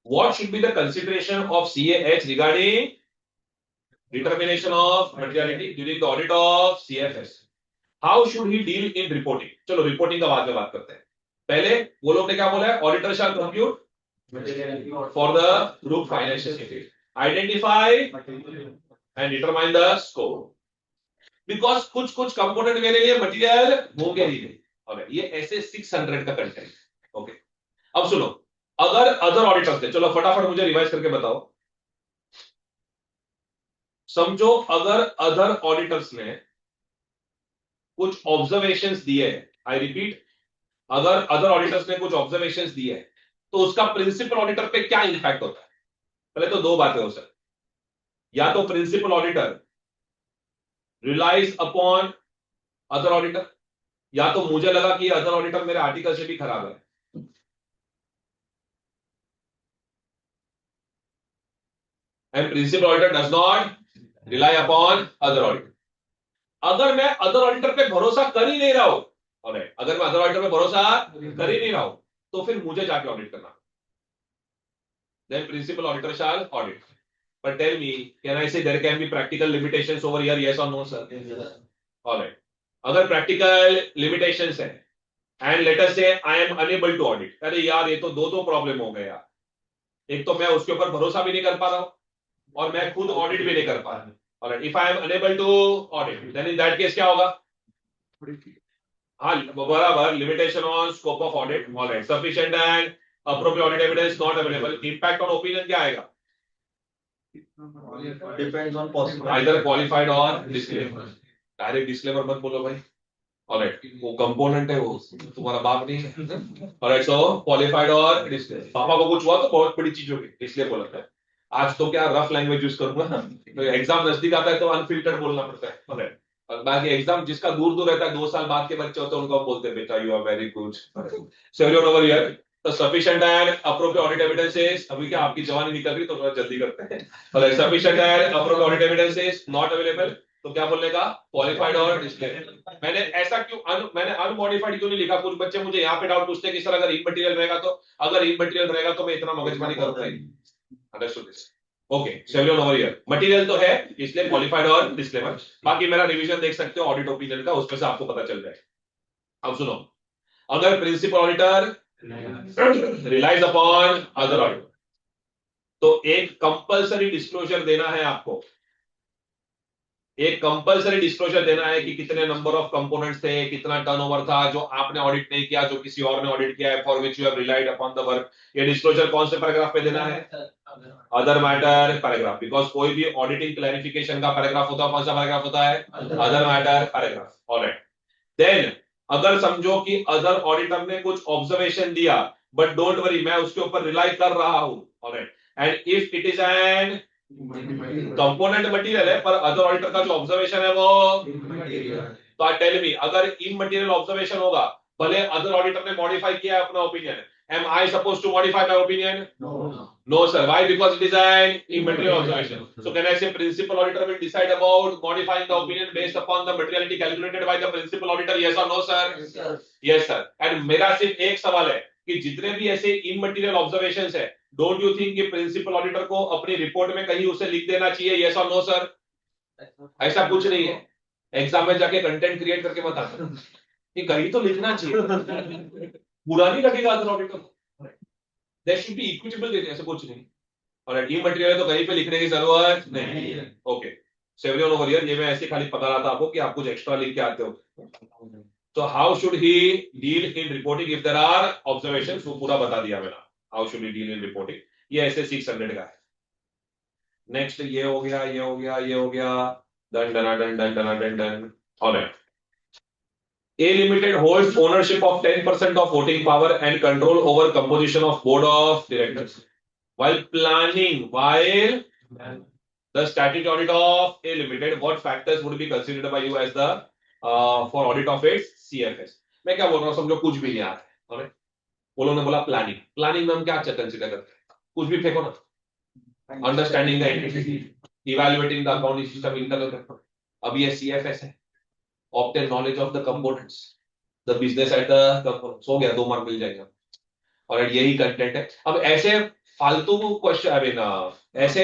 what should be the consideration of CAH regarding determination of materiality during the audit of CFS? How should he deal in reporting? चलो reporting का बाद में बात करते हैं, पहले वो लोग ने क्या बोला है, auditor shall compute for the group financial statement, identify and determine the scope, because कुछ कंपोनेंट मेरे लिए मटेरियल होंगे ही नहीं, ओके। ये ऐसे 600 का कंटेंट, ओके। अब सुनो, अगर अदर ऑडिटर्स थे, चलो फटाफट मुझे रिवाइज करके बताओ। समझो अगर अदर ऑडिटर्स ने कुछ ऑब्जर्वेशंस दिए हैं, आई रिपीट, अगर अदर ऑडिटर्स ने कुछ ऑब्जर्वेशंस दिए हैं, तो उसका प्रिंसिपल ऑडिटर पे क्या इंपैक्ट होता है? पहले तो दो बातें हो सकती, या तो principal auditor relies upon other auditor, या तो मुझे लगा कि अदर ऑडिटर मेरे आर्टिकल से भी खराब है, and principal auditor does not rely upon other auditor. अगर मैं अदर ऑडिटर पे भरोसा कर ही नहीं रहा हूं, ऑलराइट, अगर मैं अदर ऑडिटर पे भरोसा कर ही नहीं रहा हूं, तो फिर मुझे जाके ऑडिट करना, then principal auditor shall audit. But tell me, can I say there can be practical limitations over here? Yes or no, sir? Yes. All right. अगर practical limitations है, and let us say I am unable to audit, अरे यार ये तो दो problem हो गए यार, एक तो मैं उसके ऊपर भरोसा भी नहीं कर पा रहा हूं, और मैं खुद ऑडिट भी नहीं कर पा रहा हूं। Alright, if I am unable to audit, then in that case क्या होगा? हाँ बराबर, limitation on scope of audit, alright, sufficient and appropriate audit evidence not available, impact on opinion क्या आएगा? Depends on possible. Either qualified or disclaimer. Direct disclaimer मत बोलो भाई, alright, वो कंपोनेंट है, वो तुम्हारा बाप नहीं है, ऑलराइट। सो क्वालिफाइड और डिस्क्लेमर, पापा को कुछ हुआ तो बहुत बड़ी चीज होगी, इसलिए बोला था। आज तो क्या रफ लैंग्वेज यूज करूंगा, तो एग्जाम नजदीक आता है तो अनफिल्टर्ड बोलना पड़ता है, ऑलराइट। और बाकी एग्जाम जिसका दूर दूर रहता है, 2 साल बाद के बच्चे होते हैं, उनको बोलते हैं बेटा you are very good, so everyone over here, तो sufficient and appropriate audit evidence is, अभी क्या आपकी जवानी निकल रही तो थोड़ा जल्दी करते हैं, और sufficient and appropriate audit evidence is not available, तो क्या बोलने का, क्वालिफाइड और डिस्प्ले। मैंने ऐसा क्यों मैंने अनमॉडिफाइड क्यों नहीं लिखा? कुछ बच्चे मुझे यहाँ पे डाउट पूछते हैं कि सर अगर इमटेरियल रहेगा तो, अगर इमटेरियल रहेगा तो मैं इतना मगजमारी करूंगा ही। Understood this? Okay, seven over year material तो है, इसलिए क्वालिफाइड और डिस्क्लेमर। बाकी मेरा रिवीजन देख सकते हो ऑडिट ओपिनियन का, उसमें से आपको पता चल जाए। अब सुनो, अगर principal auditor relies upon other auditor, तो एक कंपलसरी डिस्क्लोजर देना है आपको, एक कंपलसरी डिस्क्लोजर देना है कि कितने नंबर ऑफ कंपोनेंट्स थे, कितना टर्नओवर था जो आपने ऑडिट नहीं किया, जो किसी और ने ऑडिट किया है, for which you have relied upon the work. ये डिस्क्लोजर कौन से पैराग्राफ पे देना है? अदर मैटर पैराग्राफ, बिकॉज कोई भी ऑडिटिंग क्लैरिफिकेशन का पैराग्राफ होता है, कौन सा पैराग्राफ होता है? Other matter paragraph. Alright, then अगर समझो कि अदर ऑडिटर ने कुछ ऑब्जर्वेशन दिया, बट डोंट वरी, मैं उसके ऊपर रिलाई कर रहा हूं। Alright, and if it is N component material है, पर अदर ऑडिटर का जो ऑब्जर्वेशन है वो, तो आई टेल मी, अगर इमटेरियल ऑब्जर्वेशन होगा, भले अदर ऑडिटर ने मॉडिफाई किया है अपना opinion, am I supposed to modify my opinion? No sir. Why? Because it is an immaterial observation. So can I say principal auditor will decide about modifying the opinion based upon the materiality calculated by the principal auditor? Yes or no sir? Yes sir. And मेरा सिर्फ एक सवाल है कि जितने भी ऐसे immaterial observations है, डोंट यू थिंक कि प्रिंसिपल ऑडिटर को अपनी रिपोर्ट में कहीं उसे लिख देना चाहिए? यस और नो सर? ऐसा कुछ नहीं है, एग्जाम में जाके कंटेंट क्रिएट करके बता कि कहीं तो लिखना चाहिए, बुरा नहीं लगेगा अदर ऑडिटर को। देयर शुड बी इक्विटेबल, ऐसा कुछ नहीं। और इमटेरियल तो कहीं पे लिखने की जरूरत नहीं। ओके, सेवरियन ओवर हियर, ये मैं ऐसे खाली पता रहा था आपको कि आप कुछ एक्स्ट्रा लिख के आते हो। तो how should he deal in reporting if there are observations, वो पूरा बता दिया मैंने, how should he deal in reporting. ये ऐसे 600 का है। नेक्स्ट ये हो गया, ये हो गया, ये हो गया, done done done done done done done. Alright, A Limited holds ownership of 10% of voting power and control over composition of board of directors. While planning the statutory audit of A Limited, what factors would be considered by you as the for audit of its CFS? मैं क्या बोल रहा हूँ, समझो कुछ भी नहीं आ रहा है, वो लोगों ने बोला प्लानिंग, प्लानिंग में हम क्या कंसिडर करते हैं? कुछ भी फेंको ना, understanding the entity, evaluating the accounting system, internal control. अब ये CFS है, obtain knowledge of the components, the business at the components, हो गया, 2 मार्क मिल जाएगा। और यही कंटेंट है। अब ऐसे फालतू क्वेश्चन, आई मीन ऐसे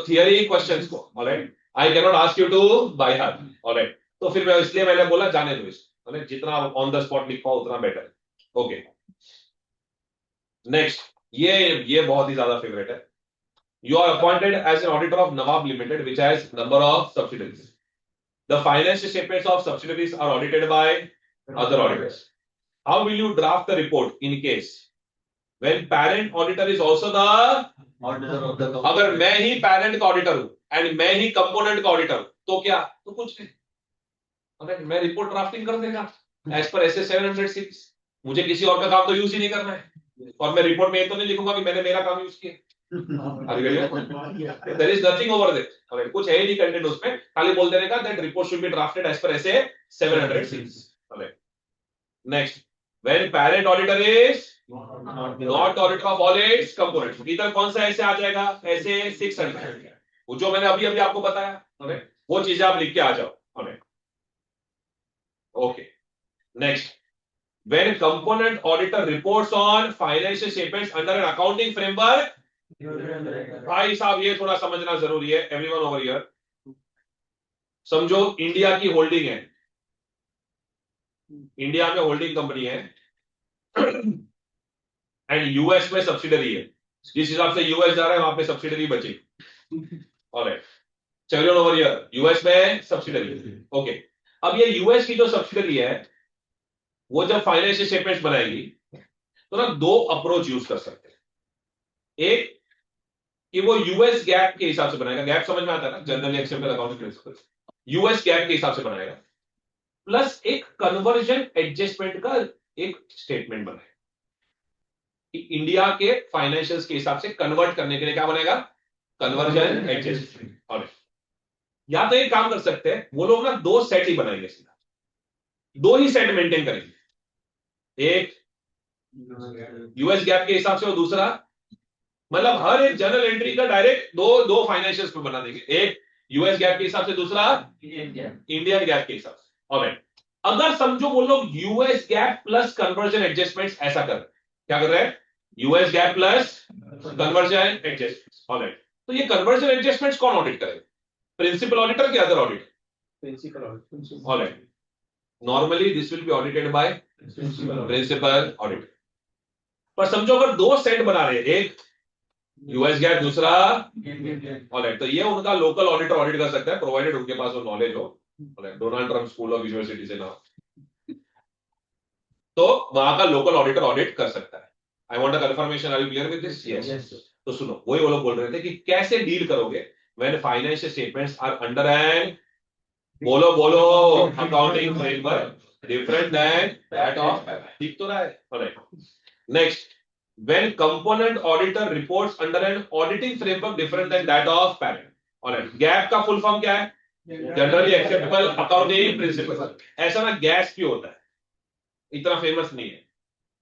थियरी क्वेश्चंस को, alright, I can not ask you to by heart, alright, तो फिर मैं इसलिए मैंने बोला जाने दो इसको, ऑलराइट, जितना ऑन द स्पॉट लिख पाओ उतना बेटर। ओके, नेक्स्ट, ये बहुत ही ज्यादा फेवरेट है। You are appointed as an auditor of Nawab limited which has number of subsidiaries. The financial statements of subsidiaries are audited by other auditors. How will you draft the report in case when parent auditor is also the auditor of the company? अगर मैं ही parent का auditor हूं and मैं ही component का auditor हूं, तो क्या? तो कुछ नहीं, अगर मैं रिपोर्ट ड्राफ्टिंग कर देगा as per SA 706, मुझे किसी और का काम तो यूज ही नहीं करना है, और मैं रिपोर्ट में ये तो नहीं लिखूंगा कि मैंने मेरा काम यूज किया। There is nothing over there. Alright, कुछ है ही नहीं कंटेंट उसमें, खाली बोल देने का that report should be drafted as per SA 706. Alright. Next, when parent auditor is not auditor of all its components, इधर कौन सा ऐसे आ जाएगा? SA 600, वो जो मैंने अभी आपको बताया, alright, वो चीजें आप लिख के आ जाओ। alright. Okay. Next, when component auditor reports on financial statements under an accounting framework, भाई साहब ये थोड़ा समझना जरूरी है, एवरीवन ओवर हियर। समझो इंडिया की होल्डिंग है, इंडिया में होल्डिंग कंपनी है एंड यूएस में सब्सिडरी है, जिस हिसाब से यूएस जा रहा है वहां पे सब्सिडरी बची। ऑलराइट, चलिए ओवर हियर, यूएस में सब्सिडरी। ओके, अब ये यूएस की जो सब्सिडरी है वो जब फाइनेंशियल स्टेटमेंट्स बनाएगी तो ना 2 अप्रोच यूज कर सकते हैं। एक कि वो यूएस गैप के हिसाब से बनाएगा, गैप समझ में आता है ना, generally accepted accounting principle, US gap के हिसाब से बनाएगा, प्लस एक कन्वर्जन एडजस्टमेंट का एक स्टेटमेंट बनाएगा, इंडिया के फाइनेंशियल्स के हिसाब से कन्वर्ट करने के लिए क्या बनेगा? Conversion adjustment. और या तो एक काम कर सकते हैं वो लोग ना, 2 सेट ही बनाएंगे, सीधा 2 ही सेट मेंटेन करेंगे, एक यूएस गैप के हिसाब से और दूसरा, मतलब हर एक जनरल एंट्री का डायरेक्ट दो फाइनेंशियल्स पे बना देंगे, एक यूएस गैप के हिसाब से, दूसरा इंडियन गैप के हिसाब से। ऑलराइट, अगर समझो वो लोग US GAAP plus conversion adjustments ऐसा कर, क्या कर रहे हैं, US GAAP plus conversion adjustments. Alright, तो ये कन्वर्जन एडजस्टमेंट्स कौन ऑडिट करेगा, प्रिंसिपल ऑडिटर के other auditor? Alright, normally this will be audited by principal auditor. पर समझो अगर दो सेट बना रहे, एक यूएस गैप, दूसरा ऑलराइट, तो ये उनका लोकल ऑडिटर ऑडिट कर सकता है, प्रोवाइडेड उनके पास वो नॉलेज हो। Alright, Donald Trump school of university से ना, तो वहां का लोकल ऑडिटर ऑडिट कर सकता है। I want a confirmation, are you clear with this? Yes. तो सुनो, वही वो लोग बोल रहे थे कि कैसे डील करोगे when financial statements are under an, बोलो बोलो, accounting framework different than that of, ठीक तो रहा है? Alright, next, when component auditor reports under an auditing framework different than that of parent. Alright, gap का फुल फॉर्म क्या है? Generally acceptable accounting principle. ऐसा ना गैस क्यों होता है, इतना फेमस नहीं है,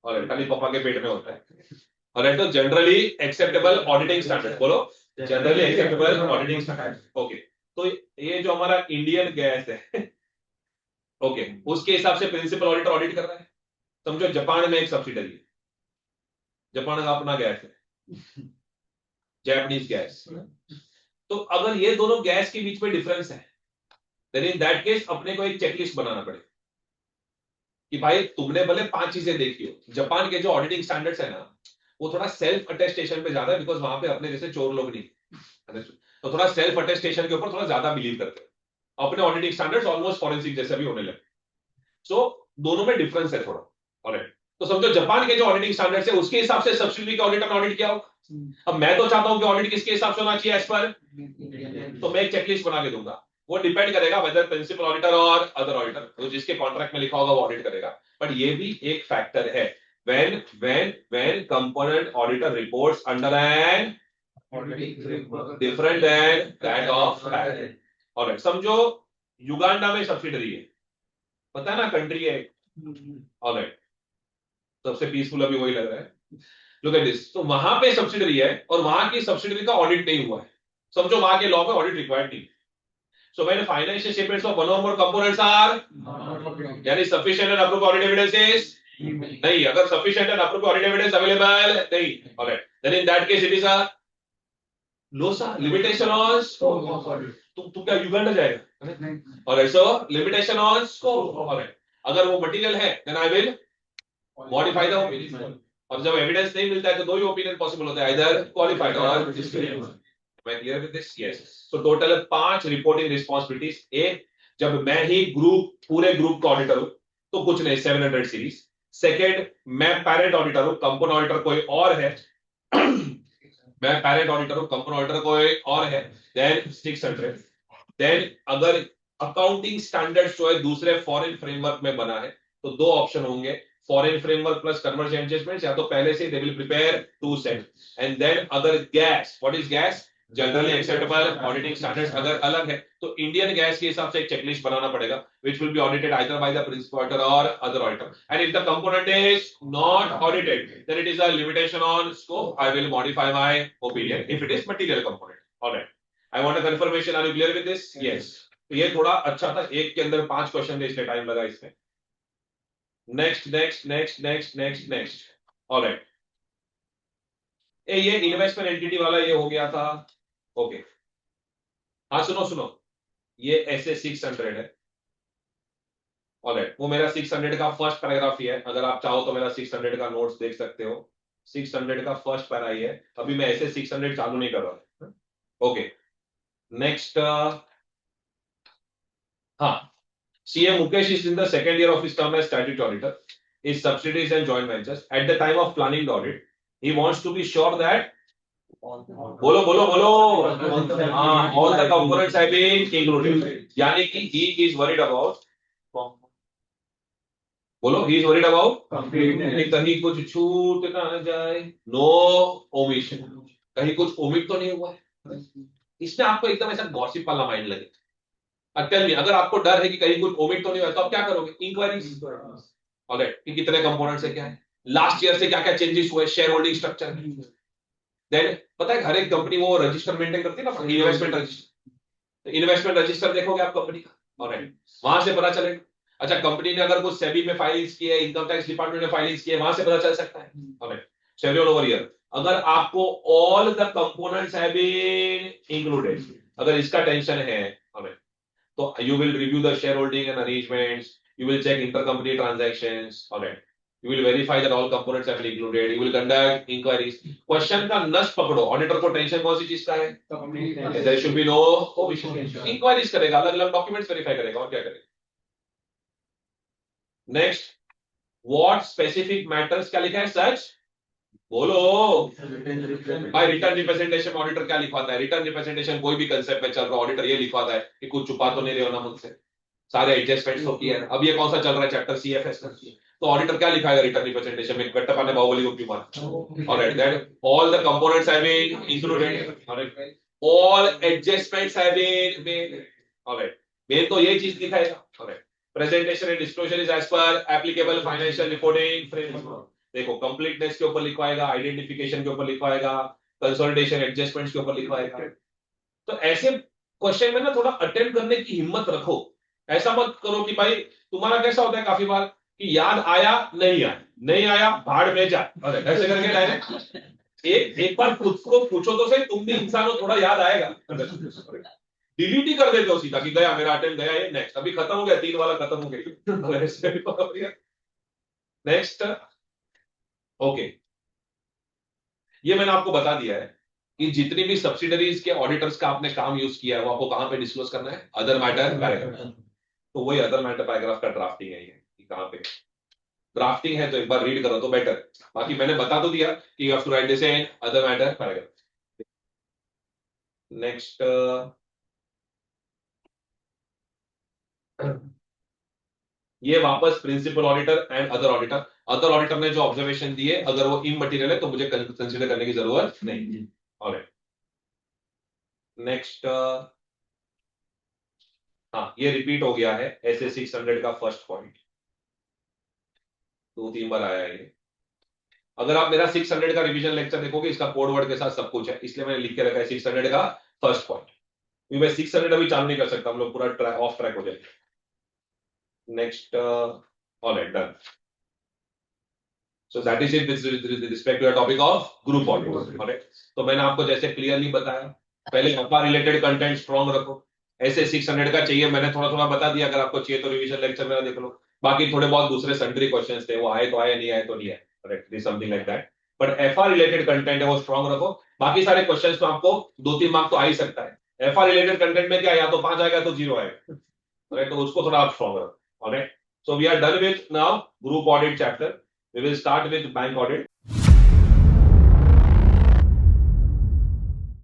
और खाली पापा के पेट में होता है। और तो जनरली एक्सेप्टेबल ऑडिटिंग स्टैंडर्ड, बोलो generally acceptable auditing standard. Okay, तो ये जो हमारा इंडियन गैस है, ओके, उसके हिसाब से प्रिंसिपल ऑडिटर ऑडिट कर रहा है। समझो जापान में एक सब्सिडरी है, जापान का अपना गैस है, जापानीज गैस। तो अगर ये दोनों गैस के बीच में डिफरेंस है, देन इन दैट केस अपने को एक चेकलिस्ट बनाना पड़ेगा कि भाई तुमने भले 5 चीजें देखी हो। जापान के जो ऑडिटिंग स्टैंडर्ड्स है ना, वो थोड़ा सेल्फ अटेस्टेशन पे ज्यादा है, बिकॉज वहां पे अपने जैसे चोर लोग नहीं, तो थोड़ा सेल्फ अटेस्टेशन के ऊपर थोड़ा ज्यादा बिलीव करते हैं। अपने ऑडिटिंग स्टैंडर्ड्स ऑलमोस्ट फॉरेंसिक जैसे भी होने लगे। सो दोनों में डिफरेंस है थोड़ा। ऑलराइट, तो समझो जापान के जो ऑडिटिंग स्टैंडर्ड्स है उसके हिसाब से सब्सिडरी का ऑडिटर ऑडिट किया होगा। अब मैं तो चाहता हूं कि ऑडिट किसके हिसाब से होना चाहिए एज पर, तो मैं एक चेकलिस्ट बना के दूंगा। वो डिपेंड करेगा वेदर प्रिंसिपल ऑडिटर और अदर ऑडिटर, तो जिसके कॉन्ट्रैक्ट में लिखा होगा वो ऑडिट करेगा। बट ये भी एक फैक्टर है, when component auditor reports under an different than that of parent. Alright, समझो युगांडा में सब्सिडरी है, पता है ना कंट्री है। ऑलराइट, सबसे पीसफुल अभी वही लग रहा है। लुक एट दिस, तो वहां पे सब्सिडरी है और वहां की सब्सिडरी का ऑडिट नहीं हुआ है। समझो वहां के लॉ में ऑडिट रिक्वायर्ड नहीं। So when financial statements of one or more components are, यानी sufficient and approved audit evidence is नहीं, अगर sufficient and approved audit evidence available नहीं, alright, then in that case it is a लोसा, limitation on scope. तू क्या Uganda जाएगा? Alright, so limitation on scope. Alright, अगर वो मटेरियल है then I will modify the opinion, और जब एविडेंस नहीं मिलता है तो दो ही ओपिनियन पॉसिबल होता है, आइदर क्वालिफाइड और डिस्क्लेम। मैं clear with this? Yes. So total 5 reporting responsibilities. एक, जब मैं ही पूरे ग्रुप का ऑडिटर हूं तो कुछ नहीं, 700 सीरीज। सेकंड, मैं पेरेंट ऑडिटर हूं, कंपोनेंट ऑडिटर कोई और है मैं पेरेंट ऑडिटर हूं, कंपोनेंट ऑडिटर कोई और है, देन 600। देन अगर अकाउंटिंग स्टैंडर्ड्स जो है दूसरे फॉरेन फ्रेमवर्क में बना है तो दो ऑप्शन होंगे, foreign framework plus conversion adjustments, या तो पहले से they will prepare 2 set. And then अगर GAAS, what is GAAS, generally acceptable auditing standards अगर अलग है तो इंडियन गैस के हिसाब से एक चेकलिस्ट बनाना पड़ेगा, which will be audited either by the principal auditor or other auditor. And if the component is not audited, then it is a limitation on scope. I will modify my opinion if it is material component. All right. I want a confirmation. Are you clear with this? Yes. तो ये थोड़ा अच्छा था, एक के अंदर 5 question थे, इसलिए टाइम लगा इसमें। नेक्स्ट। ऑल राइट, ये इन्वेस्टमेंट एंटिटी वाला ये हो गया था। ओके, हाँ सुनो, ये ऐसे 600 है। ऑलराइट, वो मेरा 600 का फर्स्ट पैराग्राफ ही है, अगर आप चाहो तो मेरा 600 का नोट्स देख सकते हो। 600 का फर्स्ट पैरा ही है, अभी मैं ऐसे 600 चालू नहीं कर रहा। Okay, next. हाँ, CA Mukesh is in the second year of his term as statutory auditor. His subsidiaries and joint ventures. At the time of planning the audit, he wants to be sure that बोलो all the components have been included. यानी कि he is worried about, बोलो he is worried about कहीं कुछ छूट ना जाए, no omission, कहीं कुछ ओमिट तो नहीं हुआ है। इसमें आपको एकदम ऐसा गॉसिप वाला माइंड लगे। अगर आपको डर है कि कहीं कुछ ओमिट तो नहीं हुआ तो आप क्या करोगे? इंक्वायरीज। ऑलराइट, कि कितने कंपोनेंट्स है, क्या है, लास्ट ईयर से क्या क्या चेंजेस हुए, शेयर होल्डिंग स्ट्रक्चर। देन पता है हर एक कंपनी वो रजिस्टर मेंटेन करती है ना, इन्वेस्टमेंट रजिस्टर। इन्वेस्टमेंट रजिस्टर देखोगे आप कंपनी का, ऑलराइट, वहां से पता चलेगा। अच्छा, कंपनी ने अगर कुछ सेबी में फाइलिंग्स की है, इनकम टैक्स डिपार्टमेंट में फाइलिंग्स की है, वहां से पता चल सकता है, ऑलराइट, शेड्यूल ओवर ईयर। अगर आपको all the components have been included, अगर इसका टेंशन है, ऑलराइट, तो you will review the shareholding and arrangements, you will check intercompany transactions, alright, you will verify that all components have been included, you will conduct inquiries। Question का नस पकड़ो, auditor को tension कौन सी चीज का है, there should be no omission, inquiries करेगा, अलग अलग डॉक्यूमेंट्स वेरीफाई करेगा, और क्या करेगा। नेक्स्ट, व्हाट स्पेसिफिक मैटर्स, क्या लिखा है, सच, बोलो भाई। रिटर्न रिप्रेजेंटेशन ऑडिटर क्या लिखवाता है, रिटर्न रिप्रेजेंटेशन कोई भी कंसेप्ट में चल रहा ऑडिटर ये लिखवाता है कि कुछ छुपा तो नहीं रहे हो ना मुझसे, सारे एडजस्टमेंट्स तो किए हैं। अब ये कौन सा चल रहा है चैप्टर, सीएफएस का, तो ऑडिटर क्या लिखाएगा रिटर्न रिप्रेजेंटेशन में, कट्टप्पा ने बाहुबली को क्यों मारा, alright, that all the components have been included, alright, all adjustments have been made, alright, मेन तो यही चीज लिखाएगा, alright. Presentation and disclosure is as per applicable financial reporting framework, देखो कंप्लीटनेस के ऊपर लिखवाएगा, आइडेंटिफिकेशन के ऊपर लिखवाएगा, कंसोलिडेशन एडजस्टमेंट्स के ऊपर लिखवाएगा। तो ऐसे क्वेश्चन में ना थोड़ा अटेम्प्ट करने की हिम्मत रखो, ऐसा मत करो कि भाई तुम्हारा कैसा होता है काफी बार कि याद आया नहीं आया, नहीं आया भाड़ में जा, अरे ऐसे करके डायरेक्ट एक बार खुद को पूछो तो सही, तुम भी इंसान हो, थोड़ा याद आएगा, डिलीट ही कर देते हो सीधा कि गया मेरा अटेम्प्ट गया, ये नेक्स्ट, अभी खत्म हो गया, 3 वाला खत्म हो गया। नेक्स्ट, ओके, ये मैंने आपको बता दिया है कि जितनी भी सब्सिडरीज के ऑडिटर्स का आपने काम यूज किया है वो आपको कहां पे डिस्क्लोज करना है, अदर मैटर पैराग्राफ। तो वही अदर मैटर पैराग्राफ का ड्राफ्टिंग है, ये कि कहां पे ड्राफ्टिंग है, तो एक बार रीड करो तो बेटर। बाकी मैंने बता तो दिया कि you have to write this in other matter paragraph. Next, ये वापस principal auditor and other auditor, other auditor ने जो ऑब्जर्वेशन दिए अगर वो इमटेरियल है तो मुझे कंसीडर करने की जरूरत नहीं, ऑलराइट। नेक्स्ट, हाँ ये रिपीट हो गया है ऐसे 600 का फर्स्ट पॉइंट, 2-3 बार आया है ये। अगर आप मेरा 600 का रिवीजन लेक्चर देखोगे इसका कोड वर्ड के साथ सब कुछ है, इसलिए मैंने लिख के रखा है 600 का फर्स्ट पॉइंट, क्योंकि मैं 600 अभी चालू नहीं कर सकता, हम लोग पूरा ऑफ ट्रैक हो जाएगा। Next, alright, done. So that is it with respect to the topic of group audit, alright? तो मैंने आपको जैसे क्लियरली बताया, पहले अपना रिलेटेड कंटेंट स्ट्रॉन्ग रखो, ऐसे 600 का चाहिए, मैंने थोड़ा थोड़ा बता दिया, अगर आपको चाहिए तो रिवीजन लेक्चर मेरा देख लो। बाकी थोड़े बहुत दूसरे सन्ड्री क्वेश्चंस थे, वो आए तो आए, नहीं आए तो नहीं आए, correct, this something like that, but FR related content है वो स्ट्रॉन्ग रखो। बाकी सारे क्वेश्चंस में आपको 2-3 मार्क तो आ ही सकता है, एफआर रिलेटेड कंटेंट में क्या, या तो 5 आएगा तो 0 आएगा, राइट, तो उसको थोड़ा आप स्ट्रॉन्ग रखो, alright. So we are done with now group audit chapter, we will start with bank audit।